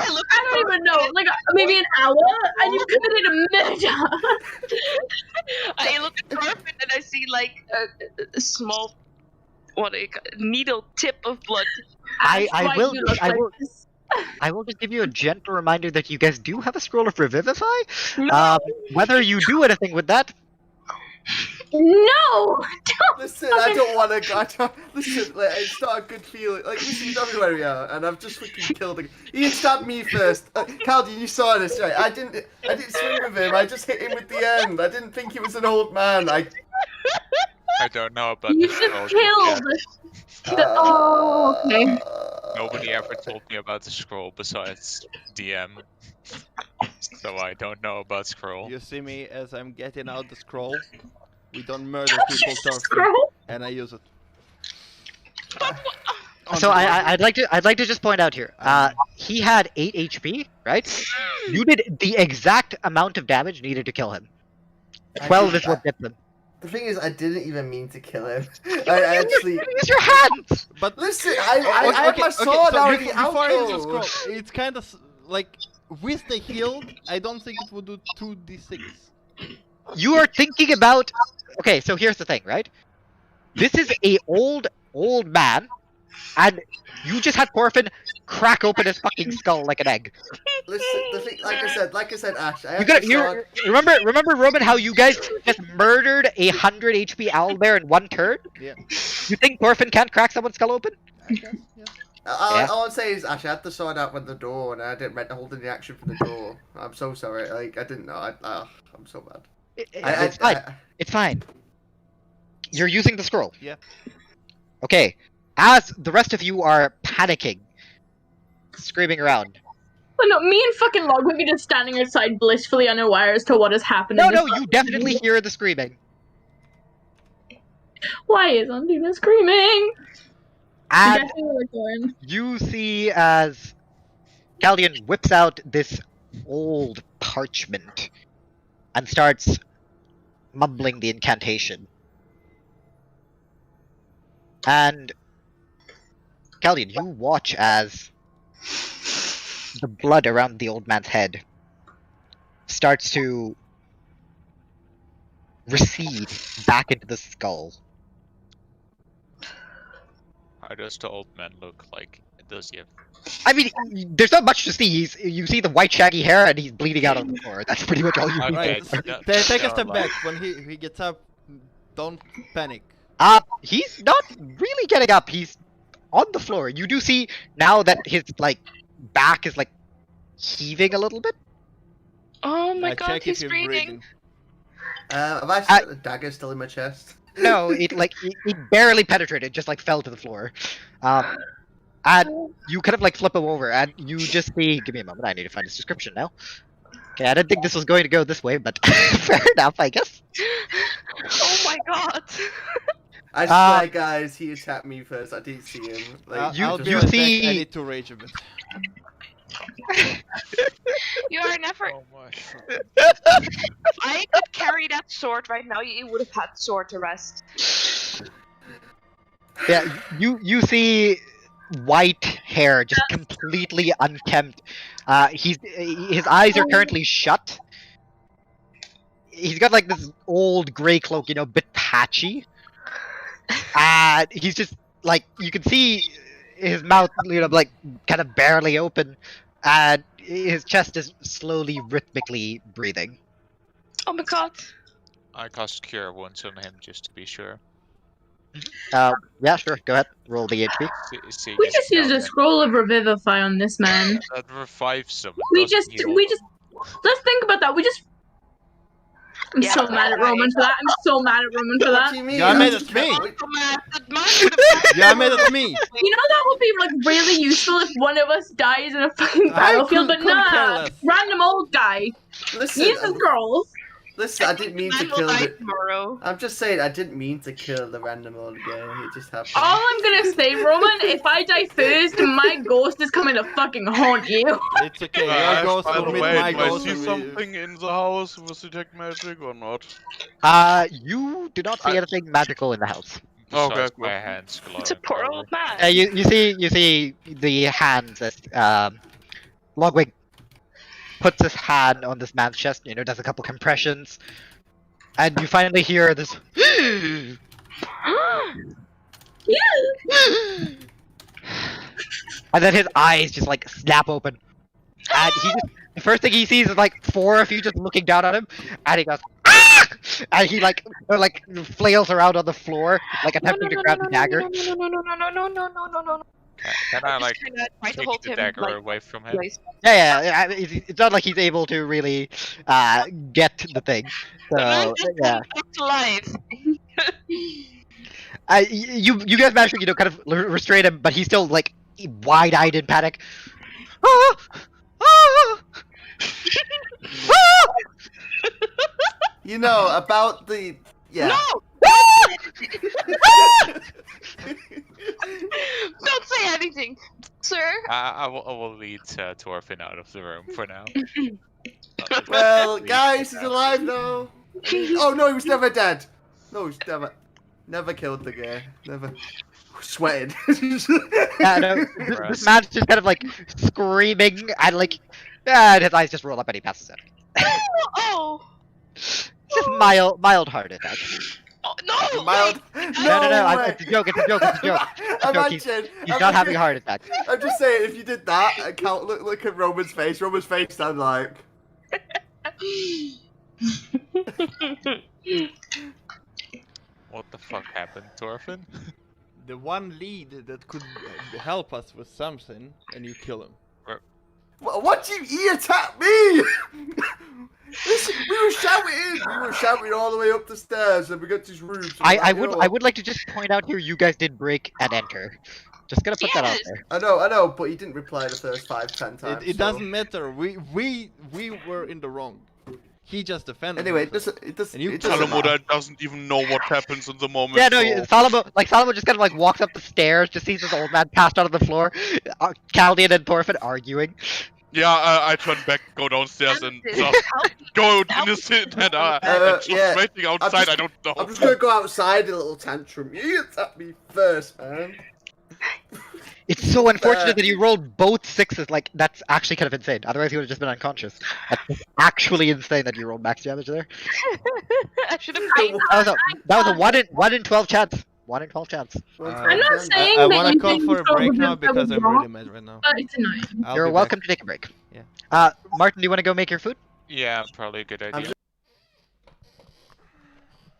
look I don't even know, like maybe an hour, and you committed a murder. I look at Thorfinn and I see like a small, what do you call it, needle tip of blood. I Why will you look like this? I will just give you a gentle reminder that you guys do have a scroll of revivify. No. Whether you do anything with that, No! Listen, I don't want to go. Listen, like, it's not a good feeling. Like, listen, you know where we are, and I've just fucking killed him. He stabbed me first. Caldian, you saw this, right? I didn't swing with him. I just hit him with the end. I didn't think he was an old man. I don't know about You the just scrolls killed. yet. Oh, okay. Nobody ever told me about the scroll besides DM. So I don't know about scroll. You see me as I'm getting out the scroll. We don't murder people, Thorfinn, Scroll? and I use it. So I'd like to just point out here. He had 8 HP, right? You did the exact amount of damage needed to kill him. 12 is what gets him. The thing is, I didn't even mean to kill him. I actually. Use your hands. But Listen, I have my sword so already before out. I use the scroll, it's kind of like with the heal. I don't think it would do 2d6. You are thinking about. Okay, so here's the thing, right? This is a old man, and you just had Thorfinn crack open his fucking skull like an egg. Listen, the thing, like I said, Ash. I You have got the you sword. remember Roman how you guys just murdered a 100 HP owlbear in one turn? Yeah. You think Thorfinn can't crack someone's skull open? I guess, yeah. All I'm saying is, Ash, I had the sword out with the door, and I didn't meant to hold any action for the door. I'm so sorry. Like I didn't know. I'm so bad. It's fine. It's fine. You're using the scroll. Yeah. Okay. As the rest of you are panicking, screaming around. Well, no, me and fucking Logwig are just standing outside blissfully unaware as to what has happened. No, you definitely hear the screaming. Why is Ondina screaming? And Guessing we're going. you see as Caldian whips out this old parchment and starts mumbling the incantation. And Caldian, you watch as the blood around the old man's head starts to recede back into the skull. How does the old man look like? Does he have... I mean, there's not much to see. You see the white shaggy hair and he's bleeding out on the floor. That's pretty much all you Okay, see. Take a step back. When he gets up, don't panic. He's not really getting up. He's on the floor. You do see now that his back is heaving a little bit. Oh my I god, check he's if you're breathing. Have I got the dagger still in my chest? No, it barely penetrated. Just fell to the floor. And you kind of flip him over, and you just see. Give me a moment. I need to find his description now. Okay, I didn't think this was going to go this way, but fair enough, I guess. Oh my god. I swear, guys, he attacked me first. I didn't see him. I'll you be right back. see- I need to rage a bit. You are never. Oh my If I could carry that sword right now, you would have had sword to rest. Yeah, you see white hair just completely unkempt. His eyes are currently shut. He's got this old gray cloak, a bit patchy. And he's just you can see his mouth, kind of barely open, and his chest is slowly, rhythmically breathing. Oh my god. I cast Cure Wounds on him just to be sure. Yeah, sure. Go ahead. Roll the HP. We just used a scroll of revivify on this man. That revives him. Let's think about that. I'm Yeah, so mad at Roman for that. I'm so mad at Roman for What that. do you mean? Yeah, I made it me. Yeah, I made it me. You know that would be really useful if one of us dies in a fucking battlefield, but couldn't care nah, less. random old guy. Listen, Use the scrolls. listen, I didn't mean to Man will kill die the. tomorrow. I'm just saying, I didn't mean to kill the random old guy. It just happened. All I'm gonna say, Roman, if I die first, my ghost is coming to fucking haunt you. It's okay. Your ghost By will the meet way, my do I ghost. see and we- something in the house with detect magic or not? You do not see anything magical in the house. Okay, Besides cool. my hands glowing. It's a poor probably. old man. You see the hands as Logwig puts his hand on this man's chest, does a couple compressions, and you finally hear this and then his eyes just snap open. And the first thing he sees is 4 of you just looking down at him, and he goes, "Ah!" And he flails around on the floor, attempting to grab the dagger. No. Can I Try to take hold the him dagger like away from him? place. Yeah. It's not like he's able to really get the thing. The man So just yeah, comes back to life. you guys managed to kind of restrain him, but he's still wide-eyed in panic. Ah! Ah! Ah! You know about the yeah. No! Ah! Don't say anything, sir. I will lead Thorfinn out of the room for now. Well, guys, he's alive now. Oh no, he was never dead. No, he's never killed the guy. Never sweated. Yeah, no, this man's just kind of like screaming and like, and his eyes just roll up and he passes out. Oh! Just mild heart attack. Oh, no! Mild. No, it's a joke. It's a joke. It's a joke. It's a joke. He's not having a heart attack. I'm just saying, if you did that, I can't look at Roman's face. Roman's face sound like. What the fuck happened, Thorfinn? The one lead that could help us with something, and you kill him. What you attack me? Listen, we were shouting all the way up the stairs, and we got these rooms. I would like to just point out here, you guys did break and enter. Just gonna put that out there. I know, but he didn't reply the first 5-10 times. It doesn't matter. We were in the wrong. He just defended. Anyway, himself. it doesn't Salomo matter. doesn't even know what happens in the moment. Yeah, no, so... Salomo just kind of like walks up the stairs, just sees this old man passed out on the floor, Caldian and Thorfinn arguing. Yeah, I turn back, go downstairs, and just go in the sit and just waiting outside. I don't know. I'm just gonna go outside in a little tantrum. You attack me first, man. It's so unfortunate that you rolled both sixes. Like, that's actually kind of insane. Otherwise, he would have just been unconscious. That's actually insane that you rolled max damage there. I should have That was a 1 in 12 chance. 1 in 12 chance. I'm not saying I that want you to call can for a control break the now build because that I'm was really wrong, mad right now. but it's annoying. I'll You're be welcome back. to take a break. Yeah. Martin, do you want to go make your food? Yeah, probably a good idea.